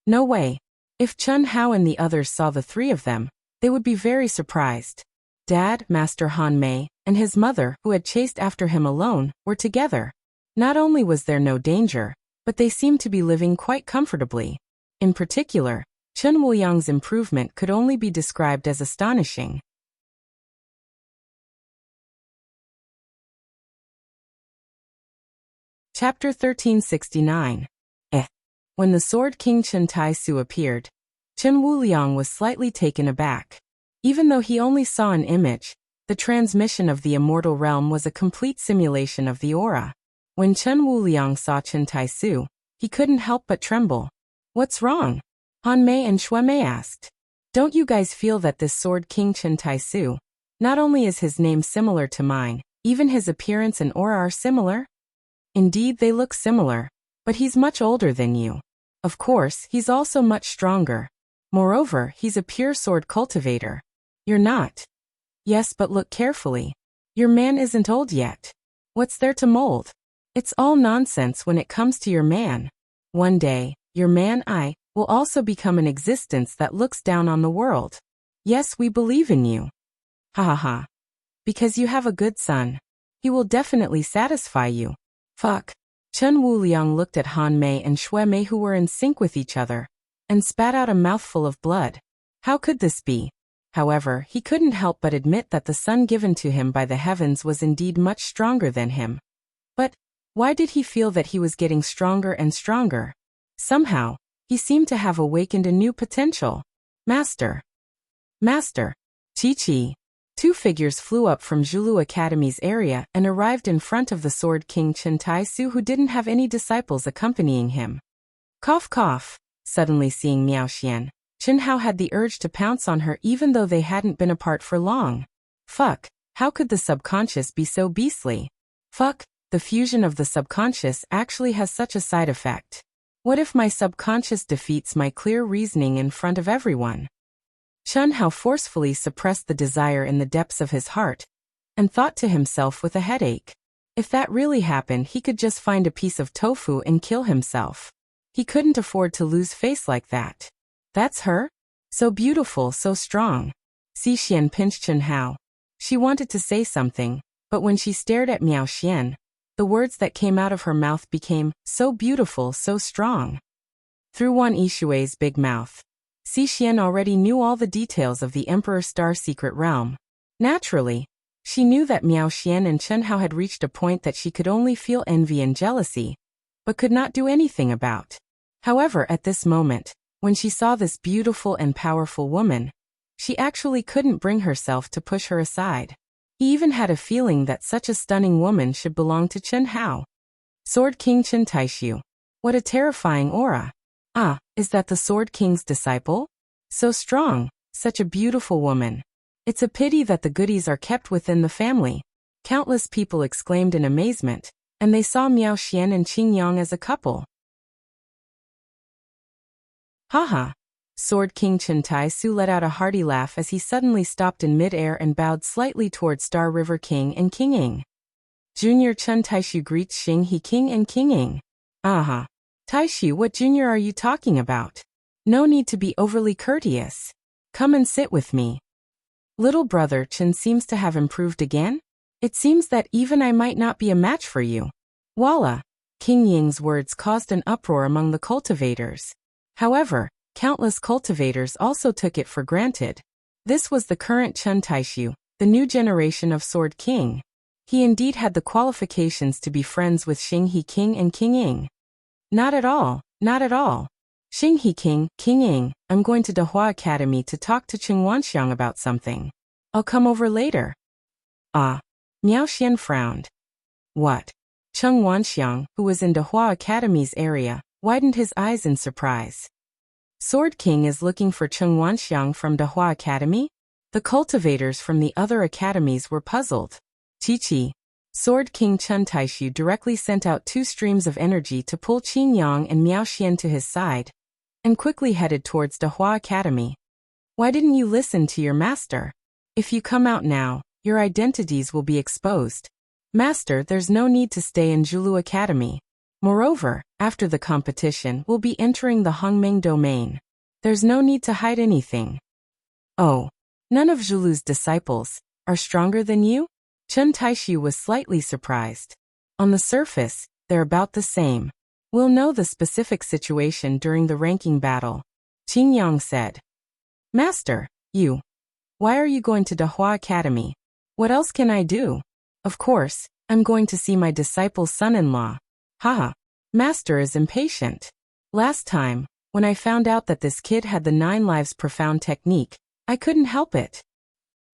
No way. If Chen Hao and the others saw the 3 of them, they would be very surprised. Dad, Master Han Mei, and his mother, who had chased after him alone, were together. Not only was there no danger, but they seemed to be living quite comfortably. In particular, Chen Wuliang's improvement could only be described as astonishing. Chapter 1369. When the Sword King Chen Taisu appeared, Chen Wuliang was slightly taken aback. Even though he only saw an image, the transmission of the immortal realm was a complete simulation of the aura. When Chen Wuliang saw Chen Taisu, he couldn't help but tremble. What's wrong? Han Mei and Xue Mei asked. Don't you guys feel that this Sword King Chen Taisu, not only is his name similar to mine, even his appearance and aura are similar? Indeed, they look similar, but he's much older than you. Of course, he's also much stronger. Moreover, he's a pure sword cultivator. You're not. Yes, but look carefully. Your man isn't old yet. What's there to mold? It's all nonsense when it comes to your man. One day, your man will also become an existence that looks down on the world. Yes, we believe in you. Ha ha ha. Because you have a good son. He will definitely satisfy you. Fuck. Chen Wuliang looked at Han Mei and Xue Mei, who were in sync with each other, and spat out a mouthful of blood. How could this be? However, he couldn't help but admit that the son given to him by the heavens was indeed much stronger than him. But why did he feel that he was getting stronger and stronger? Somehow, he seemed to have awakened a new potential. Master. Chi-Chi, Two figures flew up from Zhulu Academy's area and arrived in front of the Sword King Chen Taisu, who didn't have any disciples accompanying him. Cough cough. Suddenly seeing Miao Xian, Chen Hao had the urge to pounce on her even though they hadn't been apart for long. Fuck, how could the subconscious be so beastly? Fuck, the fusion of the subconscious actually has such a side effect. What if my subconscious defeats my clear reasoning in front of everyone? Chen Hao forcefully suppressed the desire in the depths of his heart, and thought to himself with a headache. If that really happened, he could just find a piece of tofu and kill himself. He couldn't afford to lose face like that. That's her? So beautiful, so strong. Xi Xian pinched Chen Hao. She wanted to say something, but when she stared at Miao Xian, the words that came out of her mouth became, so beautiful, so strong. Through Wan Yishui's big mouth, Xi Xian already knew all the details of the Emperor's Star secret realm. Naturally, she knew that Miao Xian and Chen Hao had reached a point that she could only feel envy and jealousy, but could not do anything about. However, at this moment, when she saw this beautiful and powerful woman, she actually couldn't bring herself to push her aside. He even had a feeling that such a stunning woman should belong to Chen Hao. Sword King Chen Taishu. What a terrifying aura. Ah, is that the Sword King's disciple? So strong, such a beautiful woman. It's a pity that the goodies are kept within the family. Countless people exclaimed in amazement, and they saw Miao Xian and Qing Yang as a couple. Haha. Sword King Chen Taisu let out a hearty laugh as he suddenly stopped in mid-air and bowed slightly toward Star River King and King Ying. Junior Chen Taishu greets Xing He King and King Ying. Aha. Taishu, what junior are you talking about? No need to be overly courteous. Come and sit with me. Little brother Chen seems to have improved again? It seems that even I might not be a match for you. Walla. King Ying's words caused an uproar among the cultivators. However, countless cultivators also took it for granted. This was the current Chen Taishu, the new generation of Sword King. He indeed had the qualifications to be friends with Xing He King and King Ying. Not at all, not at all. Xing He King, King Ying, I'm going to Dehua Academy to talk to Cheng Wanxiang about something. I'll come over later. Ah. Miao Xian frowned. What? Cheng Wanxiang, who was in Dehua Academy's area, widened his eyes in surprise. Sword King is looking for Cheng Wanxiang from Dehua Academy? The cultivators from the other academies were puzzled. Chi-Chi. Sword King Chen Taishu directly sent out two streams of energy to pull Qing Yang and Miao Xian to his side, and quickly headed towards Dehua Academy. Why didn't you listen to your master? If you come out now, your identities will be exposed. Master, there's no need to stay in Zhulu Academy. Moreover, after the competition, we'll be entering the Hongmeng domain. There's no need to hide anything. Oh, none of Zhulu's disciples are stronger than you? Chen Taishu was slightly surprised. On the surface, they're about the same. We'll know the specific situation during the ranking battle. Qing Yang said. Master, you. Why are you going to Dehua Academy? What else can I do? Of course, I'm going to see my disciple's son-in-law. Haha. Master is impatient. Last time, when I found out that this kid had the 9 lives profound technique, I couldn't help it.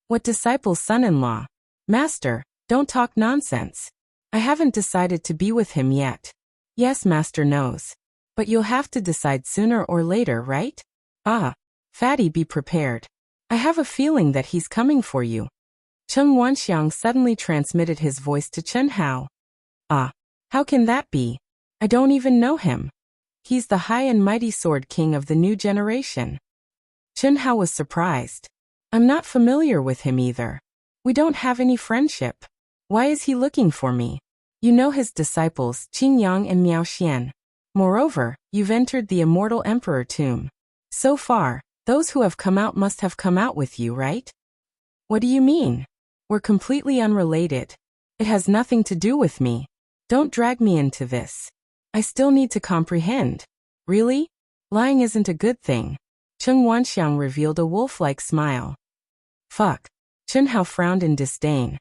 What disciple's son-in-law? Master, don't talk nonsense. I haven't decided to be with him yet. Yes, Master knows. But you'll have to decide sooner or later, right? Ah. Fatty, be prepared. I have a feeling that he's coming for you. Cheng Wanxiang suddenly transmitted his voice to Chen Hao. Ah. How can that be? I don't even know him. He's the high and mighty Sword King of the new generation. Chen Hao was surprised. I'm not familiar with him either. We don't have any friendship. Why is he looking for me? You know his disciples, Qing Yang and Miao Xian. Moreover, you've entered the immortal emperor tomb. So far, those who have come out must have come out with you, right? What do you mean? We're completely unrelated. It has nothing to do with me. Don't drag me into this. I still need to comprehend. Really? Lying isn't a good thing. Cheng Wanxiang revealed a wolf-like smile. Fuck. Chen Hao frowned in disdain.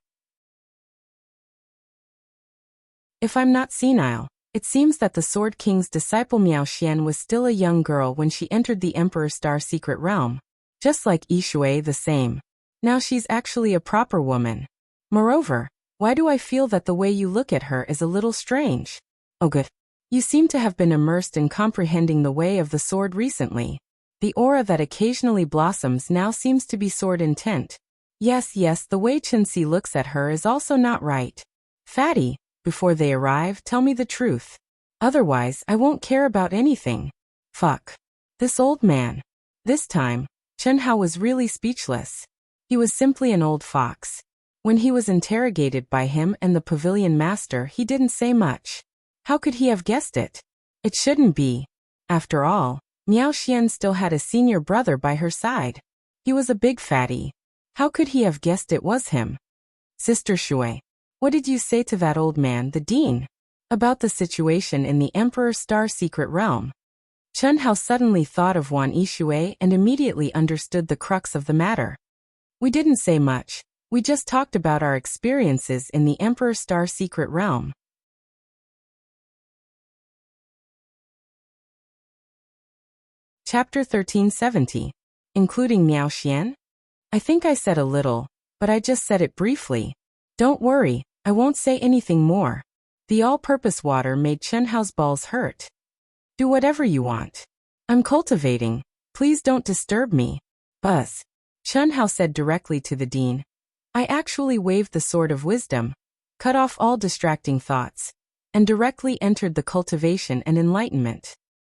If I'm not senile, it seems that the Sword King's disciple Miao Xian was still a young girl when she entered the Emperor's Star secret realm. Just like Yishui the same. Now she's actually a proper woman. Moreover, why do I feel that the way you look at her is a little strange? Oh good. You seem to have been immersed in comprehending the way of the sword recently. The aura that occasionally blossoms now seems to be sword intent. Yes, the way Chenxi looks at her is also not right. Fatty, before they arrive, tell me the truth. Otherwise, I won't care about anything. Fuck. This old man. This time, Chen Hao was really speechless. He was simply an old fox. When he was interrogated by him and the pavilion master, he didn't say much. How could he have guessed it? It shouldn't be. After all, Miao Xian still had a senior brother by her side. He was a big fatty. How could he have guessed it was him? Sister Shui, what did you say to that old man, the dean? About the situation in the Emperor's Star Secret Realm. Chen Hao suddenly thought of Wan Yishui and immediately understood the crux of the matter. We didn't say much. We just talked about our experiences in the Emperor's Star Secret Realm. Chapter 1370. Including Miao Xian? I think I said a little, but I just said it briefly. Don't worry, I won't say anything more. The all-purpose water made Chen Hao's balls hurt. Do whatever you want. I'm cultivating. Please don't disturb me. Buzz. Chen Hao said directly to the dean. I actually waved the sword of wisdom, cut off all distracting thoughts, and directly entered the cultivation and enlightenment.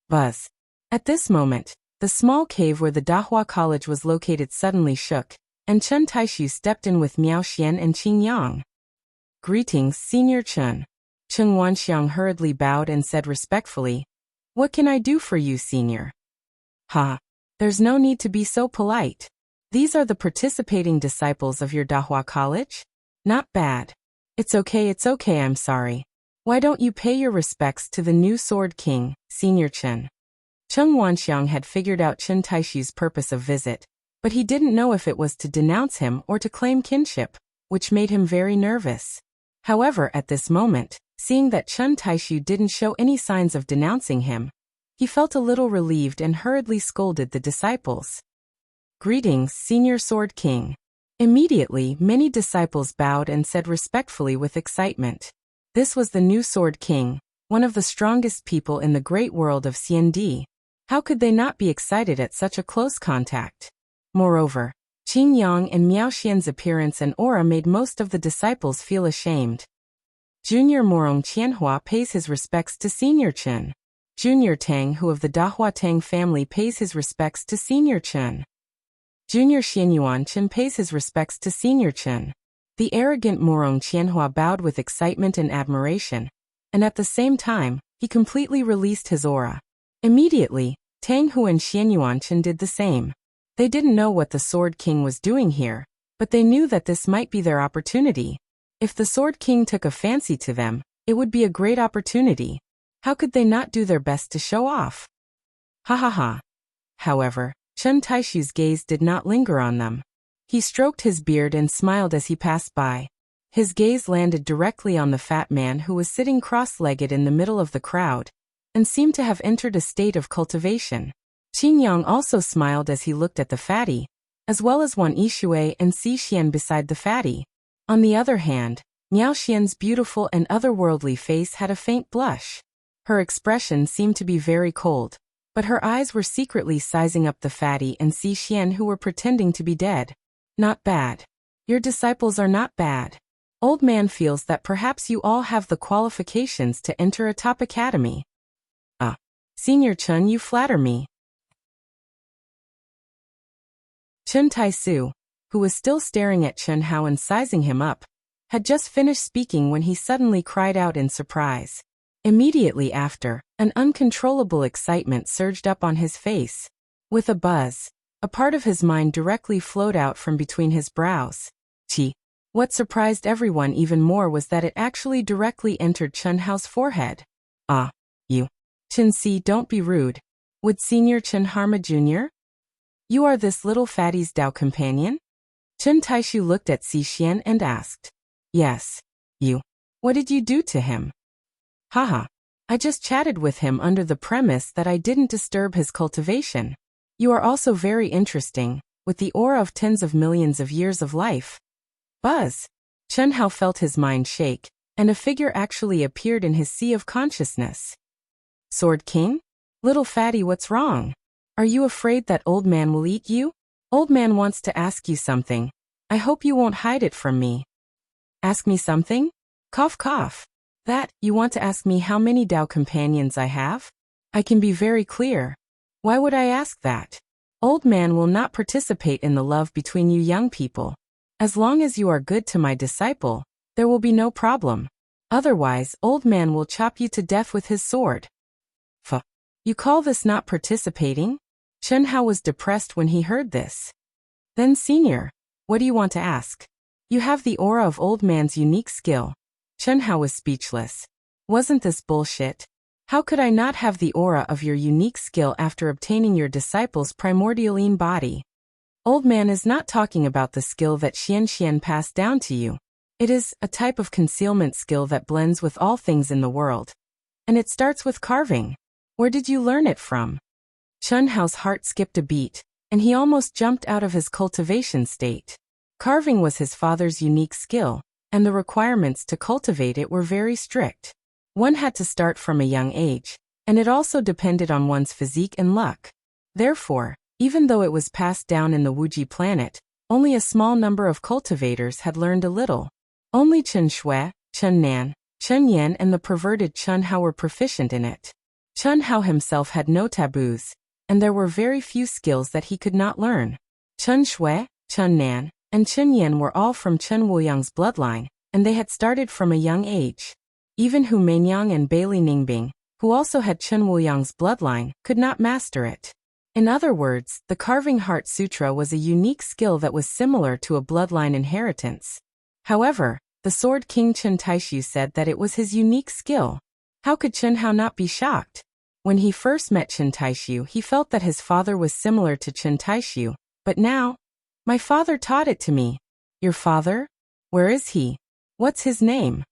Buzz. At this moment, the small cave where the Dahua College was located suddenly shook, and Chen Taishu stepped in with Miao Xian and Qing Yang. Greetings, Senior Chen. Cheng Wanxiang hurriedly bowed and said respectfully, What can I do for you, Senior? Ha. There's no need to be so polite. These are the participating disciples of your Dahua College? Not bad. It's okay, I'm sorry. Why don't you pay your respects to the new Sword King, Senior Chen? Cheng Wanxiang had figured out Chen Taishu's purpose of visit, but he didn't know if it was to denounce him or to claim kinship, which made him very nervous. However, at this moment, seeing that Chen Taishu didn't show any signs of denouncing him, he felt a little relieved and hurriedly scolded the disciples. Greetings, Senior Sword King. Immediately, many disciples bowed and said respectfully with excitement. This was the new Sword King, one of the strongest people in the great world of CND. How could they not be excited at such a close contact? Moreover, Qing Yang and Miao Xian's appearance and aura made most of the disciples feel ashamed. Junior Morong Qianhua pays his respects to Senior Chen. Junior Tang Hu of the Dahua Tang family pays his respects to Senior Chen. Junior Xianyuan Chen pays his respects to Senior Chen. The arrogant Morong Qianhua bowed with excitement and admiration, and at the same time, he completely released his aura. Immediately, Tang Hu and Xianyuan Chen did the same. They didn't know what the Sword King was doing here, but they knew that this might be their opportunity. If the Sword King took a fancy to them, it would be a great opportunity. How could they not do their best to show off? Ha ha ha. However, Chen Taishu's gaze did not linger on them. He stroked his beard and smiled as he passed by. His gaze landed directly on the fat man who was sitting cross-legged in the middle of the crowd, and seemed to have entered a state of cultivation. Qing Yang also smiled as he looked at the fatty, as well as Wan Yishui and Si Xian beside the fatty. On the other hand, Miao Xian's beautiful and otherworldly face had a faint blush. Her expression seemed to be very cold, but her eyes were secretly sizing up the fatty and Si Xian who were pretending to be dead. Not bad. Your disciples are not bad. Old man feels that perhaps you all have the qualifications to enter a top academy. Senior Chen, you flatter me. Chen Taisu, who was still staring at Chen Hao and sizing him up, had just finished speaking when he suddenly cried out in surprise. Immediately after, an uncontrollable excitement surged up on his face. With a buzz, a part of his mind directly flowed out from between his brows. Gee. What surprised everyone even more was that it actually directly entered Chen Hao's forehead. You. Chen Si, don't be rude. Would Senior Chen harm a junior? You are this little fatty's Dao companion? Chen Taishu looked at Si Xian and asked. Yes. You. What did you do to him? Haha. I just chatted with him under the premise that I didn't disturb his cultivation. You are also very interesting. with the aura of tens of millions of years of life. Buzz! Chen Hao felt his mind shake, and a figure actually appeared in his sea of consciousness. Sword King? Little fatty, what's wrong? Are you afraid that old man will eat you? Old man wants to ask you something. I hope you won't hide it from me. Ask me something? Cough cough. That, you want to ask me how many Dao companions I have? I can be very clear. Why would I ask that? Old man will not participate in the love between you young people. As long as you are good to my disciple, there will be no problem. Otherwise, old man will chop you to death with his sword. You call this not participating? Chen Hao was depressed when he heard this. Then senior, what do you want to ask? You have the aura of old man's unique skill. Chen Hao was speechless. Wasn't this bullshit? How could I not have the aura of your unique skill after obtaining your disciple's primordialine body? Old man is not talking about the skill that Xian passed down to you. It is a type of concealment skill that blends with all things in the world. And it starts with carving. Where did you learn it from? Chen Hao's heart skipped a beat, and he almost jumped out of his cultivation state. Carving was his father's unique skill, and the requirements to cultivate it were very strict. One had to start from a young age, and it also depended on one's physique and luck. Therefore, even though it was passed down in the Wuji planet, only a small number of cultivators had learned a little. Only Chen Shui, Chen Nan, Chen Yan and the perverted Chen Hao were proficient in it. Chen Hao himself had no taboos, and there were very few skills that he could not learn. Chen Shui, Chen Nan, and Chen Yan were all from Chen Wuyang's bloodline, and they had started from a young age. Even Hu Meinyang and Bailey Ningbing, who also had Chen Wuyang's bloodline, could not master it. In other words, the Carving Heart Sutra was a unique skill that was similar to a bloodline inheritance. However, the Sword King Chen Taishu said that it was his unique skill. How could Chen Hao not be shocked? When he first met Chen Taishu, he felt that his father was similar to Chen Taishu, but now, my father taught it to me. Your father? Where is he? What's his name?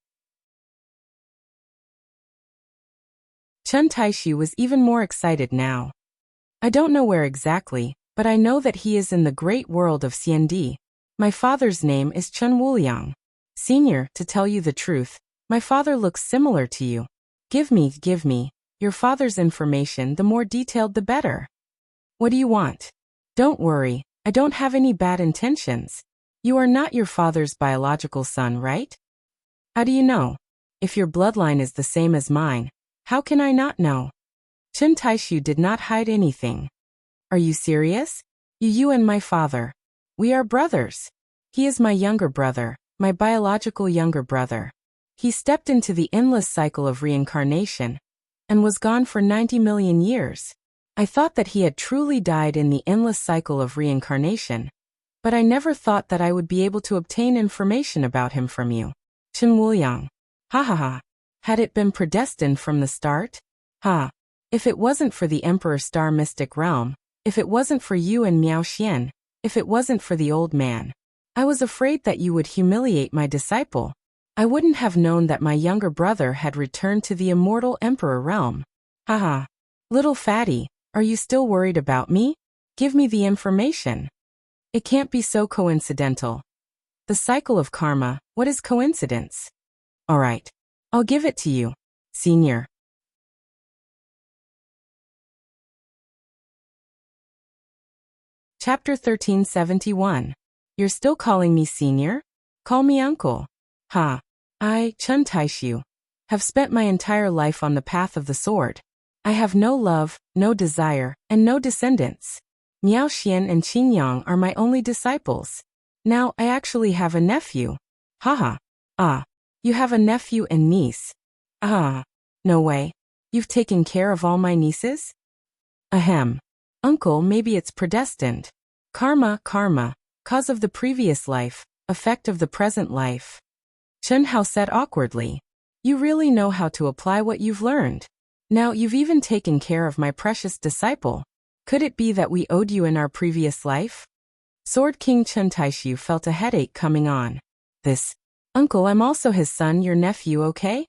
Chen Taishu was even more excited now. I don't know where exactly, but I know that he is in the great world of Xiandi. My father's name is Chen Wuliang. Senior, to tell you the truth, my father looks similar to you. Give me, your father's information, the more detailed the better. What do you want? Don't worry, I don't have any bad intentions. You are not your father's biological son, right? How do you know? If your bloodline is the same as mine, how can I not know? Chen Taishu did not hide anything. Are you serious? You and my father. We are brothers. He is my younger brother, my biological younger brother. He stepped into the endless cycle of reincarnation and was gone for 90 million years. I thought that he had truly died in the endless cycle of reincarnation, but I never thought that I would be able to obtain information about him from you. Chen Wuliang. Ha ha ha. Had it been predestined from the start? Ha. If it wasn't for the Emperor Star Mystic Realm, if it wasn't for you and Miao Xian, if it wasn't for the old man, I was afraid that you would humiliate my disciple. I wouldn't have known that my younger brother had returned to the immortal Emperor realm. Haha. Little fatty, are you still worried about me? Give me the information. It can't be so coincidental. The cycle of karma, what is coincidence? Alright. I'll give it to you, senior. Chapter 1371. You're still calling me senior? Call me uncle. Ha. I, Chen Taishu, have spent my entire life on the path of the sword. I have no love, no desire, and no descendants. Miao Xian and Qin Yang are my only disciples. Now I actually have a nephew. Haha. Ah. You have a nephew and niece. Ah. No way. You've taken care of all my nieces? Ahem. Uncle, maybe it's predestined. Karma, cause of the previous life, effect of the present life. Chen Hao said awkwardly. You really know how to apply what you've learned. Now you've even taken care of my precious disciple. Could it be that we owed you in our previous life? Sword King Chen Taishu felt a headache coming on. Uncle, I'm also his son, your nephew, okay?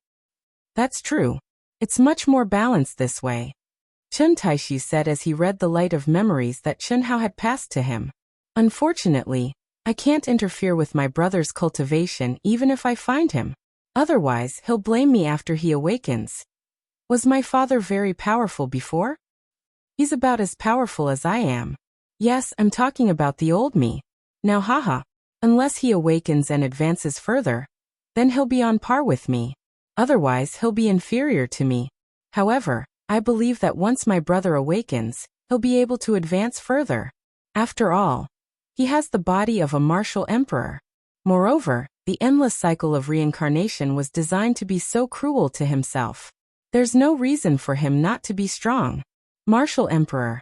That's true. It's much more balanced this way. Chen Taishu said as he read the light of memories that Chen Hao had passed to him. Unfortunately, I can't interfere with my brother's cultivation even if I find him. Otherwise, he'll blame me after he awakens. Was my father very powerful before? He's about as powerful as I am. Yes, I'm talking about the old me. Now haha. Unless he awakens and advances further, then he'll be on par with me. Otherwise, he'll be inferior to me. However, I believe that once my brother awakens, he'll be able to advance further. After all, he has the body of a martial emperor. Moreover, the endless cycle of reincarnation was designed to be so cruel to himself. There's no reason for him not to be strong. Martial emperor.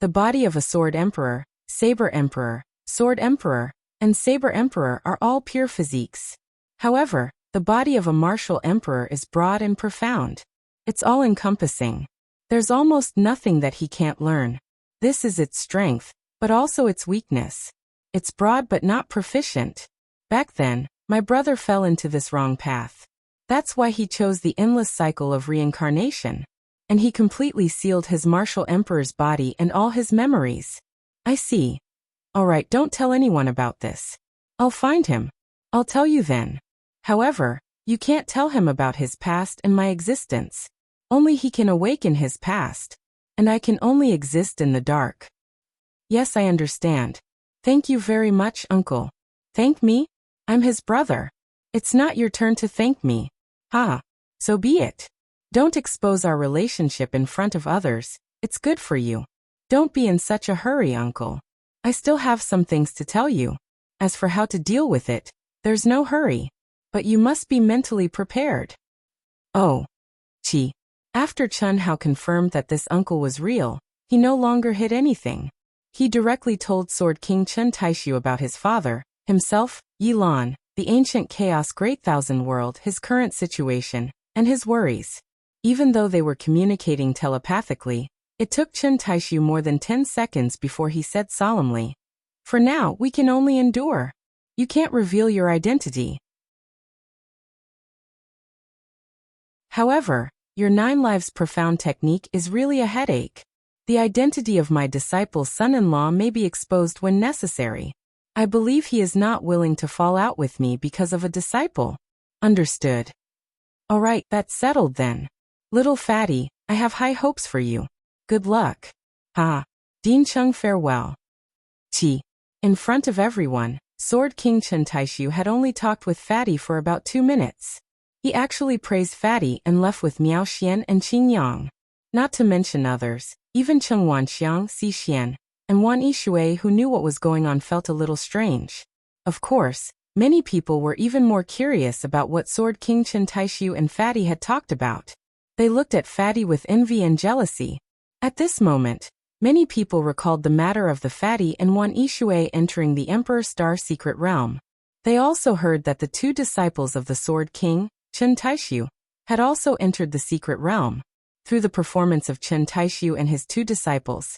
The body of a sword emperor, saber emperor, sword emperor, and saber emperor are all pure physiques. However, the body of a martial emperor is broad and profound. It's all-encompassing. There's almost nothing that he can't learn. This is its strength, but also its weakness. It's broad but not proficient. Back then, my brother fell into this wrong path. That's why he chose the endless cycle of reincarnation. And he completely sealed his martial emperor's body and all his memories. I see. Alright, don't tell anyone about this. I'll find him. I'll tell you then. However, you can't tell him about his past and my existence. Only he can awaken his past. And I can only exist in the dark. Yes, I understand. Thank you very much, uncle. Thank me? I'm his brother. It's not your turn to thank me. Ha. So be it. Don't expose our relationship in front of others. It's good for you. Don't be in such a hurry, uncle. I still have some things to tell you. As for how to deal with it, there's no hurry. But you must be mentally prepared. Oh. Chi. After Chun Hao confirmed that this uncle was real, he no longer hid anything. He directly told Sword King Chen Taishu about his father, himself, Yi Lan, the ancient chaos Great Thousand World, his current situation, and his worries. Even though they were communicating telepathically, it took Chen Taishu more than 10 seconds before he said solemnly, "For now, we can only endure. You can't reveal your identity. However, your 9 lives profound technique is really a headache. The identity of my disciple's son-in-law may be exposed when necessary. I believe he is not willing to fall out with me because of a disciple." Understood. Alright, that's settled then. Little fatty, I have high hopes for you. Good luck. Ha. Dean Chung, farewell. Chi. In front of everyone, Sword King Chen Taishu had only talked with Fatty for about 2 minutes. He actually praised Fatty and left with Miao Xian and Qing Yang. Not to mention others, even Cheng Wanxiang, Si Xian, and Wan Yishui, who knew what was going on, felt a little strange. Of course, many people were even more curious about what Sword King Chen Taishu and Fatty had talked about. They looked at Fatty with envy and jealousy. At this moment, many people recalled the matter of the Fatty and Wan Yishui entering the Emperor Star secret realm. They also heard that the 2 disciples of the Sword King, Chen Taishu, had also entered the secret realm. Through the performance of Chen Taishu and his 2 disciples,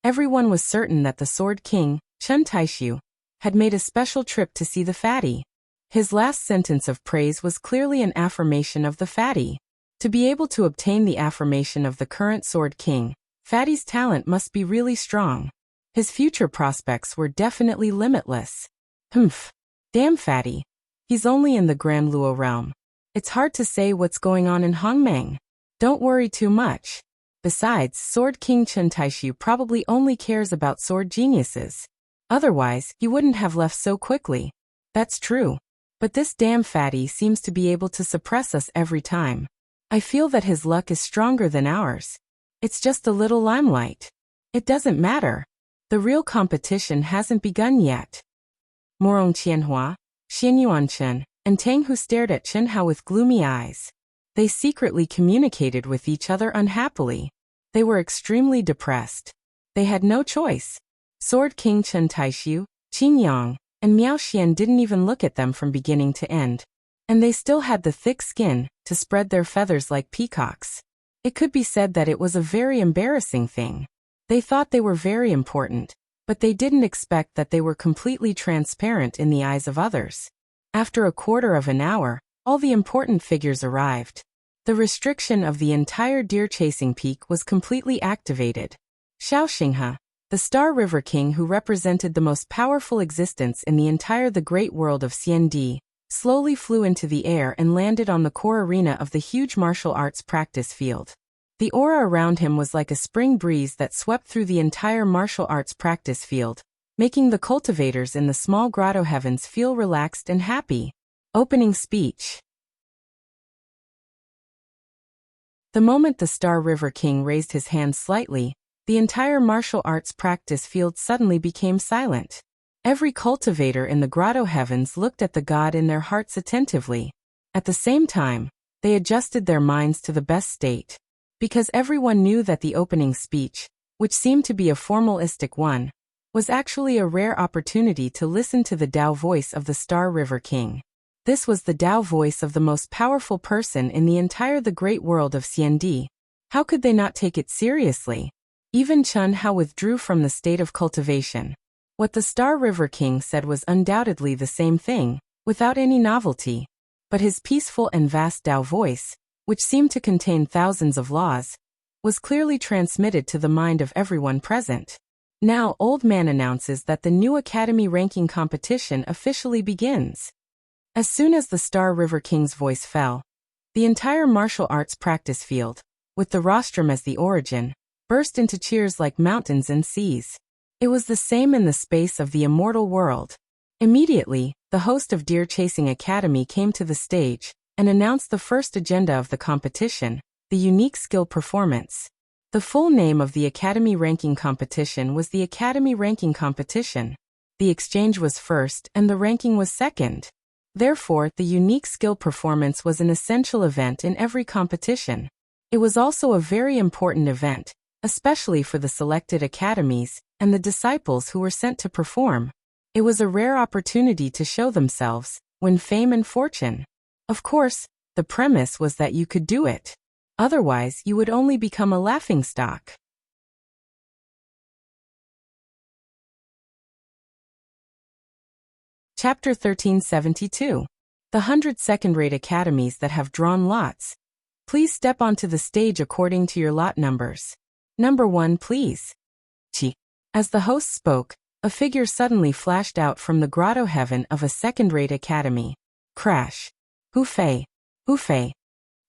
everyone was certain that the Sword King, Chen Taishu, had made a special trip to see the Fatty. His last sentence of praise was clearly an affirmation of the Fatty. To be able to obtain the affirmation of the current Sword King, Fatty's talent must be really strong. His future prospects were definitely limitless. Humph. Damn Fatty. He's only in the Grand Luo realm. It's hard to say what's going on in Hongmeng. Don't worry too much. Besides, Sword King Chen Taishu probably only cares about sword geniuses. Otherwise, he wouldn't have left so quickly. That's true. But this damn Fatty seems to be able to suppress us every time. I feel that his luck is stronger than ours. It's just a little limelight. It doesn't matter. The real competition hasn't begun yet. Morong Qianhua, Xian Yuanchen, and Tang Hu stared at Chen Hao with gloomy eyes. They secretly communicated with each other unhappily. They were extremely depressed. They had no choice. Sword King Chen Taishu, Qin Yang, and Miao Xian didn't even look at them from beginning to end. And they still had the thick skin to spread their feathers like peacocks. It could be said that it was a very embarrassing thing. They thought they were very important, but they didn't expect that they were completely transparent in the eyes of others. After a quarter of an hour, all the important figures arrived. The restriction of the entire deer chasing peak was completely activated. Xiao Xinghe, The Star River King, who represented the most powerful existence in the entire the great world of CND, slowly flew into the air and landed on the core arena of the huge martial arts practice field. The aura around him was like a spring breeze that swept through the entire martial arts practice field, making the cultivators in the small grotto heavens feel relaxed and happy. Opening speech. The moment the Star River King raised his hand slightly, the entire martial arts practice field suddenly became silent. Every cultivator in the grotto heavens looked at the god in their hearts attentively. At the same time, they adjusted their minds to the best state. Because everyone knew that the opening speech, which seemed to be a formalistic one, was actually a rare opportunity to listen to the Tao voice of the Star River King. This was the Tao voice of the most powerful person in the entire the great world of CND. How could they not take it seriously? Even Chun Hao withdrew from the state of cultivation. What the Star River King said was undoubtedly the same thing, without any novelty. But his peaceful and vast Tao voice, which seemed to contain thousands of laws, was clearly transmitted to the mind of everyone present. Now, Old Man announces that the new Academy ranking competition officially begins. As soon as the Star River King's voice fell, the entire martial arts practice field, with the rostrum as the origin, burst into cheers like mountains and seas. It was the same in the space of the immortal world. Immediately, the host of Deer Chasing Academy came to the stage and announced the first agenda of the competition, the unique skill performance. The full name of the Academy ranking competition was the Academy ranking competition. The exchange was first and the ranking was second. Therefore, the unique skill performance was an essential event in every competition. It was also a very important event, especially for the selected academies and the disciples who were sent to perform. It was a rare opportunity to show themselves, win fame and fortune. Of course, the premise was that you could do it. Otherwise, you would only become a laughingstock. Chapter 1372. The 100 second-rate academies that have drawn lots. Please step onto the stage according to your lot numbers. Number 1, please. Chi. As the host spoke, a figure suddenly flashed out from the grotto heaven of a second-rate academy. Crash. Hu Fei. Hu Fei.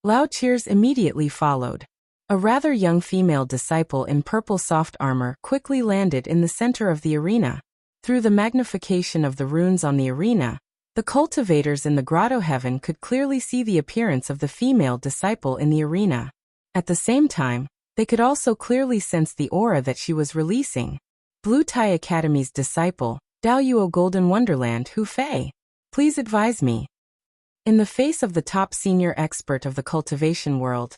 Loud cheers immediately followed. A rather young female disciple in purple soft armor quickly landed in the center of the arena. Through the magnification of the runes on the arena, the cultivators in the grotto heaven could clearly see the appearance of the female disciple in the arena. At the same time, they could also clearly sense the aura that she was releasing. Blue Tai Academy's disciple, Dao Yuo Golden Wonderland Hu Fei. Please advise me. In the face of the top senior expert of the cultivation world,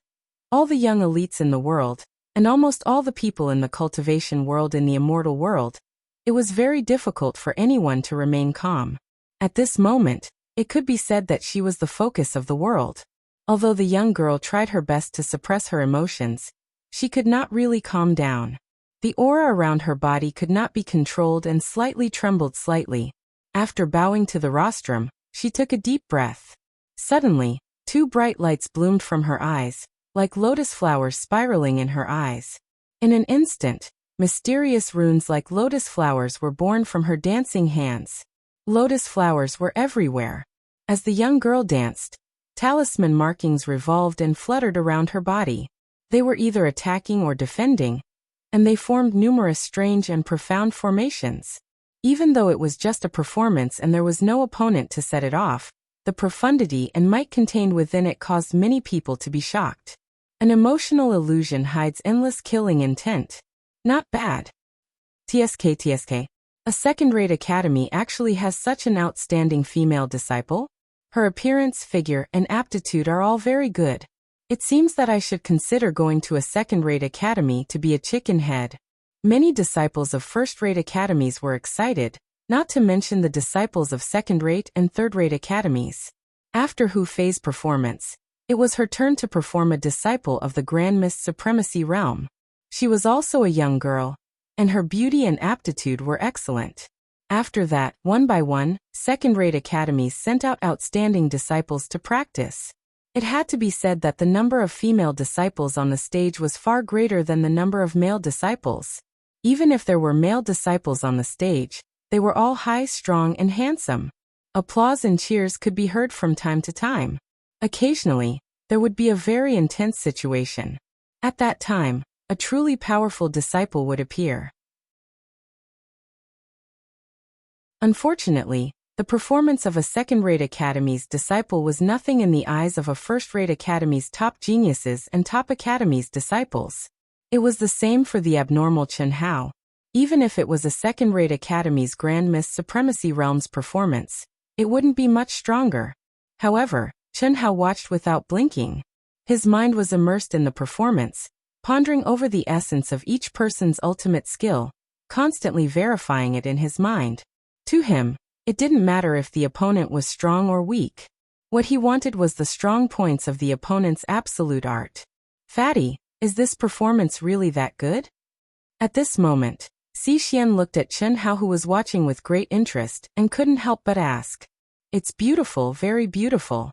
all the young elites in the world, and almost all the people in the cultivation world in the immortal world, it was very difficult for anyone to remain calm. At this moment, it could be said that she was the focus of the world. Although the young girl tried her best to suppress her emotions, she could not really calm down. The aura around her body could not be controlled and slightly trembled slightly. After bowing to the rostrum, she took a deep breath. Suddenly, 2 bright lights bloomed from her eyes, like lotus flowers spiraling in her eyes. In an instant, mysterious runes like lotus flowers were born from her dancing hands. Lotus flowers were everywhere. As the young girl danced, talisman markings revolved and fluttered around her body. They were either attacking or defending, and they formed numerous strange and profound formations. Even though it was just a performance and there was no opponent to set it off, the profundity and might contained within it caused many people to be shocked. An emotional illusion hides endless killing intent. Not bad. TSK. A second-rate academy actually has such an outstanding female disciple? Her appearance, figure, and aptitude are all very good. It seems that I should consider going to a second-rate academy to be a chicken head. Many disciples of first-rate academies were excited, not to mention the disciples of second-rate and third-rate academies. After Hu Fei's performance, it was her turn to perform a disciple of the Grand Miss Supremacy realm. She was also a young girl, and her beauty and aptitude were excellent. After that, one by one, second-rate academies sent out outstanding disciples to practice. It had to be said that the number of female disciples on the stage was far greater than the number of male disciples. Even if there were male disciples on the stage, they were all high, strong, and handsome. Applause and cheers could be heard from time to time. Occasionally, there would be a very intense situation. At that time, a truly powerful disciple would appear. Unfortunately, the performance of a second-rate academy's disciple was nothing in the eyes of a first-rate academy's top geniuses and top academy's disciples. It was the same for the abnormal Chen Hao. Even if it was a second-rate academy's Grand Miss Supremacy Realm's performance, it wouldn't be much stronger. However, Chen Hao watched without blinking. His mind was immersed in the performance, pondering over the essence of each person's ultimate skill, constantly verifying it in his mind. To him, it didn't matter if the opponent was strong or weak. What he wanted was the strong points of the opponent's absolute art. Fatty, is this performance really that good? At this moment, Xi Xian looked at Chen Hao, who was watching with great interest, and couldn't help but ask. It's beautiful, very beautiful.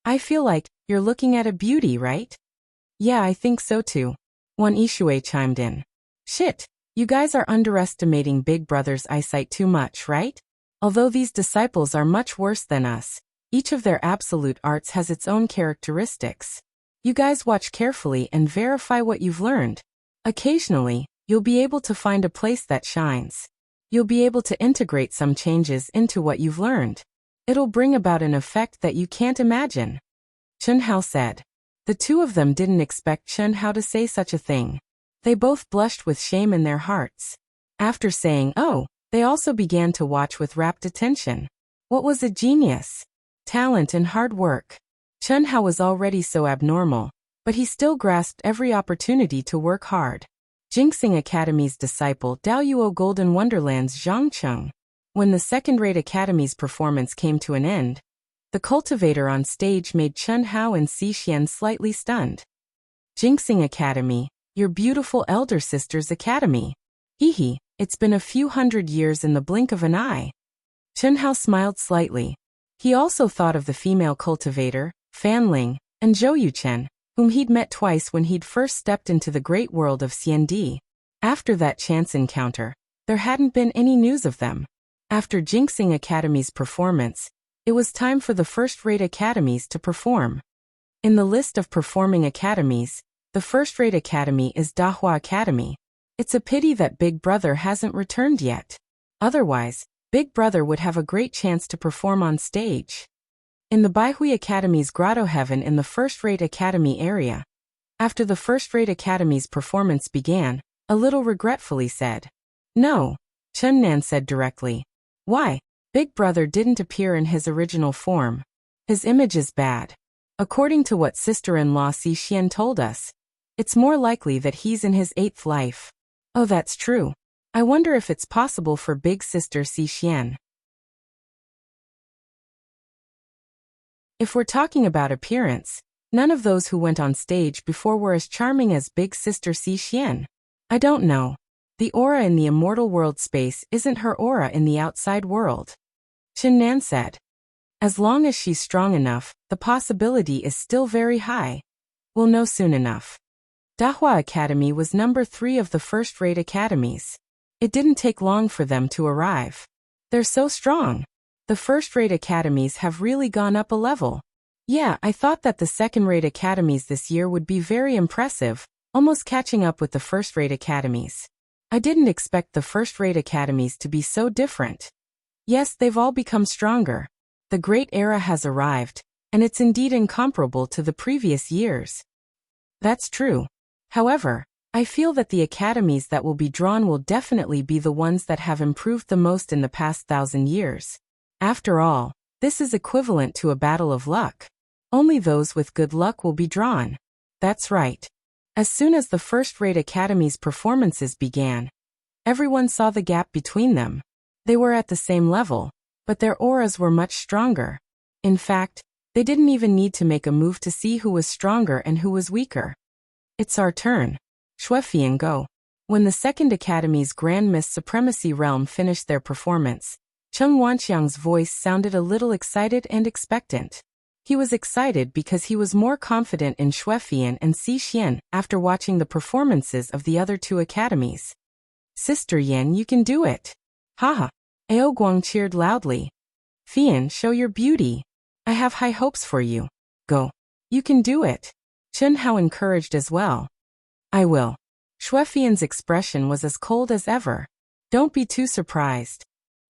I feel like you're looking at a beauty, right? Yeah, I think so too. Wan Yishui chimed in. Shit, you guys are underestimating Big Brother's eyesight too much, right? Although these disciples are much worse than us, each of their absolute arts has its own characteristics. You guys watch carefully and verify what you've learned. Occasionally, you'll be able to find a place that shines. You'll be able to integrate some changes into what you've learned. It'll bring about an effect that you can't imagine. Chen Hao said. The two of them didn't expect Chen Hao to say such a thing. They both blushed with shame in their hearts. After saying, oh, they also began to watch with rapt attention. What was a genius? Talent and hard work. Chen Hao was already so abnormal, but he still grasped every opportunity to work hard. Jinxing Academy's disciple Daoyuo Golden Wonderland's Zhang Cheng. When the second-rate academy's performance came to an end, the cultivator on stage made Chen Hao and Xi Xian slightly stunned. Jinxing Academy, your beautiful elder sister's academy. Hee, it's been a few hundred years in the blink of an eye. Chen Hao smiled slightly. He also thought of the female cultivator, Fan Ling, and Zhou Yuchen, whom he'd met twice when he'd first stepped into the great world of Xiandi. After that chance encounter, there hadn't been any news of them. After Jinxing Academy's performance, it was time for the first-rate academies to perform. In the list of performing academies, the first-rate academy is Dahua Academy. It's a pity that Big Brother hasn't returned yet. Otherwise, Big Brother would have a great chance to perform on stage. In the Baihui Academy's Grotto Heaven in the first-rate academy area, after the first-rate academy's performance began, a little regretfully said, No, Chen Nan said directly. Why? Big Brother didn't appear in his original form. His image is bad. According to what sister-in-law Xi Xian told us, it's more likely that he's in his 8th life. Oh, that's true. I wonder if it's possible for big sister Xi Xian. If we're talking about appearance, none of those who went on stage before were as charming as big sister Xi Xian. I don't know. The aura in the immortal world space isn't her aura in the outside world. Chen Nan said. As long as she's strong enough, the possibility is still very high. We'll know soon enough. Dahua Academy was number 3 of the first-rate academies. It didn't take long for them to arrive. They're so strong. The first-rate academies have really gone up a level. Yeah, I thought that the second-rate academies this year would be very impressive, almost catching up with the first-rate academies. I didn't expect the first-rate academies to be so different. Yes, they've all become stronger. The great era has arrived, and it's indeed incomparable to the previous years. That's true. However, I feel that the academies that will be drawn will definitely be the ones that have improved the most in the past 1,000 years. After all, this is equivalent to a battle of luck. Only those with good luck will be drawn. That's right. As soon as the first-rate academy's performances began, everyone saw the gap between them. They were at the same level, but their auras were much stronger. In fact, they didn't even need to make a move to see who was stronger and who was weaker. It's our turn. Shuefi and go. When the second academy's Grand Miss Supremacy Realm finished their performance, Cheng Wanxiang's voice sounded a little excited and expectant. He was excited because he was more confident in Shuefian and Xi Xian after watching the performances of the other 2 academies. Sister Yin, you can do it. Haha. Ao Guang cheered loudly. Fian, show your beauty. I have high hopes for you. Go. You can do it. Chun Hao encouraged as well. I will. Xue Fian's expression was as cold as ever. Don't be too surprised.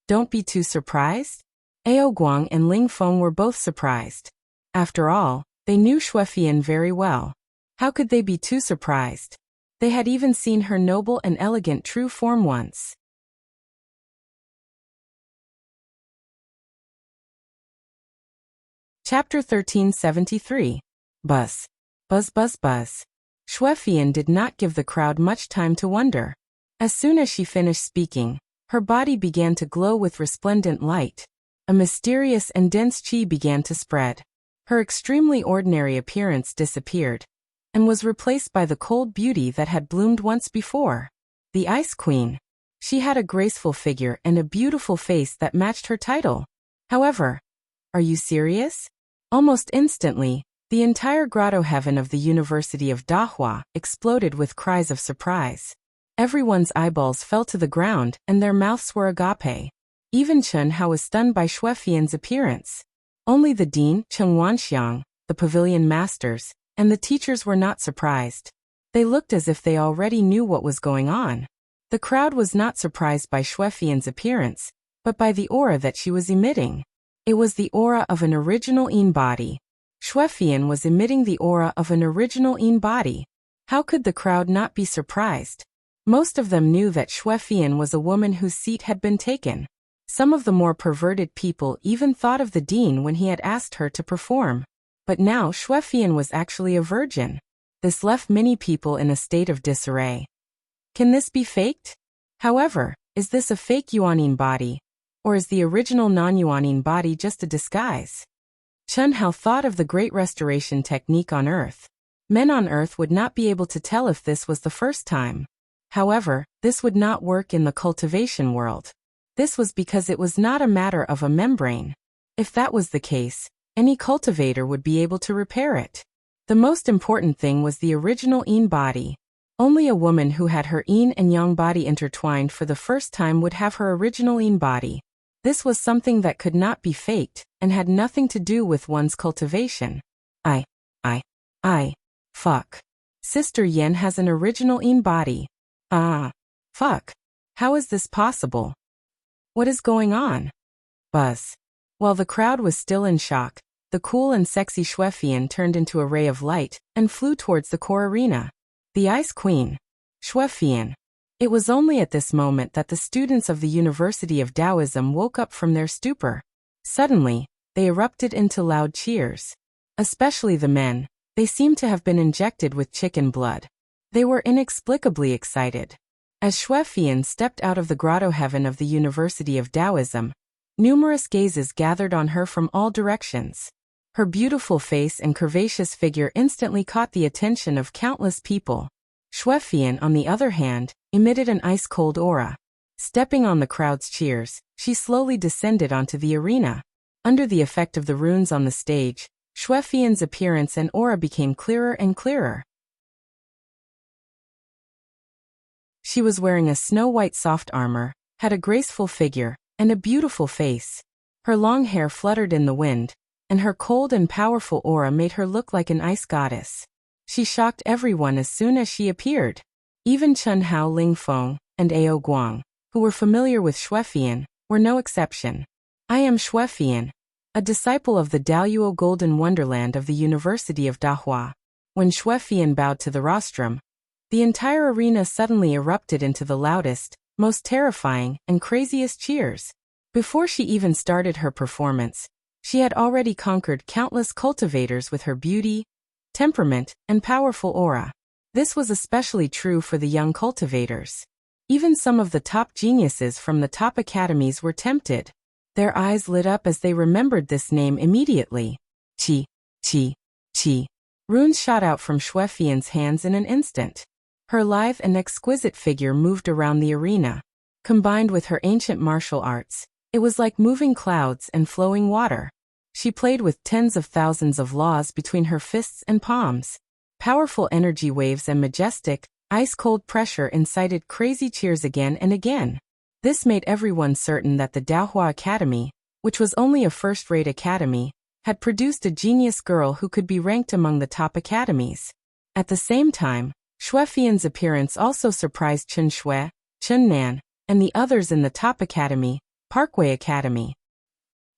Don't be too surprised? Ao Guang and Ling Feng were both surprised. After all, they knew Xue Fian very well. How could they be too surprised? They had even seen her noble and elegant true form once. Chapter 1373. Buzz. Buzz buzz buzz. Xue Fian did not give the crowd much time to wonder. As soon as she finished speaking, her body began to glow with resplendent light. A mysterious and dense qi began to spread. Her extremely ordinary appearance disappeared, and was replaced by the cold beauty that had bloomed once before. The Ice Queen. She had a graceful figure and a beautiful face that matched her title. However, are you serious? Almost instantly, the entire grotto heaven of the University of Dahua exploded with cries of surprise. Everyone's eyeballs fell to the ground and their mouths were agape. Even Chun Hao was stunned by Xue Fian's appearance. Only the dean, Cheng Wanxiang, the pavilion masters, and the teachers were not surprised. They looked as if they already knew what was going on. The crowd was not surprised by Xue Fian's appearance, but by the aura that she was emitting. It was the aura of an original Yin body. Xue Fian was emitting the aura of an original Yin body. How could the crowd not be surprised? Most of them knew that Xue Fian was a woman whose seat had been taken. Some of the more perverted people even thought of the dean when he had asked her to perform. But now Xue Fian was actually a virgin. This left many people in a state of disarray. Can this be faked? However, is this a fake Yuanin body? Or is the original non-Yuanin body just a disguise? Chun Hao thought of the Great Restoration technique on Earth. Men on Earth would not be able to tell if this was the first time. However, this would not work in the cultivation world. This was because it was not a matter of a membrane. If that was the case, any cultivator would be able to repair it. The most important thing was the original Yin body. Only a woman who had her Yin and Yang body intertwined for the first time would have her original Yin body. This was something that could not be faked, and had nothing to do with one's cultivation. Fuck. Sister Yen has an original Yin body. Fuck. How is this possible? What is going on? Buzz. While the crowd was still in shock, the cool and sexy Xue Fian turned into a ray of light, and flew towards the core arena. The Ice Queen. Xue Fian. It was only at this moment that the students of the University of Taoism woke up from their stupor. Suddenly, they erupted into loud cheers. Especially the men, they seemed to have been injected with chicken blood. They were inexplicably excited. As Xue Fian stepped out of the grotto heaven of the University of Taoism, numerous gazes gathered on her from all directions. Her beautiful face and curvaceous figure instantly caught the attention of countless people. Xue Fian, on the other hand, emitted an ice-cold aura. Stepping on the crowd's cheers, she slowly descended onto the arena. Under the effect of the runes on the stage, Xue Fian's appearance and aura became clearer and clearer. She was wearing a snow-white soft armor, had a graceful figure, and a beautiful face. Her long hair fluttered in the wind, and her cold and powerful aura made her look like an ice goddess. She shocked everyone as soon as she appeared. Even Chun Hao, Ling Feng, and Ao Guang, who were familiar with Xue Fian, were no exception. I am Xue Fian, a disciple of the Daoyuo Golden Wonderland of the University of Dahua. When Xue Fian bowed to the rostrum, the entire arena suddenly erupted into the loudest, most terrifying, and craziest cheers. Before she even started her performance, she had already conquered countless cultivators with her beauty, temperament, and powerful aura. This was especially true for the young cultivators. Even some of the top geniuses from the top academies were tempted. Their eyes lit up as they remembered this name immediately. Qi. Runes shot out from Xue Fian's hands in an instant. Her lithe and exquisite figure moved around the arena. Combined with her ancient martial arts, it was like moving clouds and flowing water. She played with tens of thousands of laws between her fists and palms. Powerful energy waves and majestic, Ice-cold pressure incited crazy cheers again and again. This made everyone certain that the Daohua Academy, which was only a first-rate academy, had produced a genius girl who could be ranked among the top academies. At the same time, Xue Fian's appearance also surprised Chen Shui, Chen Nan, and the others in the top academy, Parkway Academy.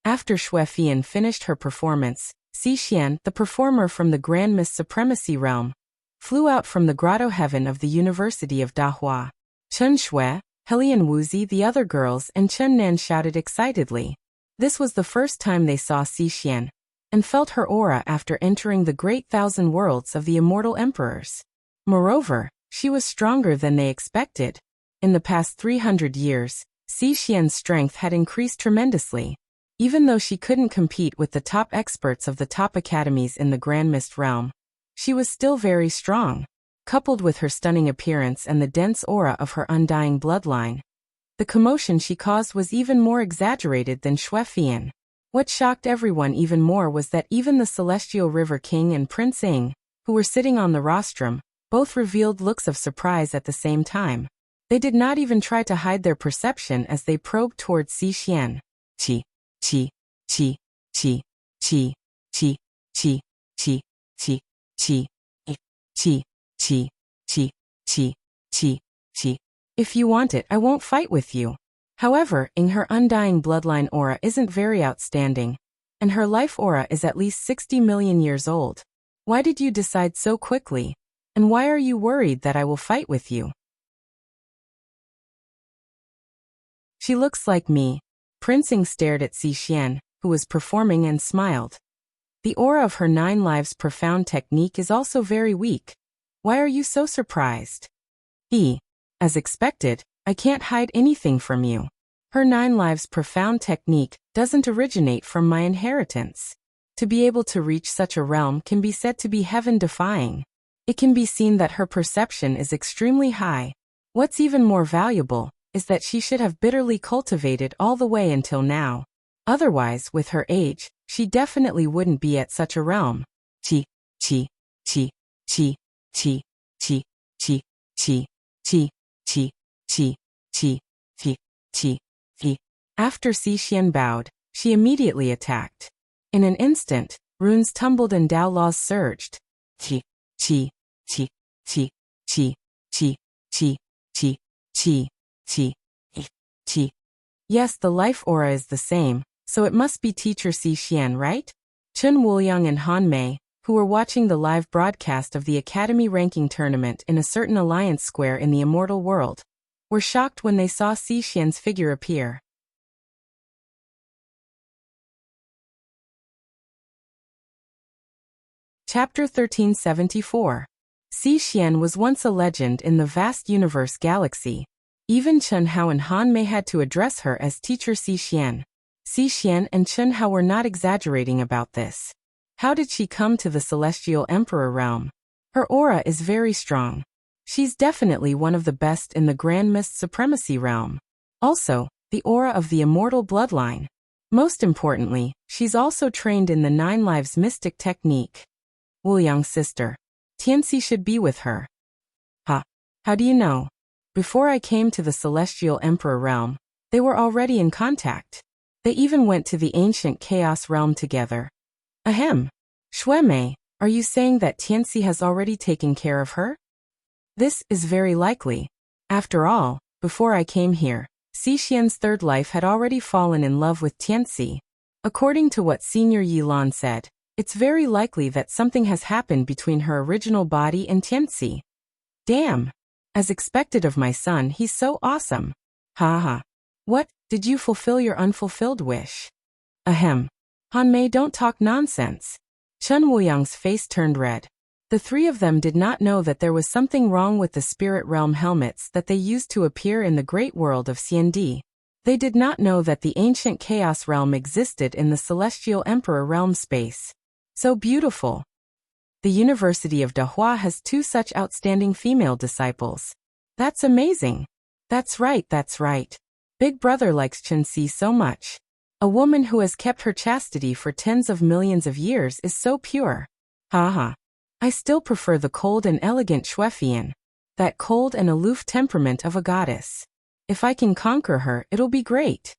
After Xue Fian finished her performance, Xi Xian, the performer from the Grand Mist Supremacy Realm, flew out from the grotto heaven of the University of Dahua. Chen Shui, Helian Wuzi, the other girls, and Chen Nan shouted excitedly. This was the first time they saw Xi Xian, and felt her aura after entering the great thousand worlds of the immortal emperors. Moreover, she was stronger than they expected. In the past 300 years, Xi Xian's strength had increased tremendously. Even though she couldn't compete with the top experts of the top academies in the Grand Mist realm, she was still very strong. Coupled with her stunning appearance and the dense aura of her undying bloodline, the commotion she caused was even more exaggerated than Xue Fian. What shocked everyone even more was that even the Celestial River King and Prince Ing, who were sitting on the rostrum, both revealed looks of surprise at the same time. They did not even try to hide their perception as they probed towards Xi Xian. Qi, qi, qi, qi, qi, qi, qi, qi, qi, qi, qi, qi, qi, qi, qi, qi. If you want it, I won't fight with you. However, Ing, her undying bloodline aura isn't very outstanding, and her life aura is at least 60 million years old. Why did you decide so quickly? And why are you worried that I will fight with you? She looks like me. Prince Ing stared at Xi Xian, who was performing, and smiled. The aura of her 9 lives profound technique is also very weak. Why are you so surprised? As expected, I can't hide anything from you. Her 9 lives profound technique doesn't originate from my inheritance. To be able to reach such a realm can be said to be heaven-defying. It can be seen that her perception is extremely high. What's even more valuable is that she should have bitterly cultivated all the way until now. Otherwise, with her age, she definitely wouldn't be at such a realm. Chi, chi, chi, chi, chi, chi, chi, chi, chi, chi, chi, chi, chi, chi, chi. After Xi Xian bowed, she immediately attacked. In an instant, runes tumbled and Dao laws surged. Chi, chi, chi, chi, chi, chi, chi, chi, chi, chi, chi. Yes, the life aura is the same, so it must be teacher Xi Xian, right? Chen Wuliang and Han Mei, who were watching the live broadcast of the Academy ranking tournament in a certain alliance square in the immortal world, were shocked when they saw Xi Xian's figure appear. Chapter 1374. Xi Xian was once a legend in the vast universe galaxy. Even Chen Hao and Han Mei had to address her as teacher Xi Xian. Xi Xian and Chen Hao were not exaggerating about this. How did she come to the Celestial Emperor realm? Her aura is very strong. She's definitely one of the best in the Grand Mist Supremacy realm. Also, the aura of the immortal bloodline. Most importantly, she's also trained in the 9 lives mystic technique. Wuliang's sister. Tianxi should be with her. How do you know? Before I came to the Celestial Emperor realm, they were already in contact. They even went to the ancient chaos realm together. Ahem. Xue Mei, are you saying that Tianxi has already taken care of her? This is very likely. After all, before I came here, Xi Xian's third life had already fallen in love with Tianxi. According to what Senior Yi Lan said, it's very likely that something has happened between her original body and Tianxi. Damn. As expected of my son, he's so awesome. Ha. What, did you fulfill your unfulfilled wish? Ahem. Han Mei, don't talk nonsense. Chen Wuyang's face turned red. The 3 of them did not know that there was something wrong with the spirit realm helmets that they used to appear in the great world of Xiandi. They did not know that the ancient chaos realm existed in the Celestial Emperor realm space. So beautiful. The University of Dahua has 2 such outstanding female disciples. That's amazing. That's right. Big brother likes Chen Si so much. A woman who has kept her chastity for tens of millions of years is so pure. Ha. I still prefer the cold and elegant Xue Fian. That cold and aloof temperament of a goddess. If I can conquer her, it'll be great.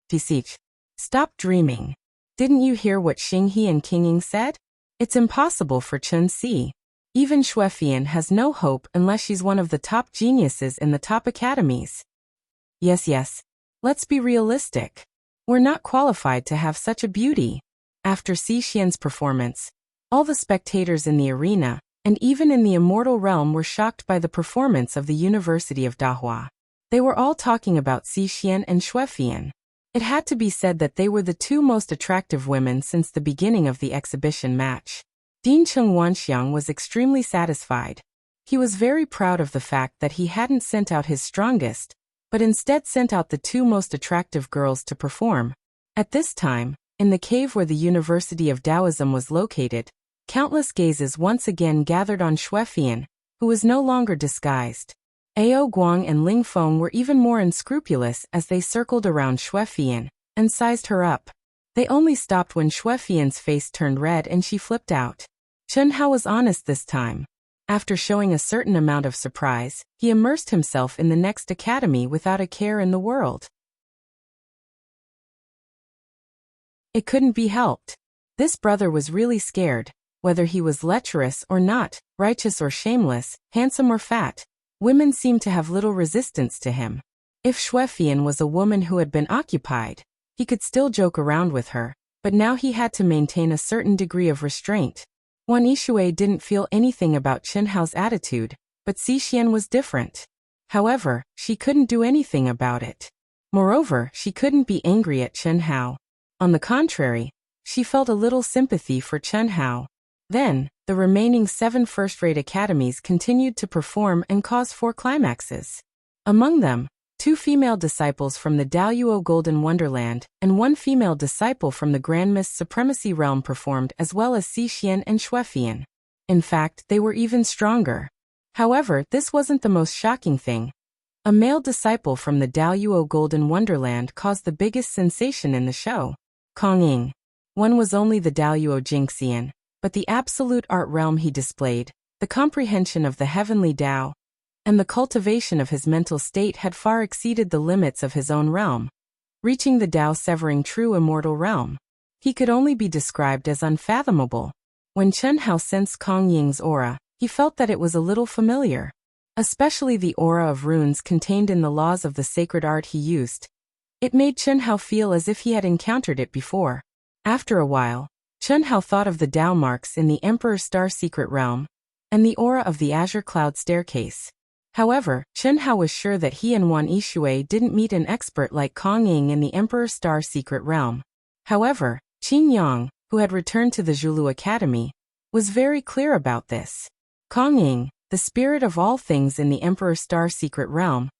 Beseech. Stop dreaming. Didn't you hear what Xinghe and Qingying said? It's impossible for Chen Si. Even Xuefian has no hope unless she's one of the top geniuses in the top academies. Yes. Let's be realistic. We're not qualified to have such a beauty. After Xixian's performance, all the spectators in the arena, and even in the immortal realm, were shocked by the performance of the University of Dahua. They were all talking about Xixian and Xuefian. It had to be said that they were the two most attractive women since the beginning of the exhibition match. Dincheng Wanxiang was extremely satisfied. He was very proud of the fact that he hadn't sent out his strongest, but instead sent out the two most attractive girls to perform. At this time, in the cave where the University of Taoism was located, countless gazes once again gathered on Xuefian, who was no longer disguised. Ao Guang and Ling Feng were even more unscrupulous as they circled around Xuefian and sized her up. They only stopped when Xuefian's face turned red and she flipped out. Chen Hao was honest this time. After showing a certain amount of surprise, he immersed himself in the next academy without a care in the world. It couldn't be helped. This brother was really scared. Whether he was lecherous or not, righteous or shameless, handsome or fat, women seemed to have little resistance to him. If Xuefian was a woman who had been occupied, he could still joke around with her, but now he had to maintain a certain degree of restraint. Wan Yishui didn't feel anything about Chen Hao's attitude, but Xixian was different. However, she couldn't do anything about it. Moreover, she couldn't be angry at Chen Hao. On the contrary, she felt a little sympathy for Chen Hao. Then, the remaining 7 first-rate academies continued to perform and cause 4 climaxes. Among them, 2 female disciples from the Daoyuo Golden Wonderland and 1 female disciple from the Grand Mist Supremacy Realm performed, as well as Xixian and Xuefian. In fact, they were even stronger. However, this wasn't the most shocking thing. A male disciple from the Daoyuo Golden Wonderland caused the biggest sensation in the show. Kongying. One was only the Daoyuo Jingxian, but the absolute art realm he displayed, the comprehension of the heavenly Tao, and the cultivation of his mental state had far exceeded the limits of his own realm, reaching the Tao-severing true immortal realm. He could only be described as unfathomable. When Chen Hao sensed Kongying's aura, he felt that it was a little familiar, especially the aura of runes contained in the laws of the sacred art he used. It made Chen Hao feel as if he had encountered it before. After a while, Chen Hao thought of the Tao marks in the Emperor's Star Secret Realm, and the aura of the Azure Cloud Staircase. However, Chen Hao was sure that he and Wan Yishui didn't meet an expert like Kongying in the Emperor's Star Secret Realm. However, Qin Yang, who had returned to the Zhulu Academy, was very clear about this. Kongying, the spirit of all things in the Emperor's Star Secret Realm,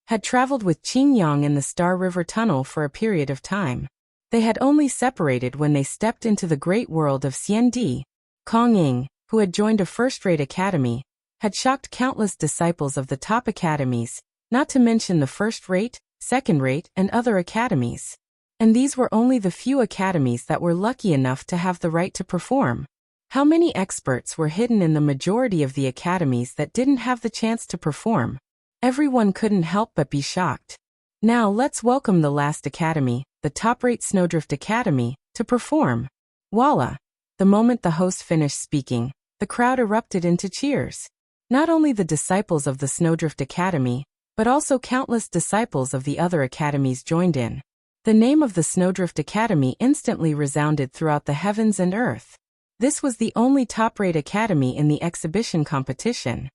had traveled with Qin Yang in the Star River Tunnel for a period of time. They had only separated when they stepped into the great world of Xiandi. Kongying, who had joined a first-rate academy, had shocked countless disciples of the top academies, not to mention the first-rate, second-rate, and other academies. And these were only the few academies that were lucky enough to have the right to perform. How many experts were hidden in the majority of the academies that didn't have the chance to perform? Everyone couldn't help but be shocked. Now let's welcome the last academy, the top-rate Snowdrift Academy, to perform. Voila! The moment the host finished speaking, the crowd erupted into cheers. Not only the disciples of the Snowdrift Academy, but also countless disciples of the other academies joined in. The name of the Snowdrift Academy instantly resounded throughout the heavens and earth. This was the only top-rate academy in the exhibition competition.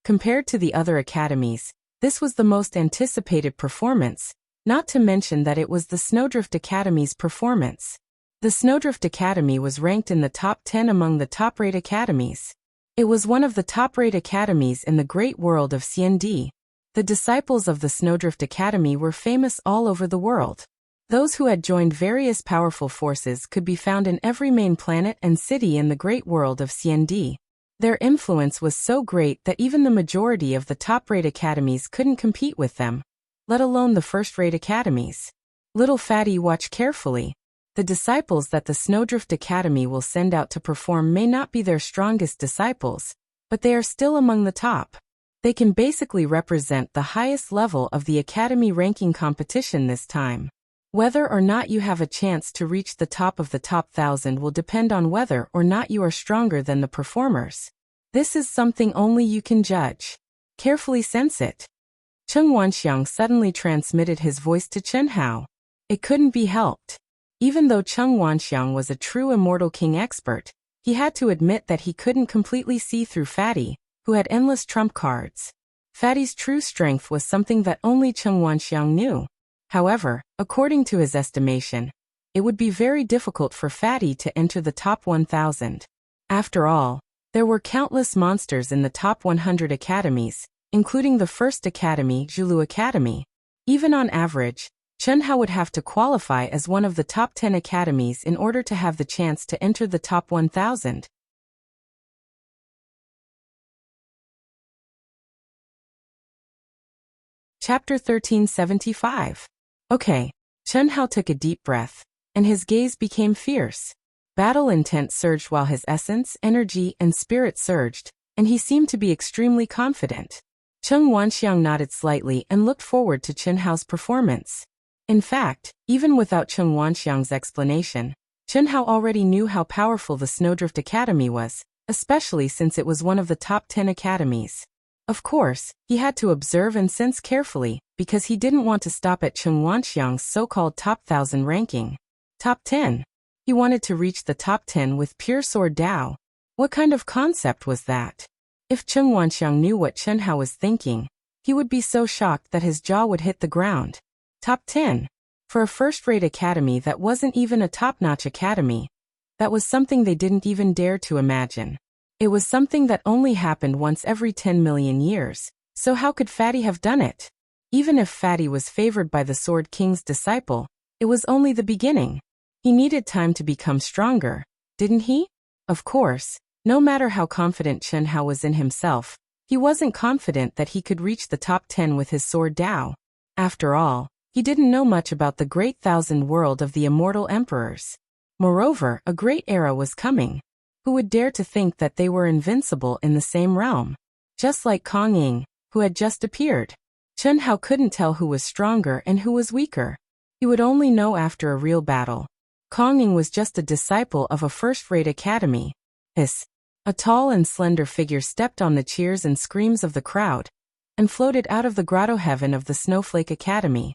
Compared to the other academies, this was the most anticipated performance, not to mention that it was the Snowdrift Academy's performance. The Snowdrift Academy was ranked in the top 10 among the top-rate academies. It was one of the top-rate academies in the great world of Xiandi. The disciples of the Snowdrift Academy were famous all over the world. Those who had joined various powerful forces could be found in every main planet and city in the great world of Xiandi. Their influence was so great that even the majority of the top-rate academies couldn't compete with them, let alone the first-rate academies. Little Fatty, watch carefully. The disciples that the Snowdrift Academy will send out to perform may not be their strongest disciples, but they are still among the top. They can basically represent the highest level of the Academy ranking competition this time. Whether or not you have a chance to reach the top of the top 1,000 will depend on whether or not you are stronger than the performers. This is something only you can judge. Carefully sense it. Cheng Wanxiang suddenly transmitted his voice to Chen Hao. It couldn't be helped. Even though Cheng Wanxiang was a true Immortal King expert, he had to admit that he couldn't completely see through Fatty, who had endless trump cards. Fatty's true strength was something that only Cheng Wanxiang knew. However, according to his estimation, it would be very difficult for Fatty to enter the top 1,000. After all, there were countless monsters in the top 100 academies, including the first academy, Zhulu Academy. Even on average, Chen Hao would have to qualify as one of the top 10 academies in order to have the chance to enter the top 1,000. Chapter 1375. Okay. Chen Hao took a deep breath, and his gaze became fierce. Battle intent surged while his essence, energy, and spirit surged, and he seemed to be extremely confident. Cheng Wanxiang nodded slightly and looked forward to Chen Hao's performance. In fact, even without Cheng Wanxiang's explanation, Chen Hao already knew how powerful the Snowdrift Academy was, especially since it was one of the top 10 academies. Of course, he had to observe and sense carefully, because he didn't want to stop at Cheng Wanxiang's so-called top 1,000 ranking. Top 10. He wanted to reach the top 10 with pure sword Dao. What kind of concept was that? If Cheng Wanxiang knew what Chen Hao was thinking, he would be so shocked that his jaw would hit the ground. Top 10. For a first-rate academy that wasn't even a top-notch academy. That was something they didn't even dare to imagine. It was something that only happened once every 10 million years, so how could Fatty have done it? Even if Fatty was favored by the Sword King's disciple, it was only the beginning. He needed time to become stronger, didn't he? Of course, no matter how confident Chen Hao was in himself, he wasn't confident that he could reach the top 10 with his sword Dao. After all, he didn't know much about the great thousand world of the immortal emperors. Moreover, a great era was coming. Who would dare to think that they were invincible in the same realm? Just like Kong Ying, who had just appeared. Chen Hao couldn't tell who was stronger and who was weaker. He would only know after a real battle. Kong Ying was just a disciple of a first-rate academy. A tall and slender figure stepped on the cheers and screams of the crowd, and floated out of the grotto heaven of the Snowflake Academy.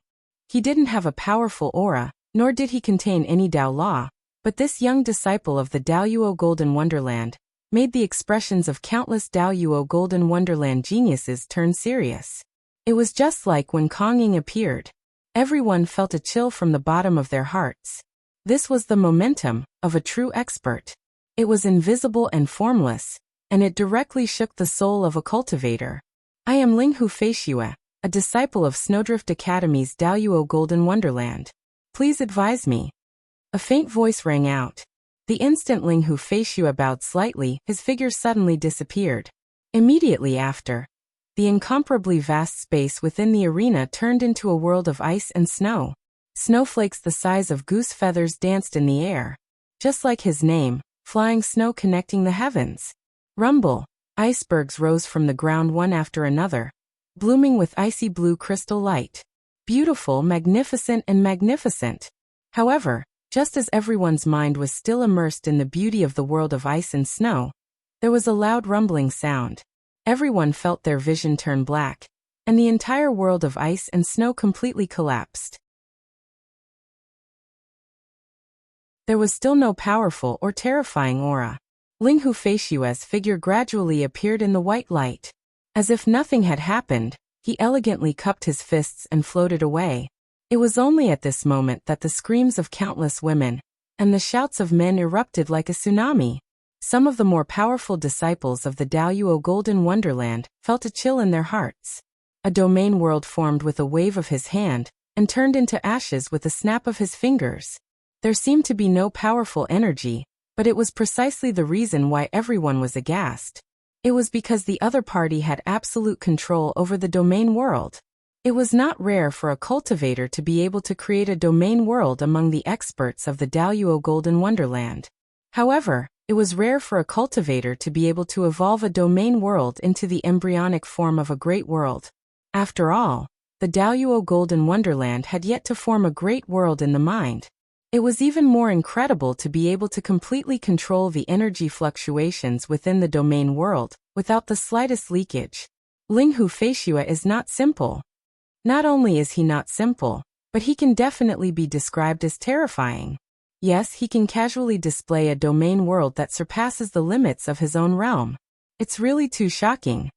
He didn't have a powerful aura, nor did he contain any Dao law, but this young disciple of the Daoyuo Golden Wonderland made the expressions of countless Daoyuo Golden Wonderland geniuses turn serious. It was just like when Kong Ying appeared. Everyone felt a chill from the bottom of their hearts. This was the momentum of a true expert. It was invisible and formless, and it directly shook the soul of a cultivator. I am Linghu Feishue, a disciple of Snowdrift Academy's Daoyuo Golden Wonderland. Please advise me. A faint voice rang out. The instant Linghu Feishue bowed slightly, his figure suddenly disappeared. Immediately after, the incomparably vast space within the arena turned into a world of ice and snow. Snowflakes the size of goose feathers danced in the air. Just like his name, flying snow connecting the heavens. Rumble. Icebergs rose from the ground one after another, blooming with icy blue crystal light. Beautiful, magnificent, and magnificent. However, just as everyone's mind was still immersed in the beauty of the world of ice and snow, there was a loud rumbling sound. Everyone felt their vision turn black, and the entire world of ice and snow completely collapsed. There was still no powerful or terrifying aura. Linghu Feishue's figure gradually appeared in the white light. As if nothing had happened, he elegantly cupped his fists and floated away. It was only at this moment that the screams of countless women and the shouts of men erupted like a tsunami. Some of the more powerful disciples of the Daoyuo Golden Wonderland felt a chill in their hearts. A domain world formed with a wave of his hand and turned into ashes with a snap of his fingers. There seemed to be no powerful energy, but it was precisely the reason why everyone was aghast. It was because the other party had absolute control over the domain world. It was not rare for a cultivator to be able to create a domain world among the experts of the Daluo Golden Wonderland. However, it was rare for a cultivator to be able to evolve a domain world into the embryonic form of a great world. After all, the Daluo Golden Wonderland had yet to form a great world in the mind. It was even more incredible to be able to completely control the energy fluctuations within the domain world, without the slightest leakage. Linghu Feishua is not simple. Not only is he not simple, but he can definitely be described as terrifying. Yes, he can casually display a domain world that surpasses the limits of his own realm. It's really too shocking.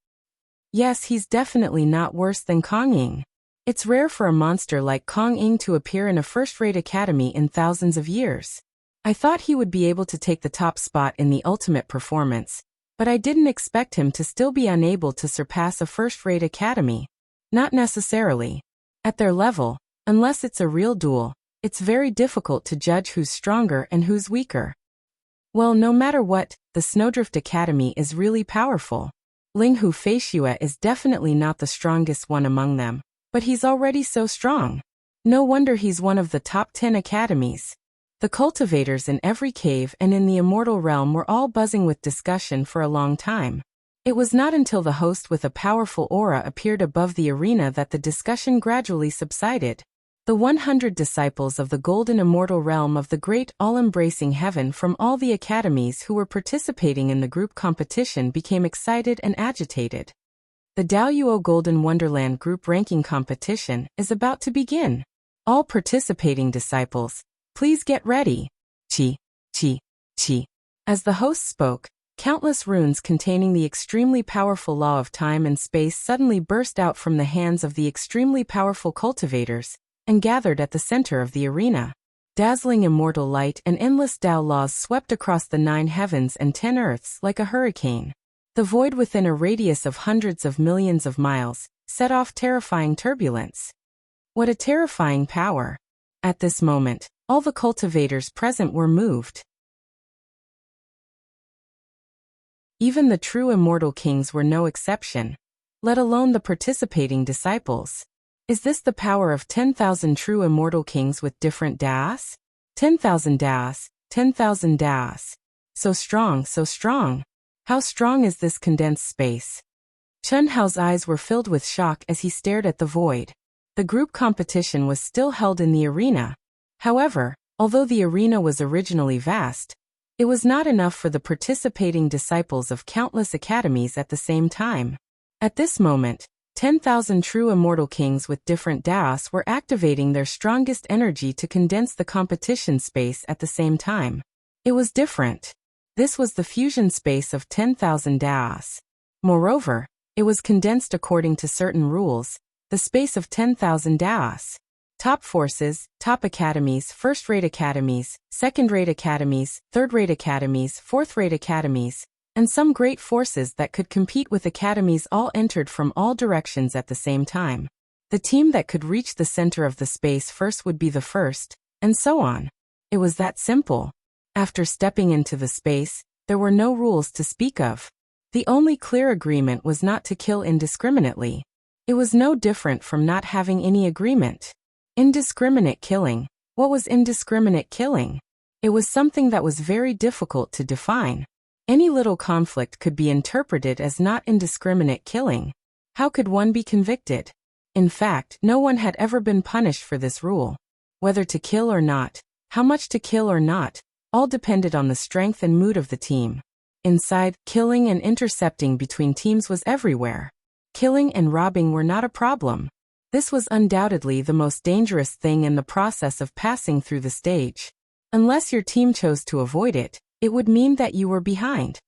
Yes, he's definitely not worse than Kong Ying. It's rare for a monster like Kong Ying to appear in a first-rate academy in thousands of years. I thought he would be able to take the top spot in the ultimate performance, but I didn't expect him to still be unable to surpass a first-rate academy. Not necessarily. At their level, unless it's a real duel, it's very difficult to judge who's stronger and who's weaker. Well, no matter what, the Snowdrift Academy is really powerful. Linghu Feishua is definitely not the strongest one among them, but he's already so strong. No wonder he's one of the top 10 academies. The cultivators in every cave and in the immortal realm were all buzzing with discussion for a long time. It was not until the host with a powerful aura appeared above the arena that the discussion gradually subsided. The 100 disciples of the golden immortal realm of the great all-embracing heaven from all the academies who were participating in the group competition became excited and agitated. The Daluo Golden Wonderland group ranking competition is about to begin. All participating disciples, please get ready. Chi, chi, chi. As the host spoke, countless runes containing the extremely powerful law of time and space suddenly burst out from the hands of the extremely powerful cultivators and gathered at the center of the arena. Dazzling immortal light and endless Tao laws swept across the 9 heavens and 10 earths like a hurricane. The void within a radius of hundreds of millions of miles set off terrifying turbulence. What a terrifying power! At this moment, all the cultivators present were moved. Even the true immortal kings were no exception, let alone the participating disciples. Is this the power of 10,000 true immortal kings with different Daos? 10,000 Daos, 10,000 Daos. So strong, so strong. How strong is this condensed space? Chun Hao's eyes were filled with shock as he stared at the void. The group competition was still held in the arena. However, although the arena was originally vast, it was not enough for the participating disciples of countless academies at the same time. At this moment, 10,000 true immortal kings with different Daos were activating their strongest energy to condense the competition space at the same time. It was different. This was the fusion space of 10,000 Daos. Moreover, it was condensed according to certain rules, the space of 10,000 Daos. Top forces, top academies, first-rate academies, second-rate academies, third-rate academies, fourth-rate academies, and some great forces that could compete with academies all entered from all directions at the same time. The team that could reach the center of the space first would be the first, and so on. It was that simple. After stepping into the space, there were no rules to speak of. The only clear agreement was not to kill indiscriminately. It was no different from not having any agreement. Indiscriminate killing. What was indiscriminate killing? It was something that was very difficult to define. Any little conflict could be interpreted as not indiscriminate killing. How could one be convicted? In fact, no one had ever been punished for this rule. Whether to kill or not, how much to kill or not, all depended on the strength and mood of the team. Inside, killing and intercepting between teams was everywhere. Killing and robbing were not a problem. This was undoubtedly the most dangerous thing in the process of passing through the stage. Unless your team chose to avoid it, it would mean that you were behind.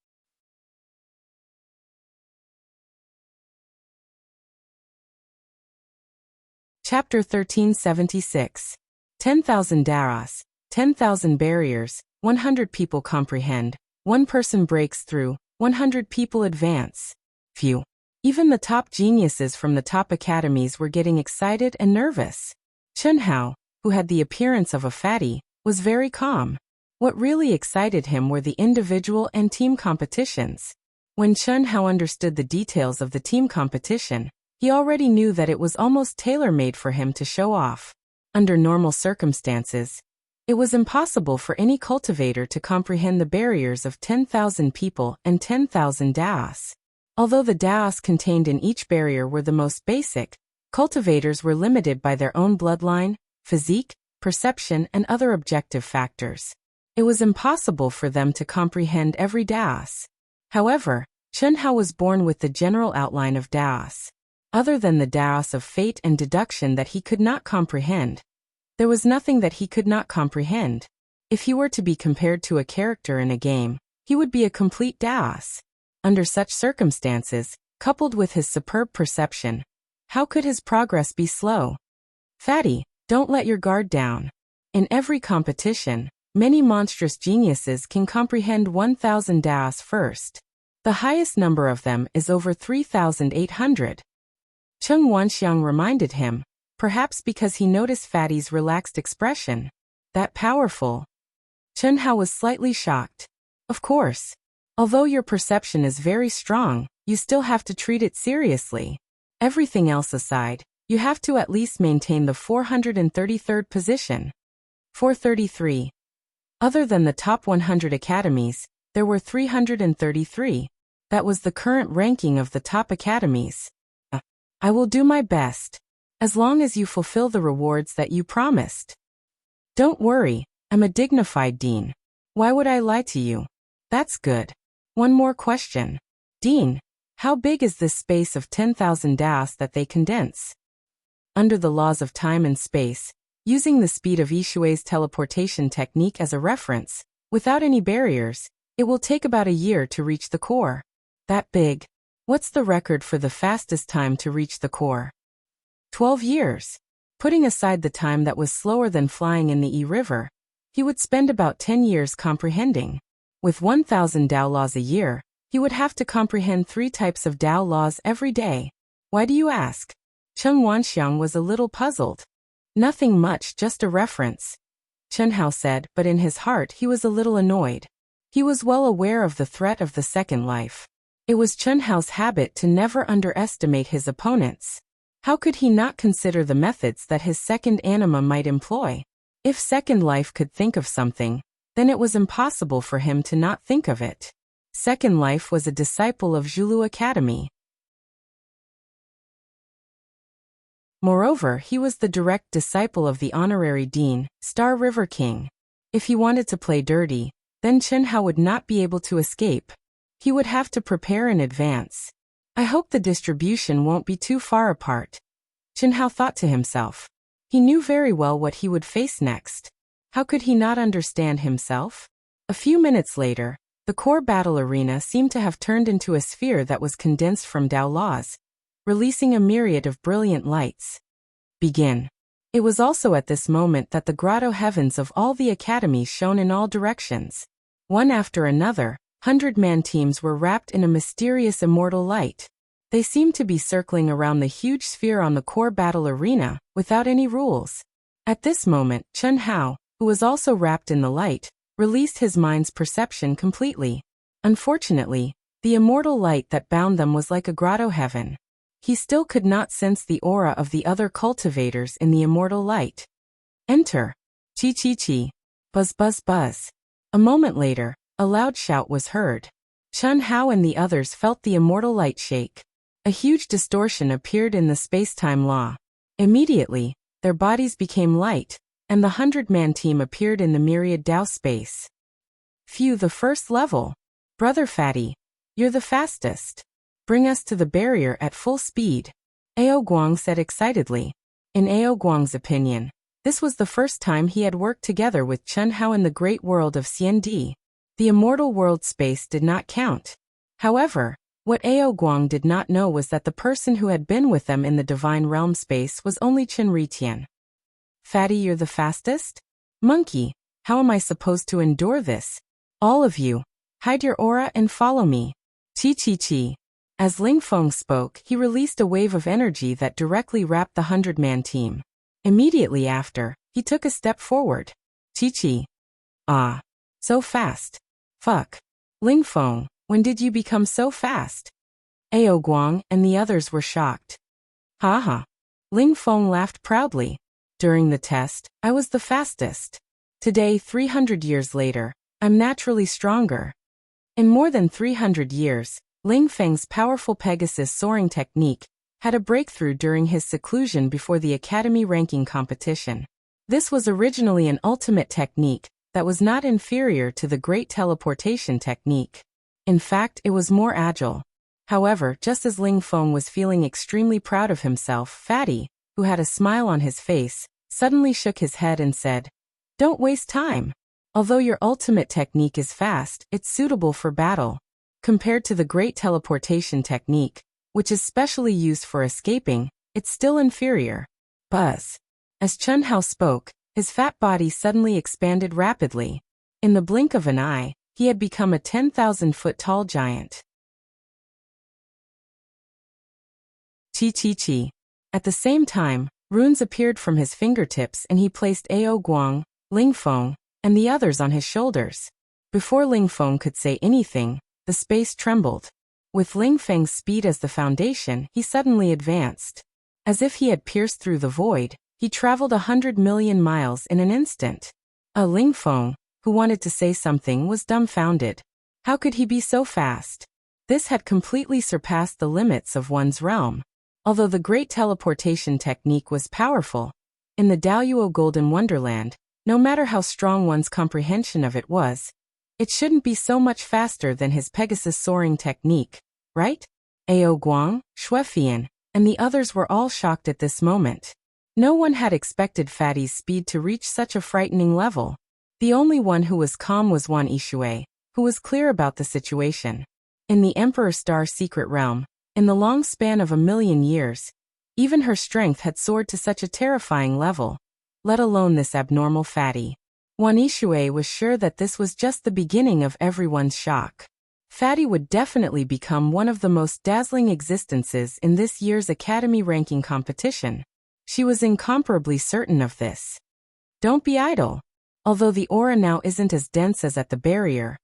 Chapter 1376. 10,000 Daos, 10,000 barriers, 100 people comprehend, 1 person breaks through, 100 people advance. Phew. Even the top geniuses from the top academies were getting excited and nervous. Chun Hao, who had the appearance of a fatty, was very calm. What really excited him were the individual and team competitions. When Chun Hao understood the details of the team competition, He already knew that it was almost tailor-made for him to show off. Under normal circumstances, it was impossible for any cultivator to comprehend the barriers of 10,000 people and 10,000 Daos. Although the Daos contained in each barrier were the most basic, cultivators were limited by their own bloodline, physique, perception, and other objective factors. It was impossible for them to comprehend every Daos. However, Chen Hao was born with the general outline of Daos. Other than the Daos of fate and deduction that he could not comprehend, there was nothing that he could not comprehend. If he were to be compared to a character in a game, he would be a complete Daos. Under such circumstances, coupled with his superb perception, how could his progress be slow? Fatty, don't let your guard down. In every competition, many monstrous geniuses can comprehend 1,000 Daos first. The highest number of them is over 3,800. Cheng Wanxiang reminded him, perhaps because he noticed Fatty's relaxed expression. That powerful? Chen Hao was slightly shocked. Of course. Although your perception is very strong, you still have to treat it seriously. Everything else aside, you have to at least maintain the 433rd position. 433. Other than the top 100 academies, there were 333. That was the current ranking of the top academies. I will do my best. As long as you fulfill the rewards that you promised. Don't worry, I'm a dignified dean. Why would I lie to you? That's good. One more question. Dean, how big is this space of 10,000 Daos that they condense? Under the laws of time and space, using the speed of Yishui's teleportation technique as a reference, without any barriers, it will take about a year to reach the core. That big. What's the record for the fastest time to reach the core? 12 years. Putting aside the time that was slower than flying in the Yi River, he would spend about 10 years comprehending. With 1,000 Dao laws a year, he would have to comprehend 3 types of Dao laws every day. Why do you ask? Cheng Wanxiang was a little puzzled. Nothing much, just a reference. Chen Hao said, but in his heart he was a little annoyed. He was well aware of the threat of the second life. It was Chen Hao's habit to never underestimate his opponents. How could he not consider the methods that his second anima might employ? If Second Life could think of something, then it was impossible for him to not think of it. Second Life was a disciple of Zhulu Academy. Moreover, he was the direct disciple of the honorary dean, Star River King. If he wanted to play dirty, then Chen Hao would not be able to escape. He would have to prepare in advance. I hope the distribution won't be too far apart. Chen Hao thought to himself. He knew very well what he would face next. How could he not understand himself? A few minutes later, the core battle arena seemed to have turned into a sphere that was condensed from Dao laws, releasing a myriad of brilliant lights. Begin. It was also at this moment that the grotto heavens of all the academies shone in all directions. One after another, 100-man teams were wrapped in a mysterious immortal light. They seemed to be circling around the huge sphere on the core battle arena, without any rules. At this moment, Chen Hao, who was also wrapped in the light, released his mind's perception completely. Unfortunately, the immortal light that bound them was like a grotto heaven. He still could not sense the aura of the other cultivators in the immortal light. Enter. Chi chi chi. Buzz buzz buzz. A moment later, a loud shout was heard. Chen Hao and the others felt the immortal light shake. A huge distortion appeared in the space-time law. Immediately, their bodies became light, and the 100-man team appeared in the myriad Dao space. Phew, the first level. Brother Fatty, you're the fastest. Bring us to the barrier at full speed. Ao Guang said excitedly. In Ao Guang's opinion, this was the first time he had worked together with Chen Hao in the great world of Xiandi. The immortal world space did not count. However, what Ao Guang did not know was that the person who had been with them in the divine realm space was only Chen Ritian. Fatty, you're the fastest? Monkey, how am I supposed to endure this? All of you, hide your aura and follow me. Chi chi chi. As Ling Feng spoke, he released a wave of energy that directly wrapped the 100-man team. Immediately after, he took a step forward. Chi chi. Ah. So fast. Fuck. Ling Feng, when did you become so fast? Ao Guang and the others were shocked. Haha. Ling Feng laughed proudly. During the test, I was the fastest. Today, 300 years later, I'm naturally stronger. In more than 300 years, Ling Feng's powerful Pegasus soaring technique had a breakthrough during his seclusion before the Academy ranking competition. This was originally an ultimate technique that was not inferior to the Great Teleportation technique. In fact, it was more agile. However, just as Ling Feng was feeling extremely proud of himself, Fatty, who had a smile on his face, suddenly shook his head and said, "Don't waste time. Although your ultimate technique is fast, it's suitable for battle. Compared to the Great Teleportation technique, which is specially used for escaping, it's still inferior." Buzz. As Chun Hao spoke, his fat body suddenly expanded rapidly. In the blink of an eye, he had become a 10,000-foot-tall giant. Chi. At the same time, runes appeared from his fingertips and he placed Ao Guang, Ling Feng, and the others on his shoulders. Before Ling Feng could say anything, the space trembled. With Ling Feng's speed as the foundation, he suddenly advanced. As if he had pierced through the void, he traveled 100 million miles in an instant. Ling Feng, who wanted to say something, was dumbfounded. How could he be so fast? This had completely surpassed the limits of one's realm. Although the Great Teleportation technique was powerful, in the Daoyuo Golden Wonderland, no matter how strong one's comprehension of it was, it shouldn't be so much faster than his Pegasus soaring technique, right? Ao Guang, Xuefian, and the others were all shocked at this moment. No one had expected Fatty's speed to reach such a frightening level. The only one who was calm was Wan Yishui, who was clear about the situation. In the Emperor Star secret realm, in the long span of 1,000,000 years, even her strength had soared to such a terrifying level, let alone this abnormal Fatty. Wan Yishui was sure that this was just the beginning of everyone's shock. Fatty would definitely become one of the most dazzling existences in this year's Academy ranking competition. She was incomparably certain of this. Don't be idle. Although the aura now isn't as dense as at the barrier,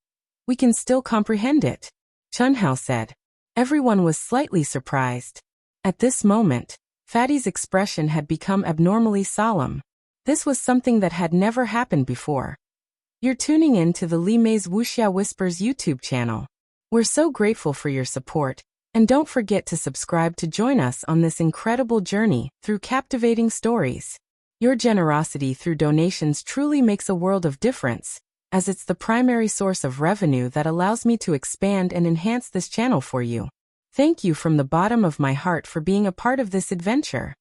we can still comprehend it, Chun Hao said. Everyone was slightly surprised. At this moment, Fatty's expression had become abnormally solemn. This was something that had never happened before. You're tuning in to the Li Mei's Wuxia Whispers YouTube channel. We're so grateful for your support, and don't forget to subscribe to join us on this incredible journey through captivating stories. Your generosity through donations truly makes a world of difference, as it's the primary source of revenue that allows me to expand and enhance this channel for you. Thank you from the bottom of my heart for being a part of this adventure.